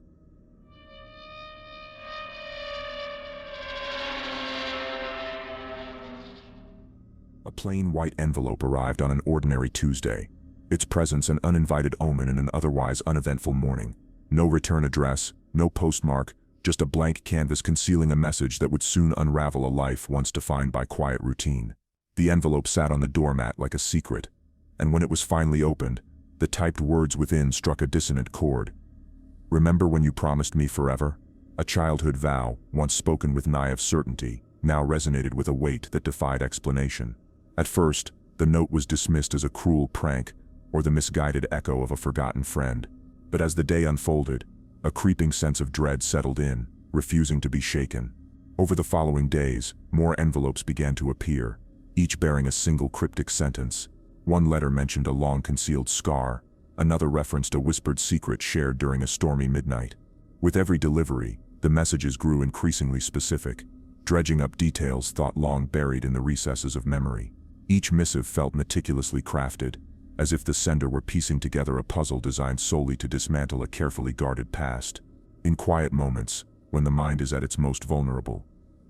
A plain white envelope arrived on an ordinary Tuesday. its presence an uninvited omen in an otherwise uneventful morning. No return address, no postmark, just a blank canvas concealing a message that would soon unravel a life once defined by quiet routine. The envelope sat on the doormat like a secret, and when it was finally opened, the typed words within struck a dissonant chord. "Remember when you promised me forever?" A childhood vow, once spoken with naive certainty, now resonated with a weight that defied explanation. At first, the note was dismissed as a cruel prank or the misguided echo of a forgotten friend. But as the day unfolded, a creeping sense of dread settled in, refusing to be shaken. Over the following days, more envelopes began to appear, each bearing a single cryptic sentence. One letter mentioned a long-concealed scar, another referenced a whispered secret shared during a stormy midnight. With every delivery, the messages grew increasingly specific, dredging up details thought long buried in the recesses of memory. Each missive felt meticulously crafted, as if the sender were piecing together a puzzle designed solely to dismantle a carefully guarded past. In quiet moments, when the mind is at its most vulnerable,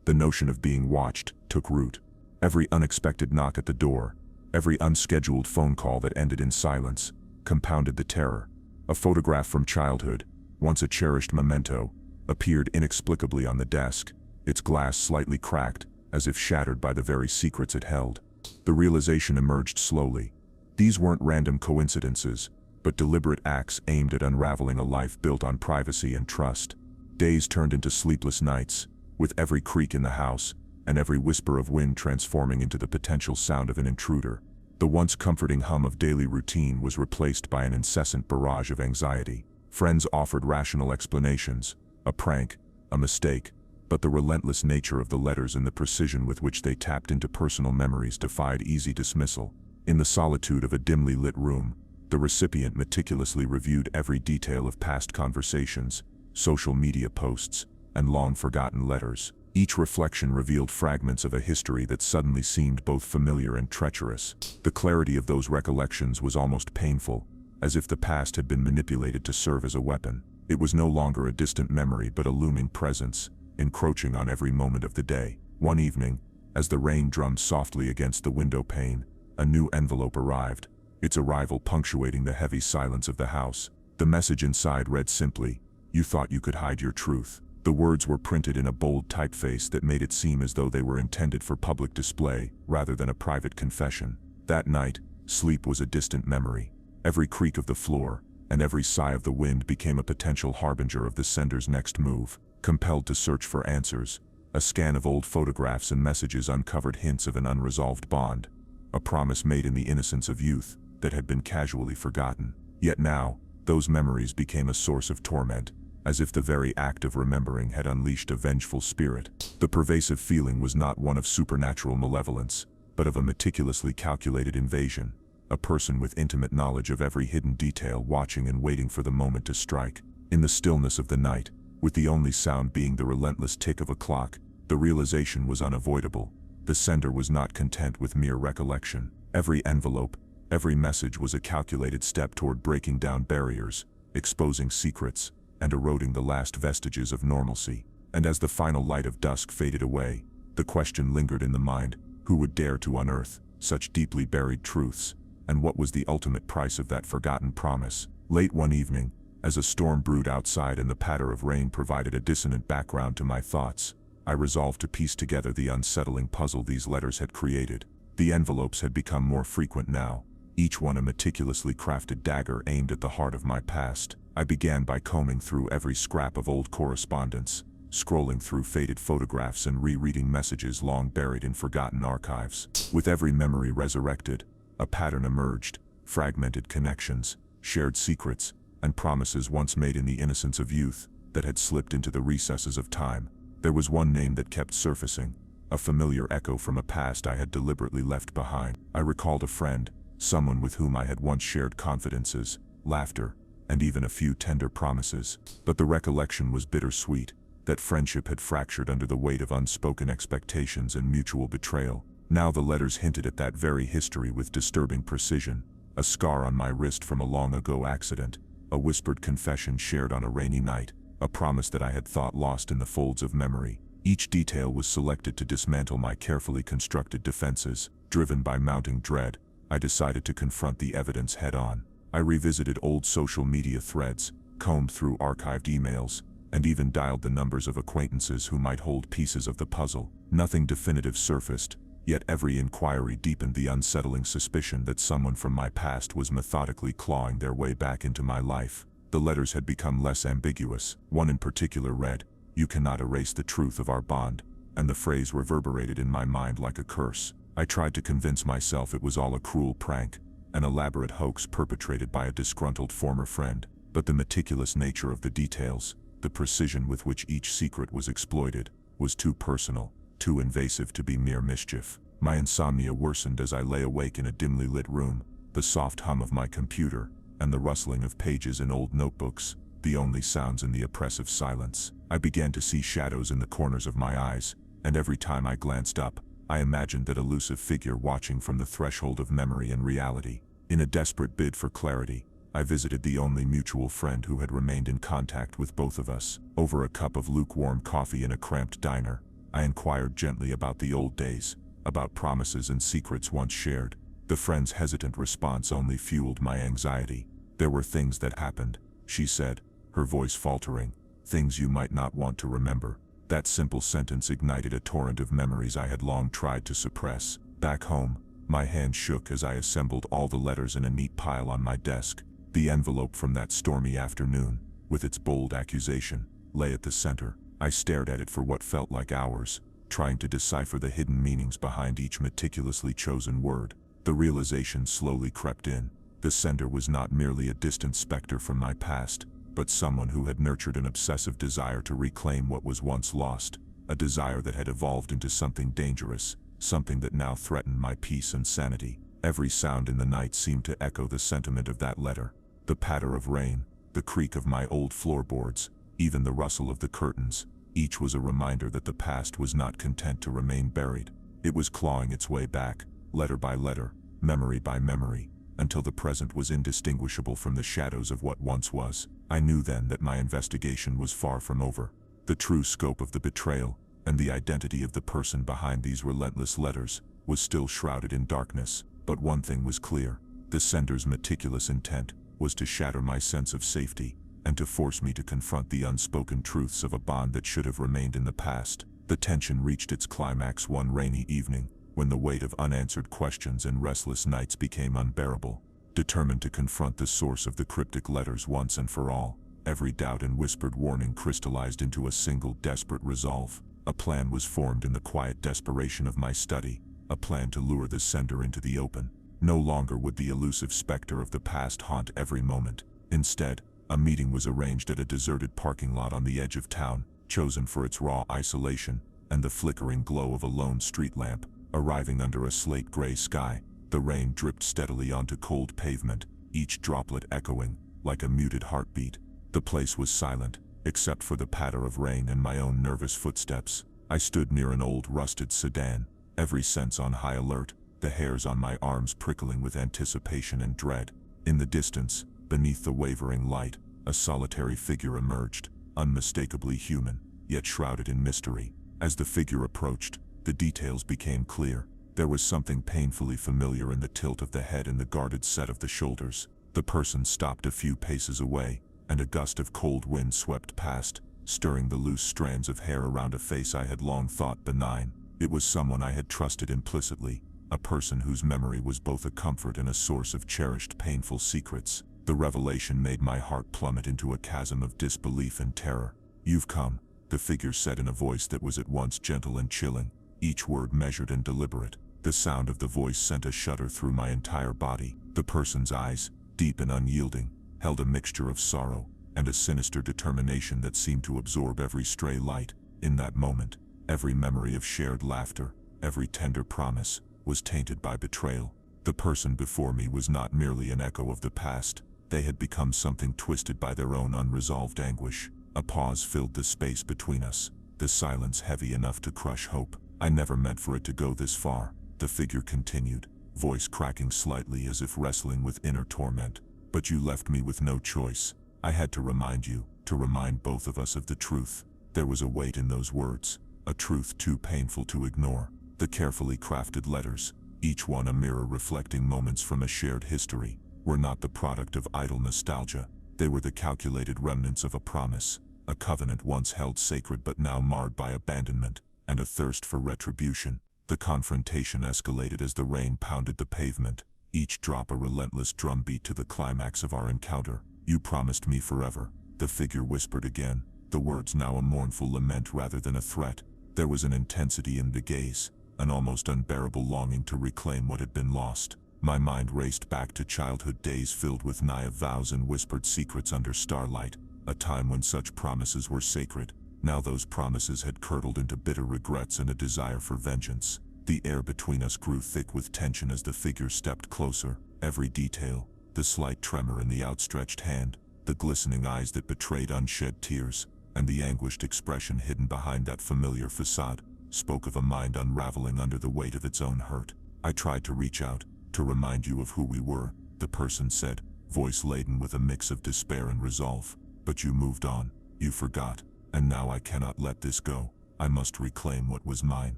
the notion of being watched took root. Every unexpected knock at the door, every unscheduled phone call that ended in silence, compounded the terror. A photograph from childhood, once a cherished memento, appeared inexplicably on the desk, its glass slightly cracked, as if shattered by the very secrets it held. The realization emerged slowly. These weren't random coincidences, but deliberate acts aimed at unraveling a life built on privacy and trust. Days turned into sleepless nights, with every creak in the house, and every whisper of wind transforming into the potential sound of an intruder. The once comforting hum of daily routine was replaced by an incessant barrage of anxiety. Friends offered rational explanations, a prank, a mistake, but the relentless nature of the letters and the precision with which they tapped into personal memories defied easy dismissal. In the solitude of a dimly lit room, the recipient meticulously reviewed every detail of past conversations, social media posts, and long-forgotten letters. Each reflection revealed fragments of a history that suddenly seemed both familiar and treacherous. The clarity of those recollections was almost painful, as if the past had been manipulated to serve as a weapon. It was no longer a distant memory but a looming presence, encroaching on every moment of the day. One evening, as the rain drummed softly against the window pane, a new envelope arrived, its arrival punctuating the heavy silence of the house. The message inside read simply, "You thought you could hide your truth." The words were printed in a bold typeface that made it seem as though they were intended for public display, rather than a private confession. That night, sleep was a distant memory. Every creak of the floor, and every sigh of the wind became a potential harbinger of the sender's next move. Compelled to search for answers, a scan of old photographs and messages uncovered hints of an unresolved bond. A promise made in the innocence of youth that had been casually forgotten. Yet now, those memories became a source of torment, as if the very act of remembering had unleashed a vengeful spirit. The pervasive feeling was not one of supernatural malevolence, but of a meticulously calculated invasion, a person with intimate knowledge of every hidden detail watching and waiting for the moment to strike. In the stillness of the night, with the only sound being the relentless tick of a clock, the realization was unavoidable. The sender was not content with mere recollection. Every envelope, every message was a calculated step toward breaking down barriers, exposing secrets, and eroding the last vestiges of normalcy. And as the final light of dusk faded away, the question lingered in the mind, who would dare to unearth such deeply buried truths, and what was the ultimate price of that forgotten promise? Late one evening, as a storm brewed outside and the patter of rain provided a dissonant background to my thoughts, I resolved to piece together the unsettling puzzle these letters had created. The envelopes had become more frequent now, each one a meticulously crafted dagger aimed at the heart of my past. I began by combing through every scrap of old correspondence, scrolling through faded photographs and rereading messages long buried in forgotten archives. With every memory resurrected, a pattern emerged, fragmented connections, shared secrets, and promises once made in the innocence of youth that had slipped into the recesses of time. There was one name that kept surfacing, a familiar echo from a past I had deliberately left behind. I recalled a friend, someone with whom I had once shared confidences, laughter, and even a few tender promises. But the recollection was bittersweet. That friendship had fractured under the weight of unspoken expectations and mutual betrayal. Now the letters hinted at that very history with disturbing precision. A scar on my wrist from a long-ago accident, a whispered confession shared on a rainy night, a promise that I had thought lost in the folds of memory. Each detail was selected to dismantle my carefully constructed defenses. Driven by mounting dread, I decided to confront the evidence head-on. I revisited old social media threads, combed through archived emails, and even dialed the numbers of acquaintances who might hold pieces of the puzzle. Nothing definitive surfaced, yet every inquiry deepened the unsettling suspicion that someone from my past was methodically clawing their way back into my life. The letters had become less ambiguous. One in particular read, "You cannot erase the truth of our bond," and the phrase reverberated in my mind like a curse. I tried to convince myself it was all a cruel prank, an elaborate hoax perpetrated by a disgruntled former friend, but the meticulous nature of the details, the precision with which each secret was exploited, was too personal, too invasive to be mere mischief. My insomnia worsened as I lay awake in a dimly lit room, the soft hum of my computer, and the rustling of pages in old notebooks, the only sounds in the oppressive silence. I began to see shadows in the corners of my eyes, and every time I glanced up, I imagined that elusive figure watching from the threshold of memory and reality. In a desperate bid for clarity, I visited the only mutual friend who had remained in contact with both of us. Over a cup of lukewarm coffee in a cramped diner, I inquired gently about the old days, about promises and secrets once shared. The friend's hesitant response only fueled my anxiety. "There were things that happened," she said, her voice faltering, "things you might not want to remember." That simple sentence ignited a torrent of memories I had long tried to suppress. Back home, my hand shook as I assembled all the letters in a neat pile on my desk. The envelope from that stormy afternoon, with its bold accusation, lay at the center. I stared at it for what felt like hours, trying to decipher the hidden meanings behind each meticulously chosen word. The realization slowly crept in. The sender was not merely a distant specter from my past, but someone who had nurtured an obsessive desire to reclaim what was once lost, a desire that had evolved into something dangerous, something that now threatened my peace and sanity. Every sound in the night seemed to echo the sentiment of that letter. The patter of rain, the creak of my old floorboards, even the rustle of the curtains, each was a reminder that the past was not content to remain buried. It was clawing its way back, letter by letter, memory by memory, until the present was indistinguishable from the shadows of what once was. I knew then that my investigation was far from over. The true scope of the betrayal, and the identity of the person behind these relentless letters, was still shrouded in darkness. But one thing was clear: the sender's meticulous intent was to shatter my sense of safety, and to force me to confront the unspoken truths of a bond that should have remained in the past. The tension reached its climax one rainy evening, when the weight of unanswered questions and restless nights became unbearable. Determined to confront the source of the cryptic letters once and for all, every doubt and whispered warning crystallized into a single desperate resolve. A plan was formed in the quiet desperation of my study, a plan to lure the sender into the open. No longer would the elusive specter of the past haunt every moment. Instead, a meeting was arranged at a deserted parking lot on the edge of town, chosen for its raw isolation and the flickering glow of a lone street lamp. Arriving under a slate-gray sky, the rain dripped steadily onto cold pavement, each droplet echoing like a muted heartbeat. The place was silent, except for the patter of rain and my own nervous footsteps. I stood near an old rusted sedan, every sense on high alert, the hairs on my arms prickling with anticipation and dread. In the distance, beneath the wavering light, a solitary figure emerged, unmistakably human, yet shrouded in mystery. As the figure approached, the details became clear. There was something painfully familiar in the tilt of the head and the guarded set of the shoulders. The person stopped a few paces away, and a gust of cold wind swept past, stirring the loose strands of hair around a face I had long thought benign. It was someone I had trusted implicitly, a person whose memory was both a comfort and a source of cherished painful secrets. The revelation made my heart plummet into a chasm of disbelief and terror. "You've come," the figure said in a voice that was at once gentle and chilling, each word measured and deliberate. The sound of the voice sent a shudder through my entire body. The person's eyes, deep and unyielding, held a mixture of sorrow and a sinister determination that seemed to absorb every stray light. In that moment, every memory of shared laughter, every tender promise, was tainted by betrayal. The person before me was not merely an echo of the past. They had become something twisted by their own unresolved anguish. A pause filled the space between us, the silence heavy enough to crush hope. "I never meant for it to go this far," the figure continued, voice cracking slightly as if wrestling with inner torment. "But you left me with no choice. I had to remind you, to remind both of us of the truth." There was a weight in those words, a truth too painful to ignore. The carefully crafted letters, each one a mirror reflecting moments from a shared history, were not the product of idle nostalgia. They were the calculated remnants of a promise, a covenant once held sacred but now marred by abandonment, and a thirst for retribution. The confrontation escalated as the rain pounded the pavement, each drop a relentless drumbeat to the climax of our encounter. "You promised me forever," the figure whispered again, the words now a mournful lament rather than a threat. There was an intensity in the gaze, an almost unbearable longing to reclaim what had been lost. My mind raced back to childhood days filled with naive vows and whispered secrets under starlight, a time when such promises were sacred. Now those promises had curdled into bitter regrets and a desire for vengeance. The air between us grew thick with tension as the figure stepped closer. Every detail, the slight tremor in the outstretched hand, the glistening eyes that betrayed unshed tears, and the anguished expression hidden behind that familiar facade, spoke of a mind unraveling under the weight of its own hurt. "I tried to reach out, to remind you of who we were," the person said, voice laden with a mix of despair and resolve. "But you moved on, you forgot, and now I cannot let this go. I must reclaim what was mine."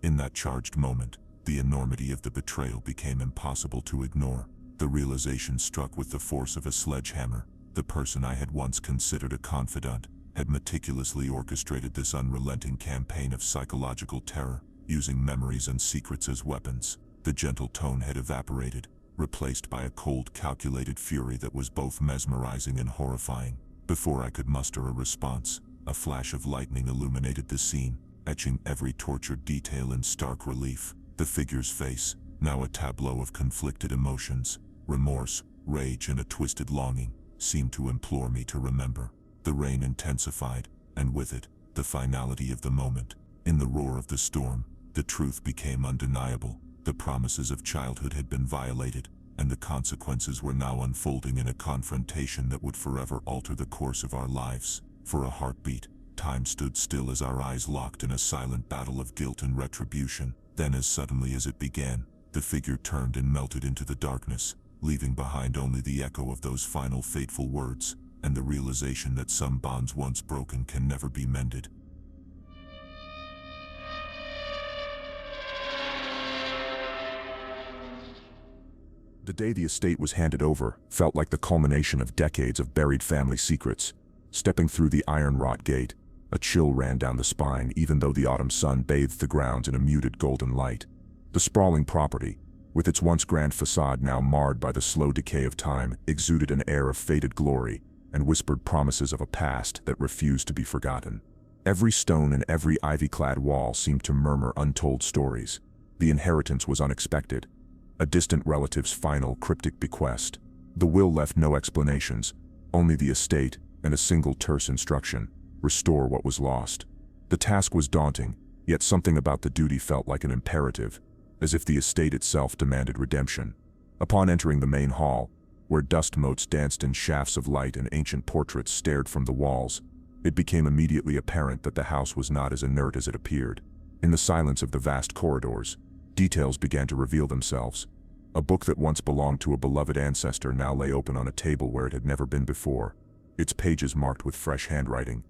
In that charged moment, the enormity of the betrayal became impossible to ignore. The realization struck with the force of a sledgehammer. The person I had once considered a confidant had meticulously orchestrated this unrelenting campaign of psychological terror, using memories and secrets as weapons. The gentle tone had evaporated, replaced by a cold, calculated fury that was both mesmerizing and horrifying. Before I could muster a response, a flash of lightning illuminated the scene, etching every tortured detail in stark relief. The figure's face, now a tableau of conflicted emotions, remorse, rage, and a twisted longing, seemed to implore me to remember. The rain intensified, and with it, the finality of the moment. In the roar of the storm, the truth became undeniable. The promises of childhood had been violated, and the consequences were now unfolding in a confrontation that would forever alter the course of our lives. For a heartbeat, time stood still as our eyes locked in a silent battle of guilt and retribution. Then, as suddenly as it began, the figure turned and melted into the darkness, leaving behind only the echo of those final fateful words, and the realization that some bonds once broken can never be mended. The day the estate was handed over felt like the culmination of decades of buried family secrets. Stepping through the iron-wrought gate, a chill ran down the spine even though the autumn sun bathed the grounds in a muted golden light. The sprawling property, with its once grand facade now marred by the slow decay of time, exuded an air of faded glory and whispered promises of a past that refused to be forgotten. Every stone and every ivy-clad wall seemed to murmur untold stories. The inheritance was unexpected, a distant relative's final cryptic bequest. The will left no explanations, only the estate and a single terse instruction: restore what was lost. The task was daunting, yet something about the duty felt like an imperative, as if the estate itself demanded redemption. Upon entering the main hall, where dust motes danced in shafts of light and ancient portraits stared from the walls, it became immediately apparent that the house was not as inert as it appeared. In the silence of the vast corridors, details began to reveal themselves. A book that once belonged to a beloved ancestor now lay open on a table where it had never been before, its pages marked with fresh handwriting.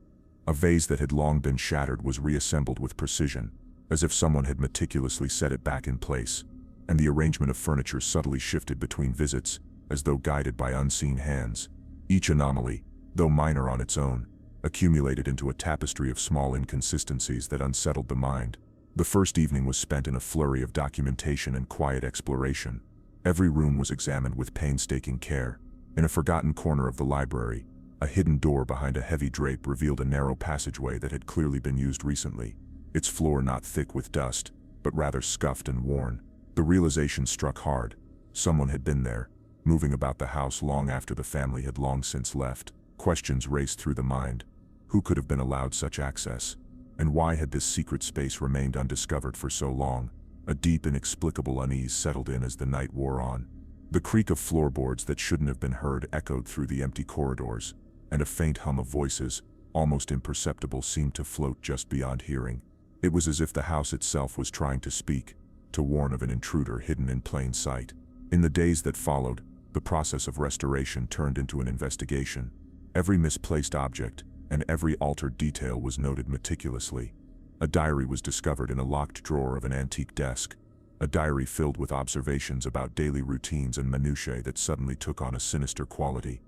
A vase that had long been shattered was reassembled with precision, as if someone had meticulously set it back in place, and the arrangement of furniture subtly shifted between visits, as though guided by unseen hands. Each anomaly, though minor on its own, accumulated into a tapestry of small inconsistencies that unsettled the mind. The first evening was spent in a flurry of documentation and quiet exploration. Every room was examined with painstaking care. In a forgotten corner of the library, a hidden door behind a heavy drape revealed a narrow passageway that had clearly been used recently, its floor not thick with dust, but rather scuffed and worn. The realization struck hard. Someone had been there, moving about the house long after the family had long since left. Questions raced through the mind. Who could have been allowed such access? And why had this secret space remained undiscovered for so long? A deep, inexplicable unease settled in as the night wore on. The creak of floorboards that shouldn't have been heard echoed through the empty corridors, and a faint hum of voices, almost imperceptible, seemed to float just beyond hearing. It was as if the house itself was trying to speak, to warn of an intruder hidden in plain sight. In the days that followed, the process of restoration turned into an investigation. Every misplaced object and every altered detail was noted meticulously. A diary was discovered in a locked drawer of an antique desk, a diary filled with observations about daily routines and minutiae that suddenly took on a sinister quality.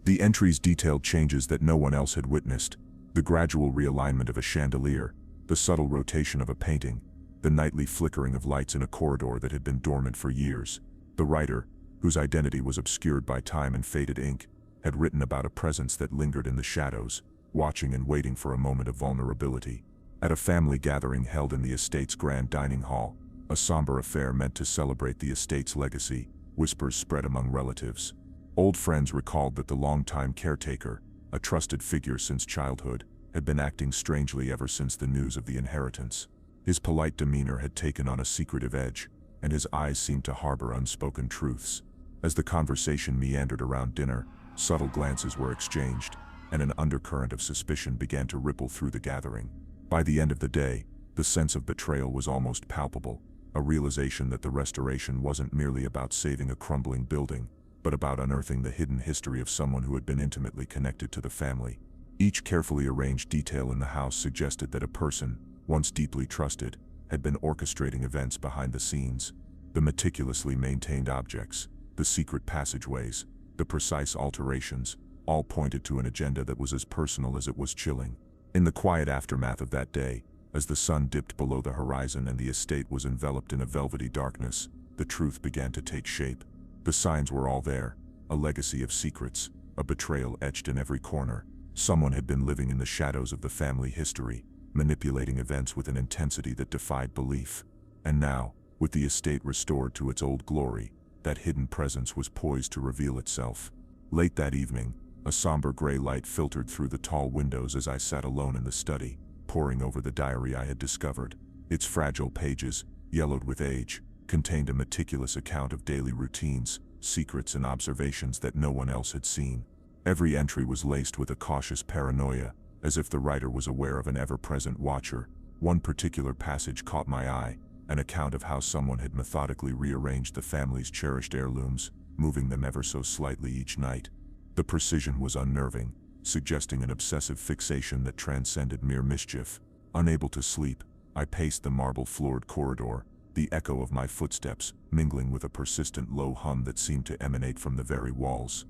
The entries detailed changes that no one else had witnessed, the gradual realignment of a chandelier, the subtle rotation of a painting, the nightly flickering of lights in a corridor that had been dormant for years. The writer, whose identity was obscured by time and faded ink, had written about a presence that lingered in the shadows, watching and waiting for a moment of vulnerability. At a family gathering held in the estate's grand dining hall, a somber affair meant to celebrate the estate's legacy, whispers spread among relatives. Old friends recalled that the longtime caretaker, a trusted figure since childhood, had been acting strangely ever since the news of the inheritance. His polite demeanor had taken on a secretive edge, and his eyes seemed to harbor unspoken truths. As the conversation meandered around dinner, subtle glances were exchanged, and an undercurrent of suspicion began to ripple through the gathering. By the end of the day, the sense of betrayal was almost palpable, a realization that the restoration wasn't merely about saving a crumbling building, but about unearthing the hidden history of someone who had been intimately connected to the family. Each carefully arranged detail in the house suggested that a person, once deeply trusted, had been orchestrating events behind the scenes. The meticulously maintained objects, the secret passageways, the precise alterations, all pointed to an agenda that was as personal as it was chilling. In the quiet aftermath of that day, as the sun dipped below the horizon and the estate was enveloped in a velvety darkness, the truth began to take shape. The signs were all there, a legacy of secrets, a betrayal etched in every corner. Someone had been living in the shadows of the family history, manipulating events with an intensity that defied belief. And now, with the estate restored to its old glory, that hidden presence was poised to reveal itself. Late that evening, a somber gray light filtered through the tall windows as I sat alone in the study, poring over the diary I had discovered. Its fragile pages, yellowed with age, contained a meticulous account of daily routines, secrets and observations that no one else had seen. Every entry was laced with a cautious paranoia, as if the writer was aware of an ever-present watcher. One particular passage caught my eye, an account of how someone had methodically rearranged the family's cherished heirlooms, moving them ever so slightly each night. The precision was unnerving, suggesting an obsessive fixation that transcended mere mischief. Unable to sleep, I paced the marble-floored corridor, the echo of my footsteps mingling with a persistent low hum that seemed to emanate from the very walls.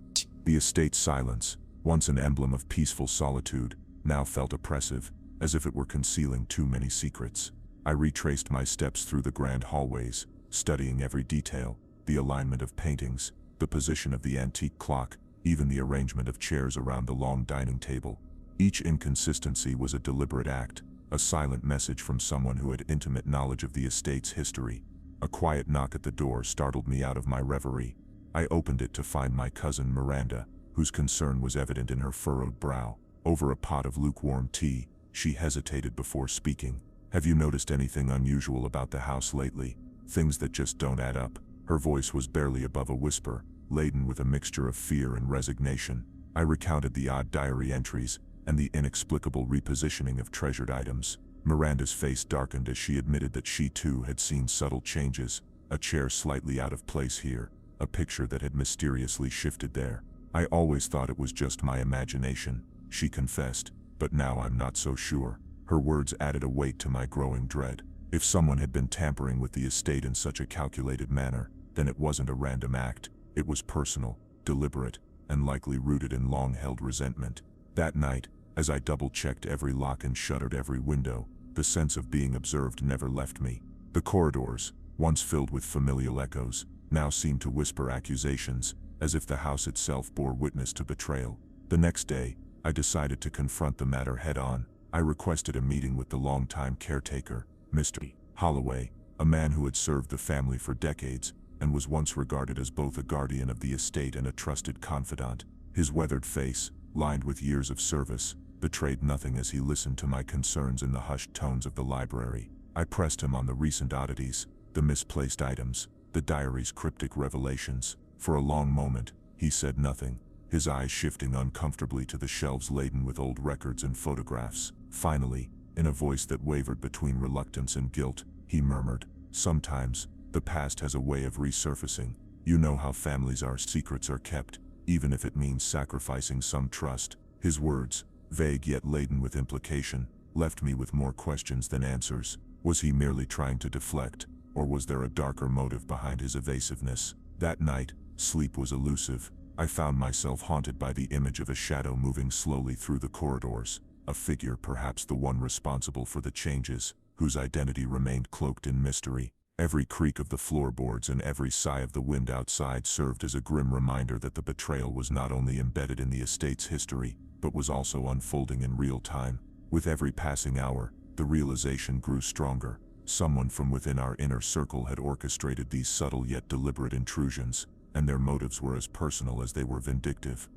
The estate's silence, once an emblem of peaceful solitude, now felt oppressive, as if it were concealing too many secrets. I retraced my steps through the grand hallways, studying every detail, the alignment of paintings, the position of the antique clock, even the arrangement of chairs around the long dining table. Each inconsistency was a deliberate act, a silent message from someone who had intimate knowledge of the estate's history. A quiet knock at the door startled me out of my reverie. I opened it to find my cousin Miranda, whose concern was evident in her furrowed brow. Over a pot of lukewarm tea, she hesitated before speaking. "Have you noticed anything unusual about the house lately? Things that just don't add up?" Her voice was barely above a whisper, laden with a mixture of fear and resignation. I recounted the odd diary entries and the inexplicable repositioning of treasured items. Miranda's face darkened as she admitted that she too had seen subtle changes, a chair slightly out of place here, a picture that had mysteriously shifted there. "I always thought it was just my imagination," she confessed, "but now I'm not so sure." Her words added a weight to my growing dread. If someone had been tampering with the estate in such a calculated manner, then it wasn't a random act. It was personal, deliberate, and likely rooted in long-held resentment. That night, as I double-checked every lock and shuttered every window, the sense of being observed never left me. The corridors, once filled with familial echoes, now seemed to whisper accusations, as if the house itself bore witness to betrayal. The next day, I decided to confront the matter head-on. I requested a meeting with the longtime caretaker, Mr. Holloway, a man who had served the family for decades, and was once regarded as both a guardian of the estate and a trusted confidant. His weathered face, lined with years of service, betrayed nothing as he listened to my concerns in the hushed tones of the library. I pressed him on the recent oddities, the misplaced items, the diary's cryptic revelations. For a long moment, he said nothing, his eyes shifting uncomfortably to the shelves laden with old records and photographs. Finally, in a voice that wavered between reluctance and guilt, he murmured, "Sometimes, the past has a way of resurfacing. You know how families are, secrets are kept, even if it means sacrificing some trust." His words, vague yet laden with implication, left me with more questions than answers. Was he merely trying to deflect, Or was there a darker motive behind his evasiveness? That night, sleep was elusive. I found myself haunted by the image of a shadow moving slowly through the corridors, a figure perhaps the one responsible for the changes, whose identity remained cloaked in mystery. Every creak of the floorboards and every sigh of the wind outside served as a grim reminder that the betrayal was not only embedded in the estate's history, but was also unfolding in real time. With every passing hour, the realization grew stronger. Someone from within our inner circle had orchestrated these subtle yet deliberate intrusions, and their motives were as personal as they were vindictive.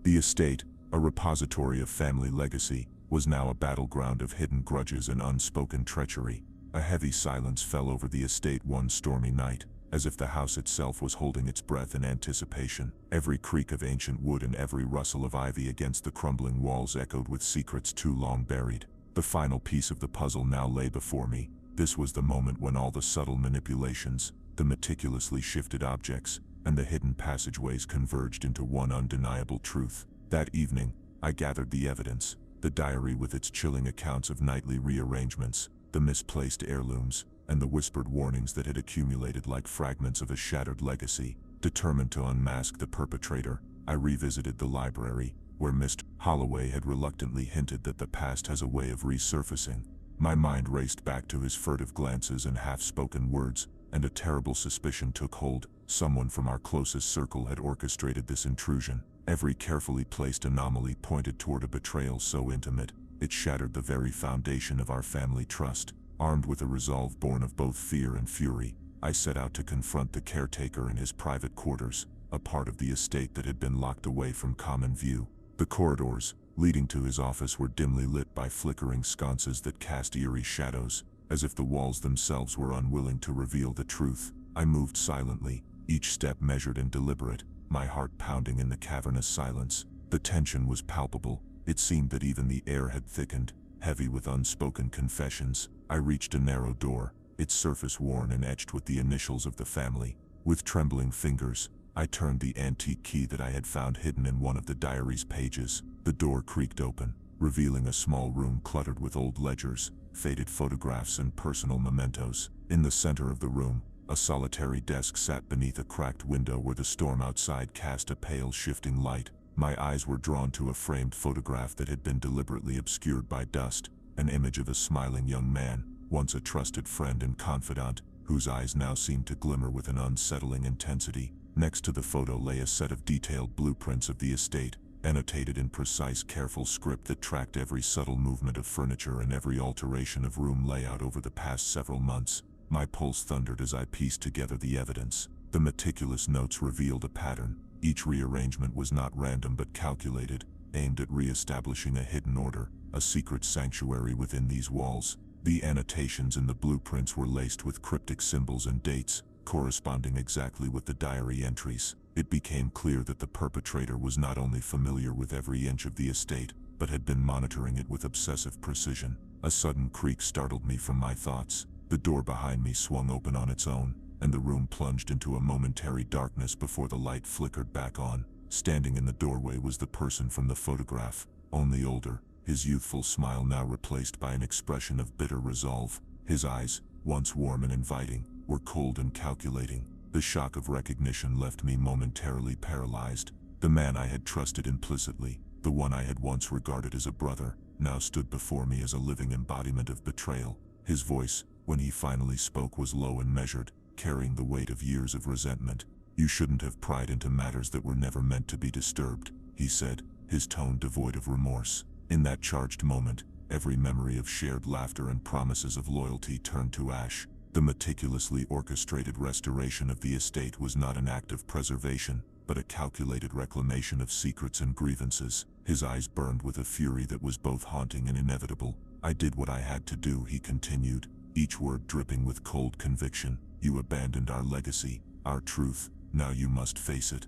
The estate, a repository of family legacy, was now a battleground of hidden grudges and unspoken treachery. A heavy silence fell over the estate one stormy night, as if the house itself was holding its breath in anticipation. Every creak of ancient wood and every rustle of ivy against the crumbling walls echoed with secrets too long buried. The final piece of the puzzle now lay before me. This was the moment when all the subtle manipulations, the meticulously shifted objects, and the hidden passageways converged into one undeniable truth. That evening, I gathered the evidence, the diary with its chilling accounts of nightly rearrangements, the misplaced heirlooms, and the whispered warnings that had accumulated like fragments of a shattered legacy. Determined to unmask the perpetrator, I revisited the library, where Mr. Holloway had reluctantly hinted that the past has a way of resurfacing. My mind raced back to his furtive glances and half-spoken words, and a terrible suspicion took hold. Someone from our closest circle had orchestrated this intrusion. Every carefully placed anomaly pointed toward a betrayal so intimate, it shattered the very foundation of our family trust. Armed with a resolve born of both fear and fury, I set out to confront the caretaker in his private quarters, a part of the estate that had been locked away from common view. The corridors, leading to his office, were dimly lit by flickering sconces that cast eerie shadows, as if the walls themselves were unwilling to reveal the truth. I moved silently, each step measured and deliberate, my heart pounding in the cavernous silence. The tension was palpable. It seemed that even the air had thickened, heavy with unspoken confessions. I reached a narrow door, its surface worn and etched with the initials of the family. With trembling fingers, I turned the antique key that I had found hidden in one of the diary's pages. The door creaked open, revealing a small room cluttered with old ledgers, faded photographs, and personal mementos. In the center of the room, a solitary desk sat beneath a cracked window where the storm outside cast a pale, shifting light. My eyes were drawn to a framed photograph that had been deliberately obscured by dust, an image of a smiling young man, once a trusted friend and confidant, whose eyes now seemed to glimmer with an unsettling intensity. Next to the photo lay a set of detailed blueprints of the estate, annotated in precise, careful script that tracked every subtle movement of furniture and every alteration of room layout over the past several months. My pulse thundered as I pieced together the evidence. The meticulous notes revealed a pattern. Each rearrangement was not random but calculated, aimed at re-establishing a hidden order, a secret sanctuary within these walls. The annotations in the blueprints were laced with cryptic symbols and dates, corresponding exactly with the diary entries. It became clear that the perpetrator was not only familiar with every inch of the estate, but had been monitoring it with obsessive precision. A sudden creak startled me from my thoughts. The door behind me swung open on its own, and the room plunged into a momentary darkness before the light flickered back on. Standing in the doorway was the person from the photograph, only older, his youthful smile now replaced by an expression of bitter resolve. His eyes, once warm and inviting, were cold and calculating. The shock of recognition left me momentarily paralyzed. The man I had trusted implicitly, the one I had once regarded as a brother, now stood before me as a living embodiment of betrayal. His voice, when he finally spoke, was low and measured, carrying the weight of years of resentment. "You shouldn't have pried into matters that were never meant to be disturbed," he said, his tone devoid of remorse. In that charged moment, every memory of shared laughter and promises of loyalty turned to ash. The meticulously orchestrated restoration of the estate was not an act of preservation, but a calculated reclamation of secrets and grievances. His eyes burned with a fury that was both haunting and inevitable. "I did what I had to do," he continued, each word dripping with cold conviction. "You abandoned our legacy, our truth. Now you must face it."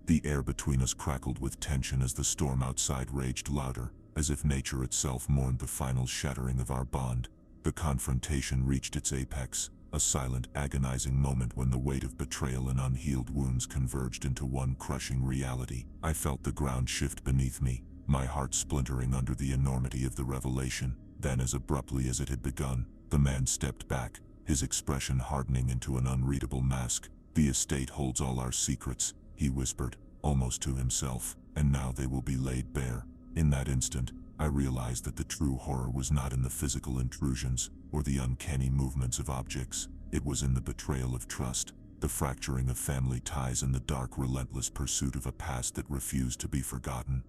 The air between us crackled with tension as the storm outside raged louder, as if nature itself mourned the final shattering of our bond. The confrontation reached its apex, a silent, agonizing moment when the weight of betrayal and unhealed wounds converged into one crushing reality. I felt the ground shift beneath me, my heart splintering under the enormity of the revelation. Then, as abruptly as it had begun, the man stepped back, his expression hardening into an unreadable mask. "The estate holds all our secrets," he whispered, almost to himself, "and now they will be laid bare." In that instant, I realized that the true horror was not in the physical intrusions or the uncanny movements of objects. It was in the betrayal of trust, the fracturing of family ties, and the dark, relentless pursuit of a past that refused to be forgotten.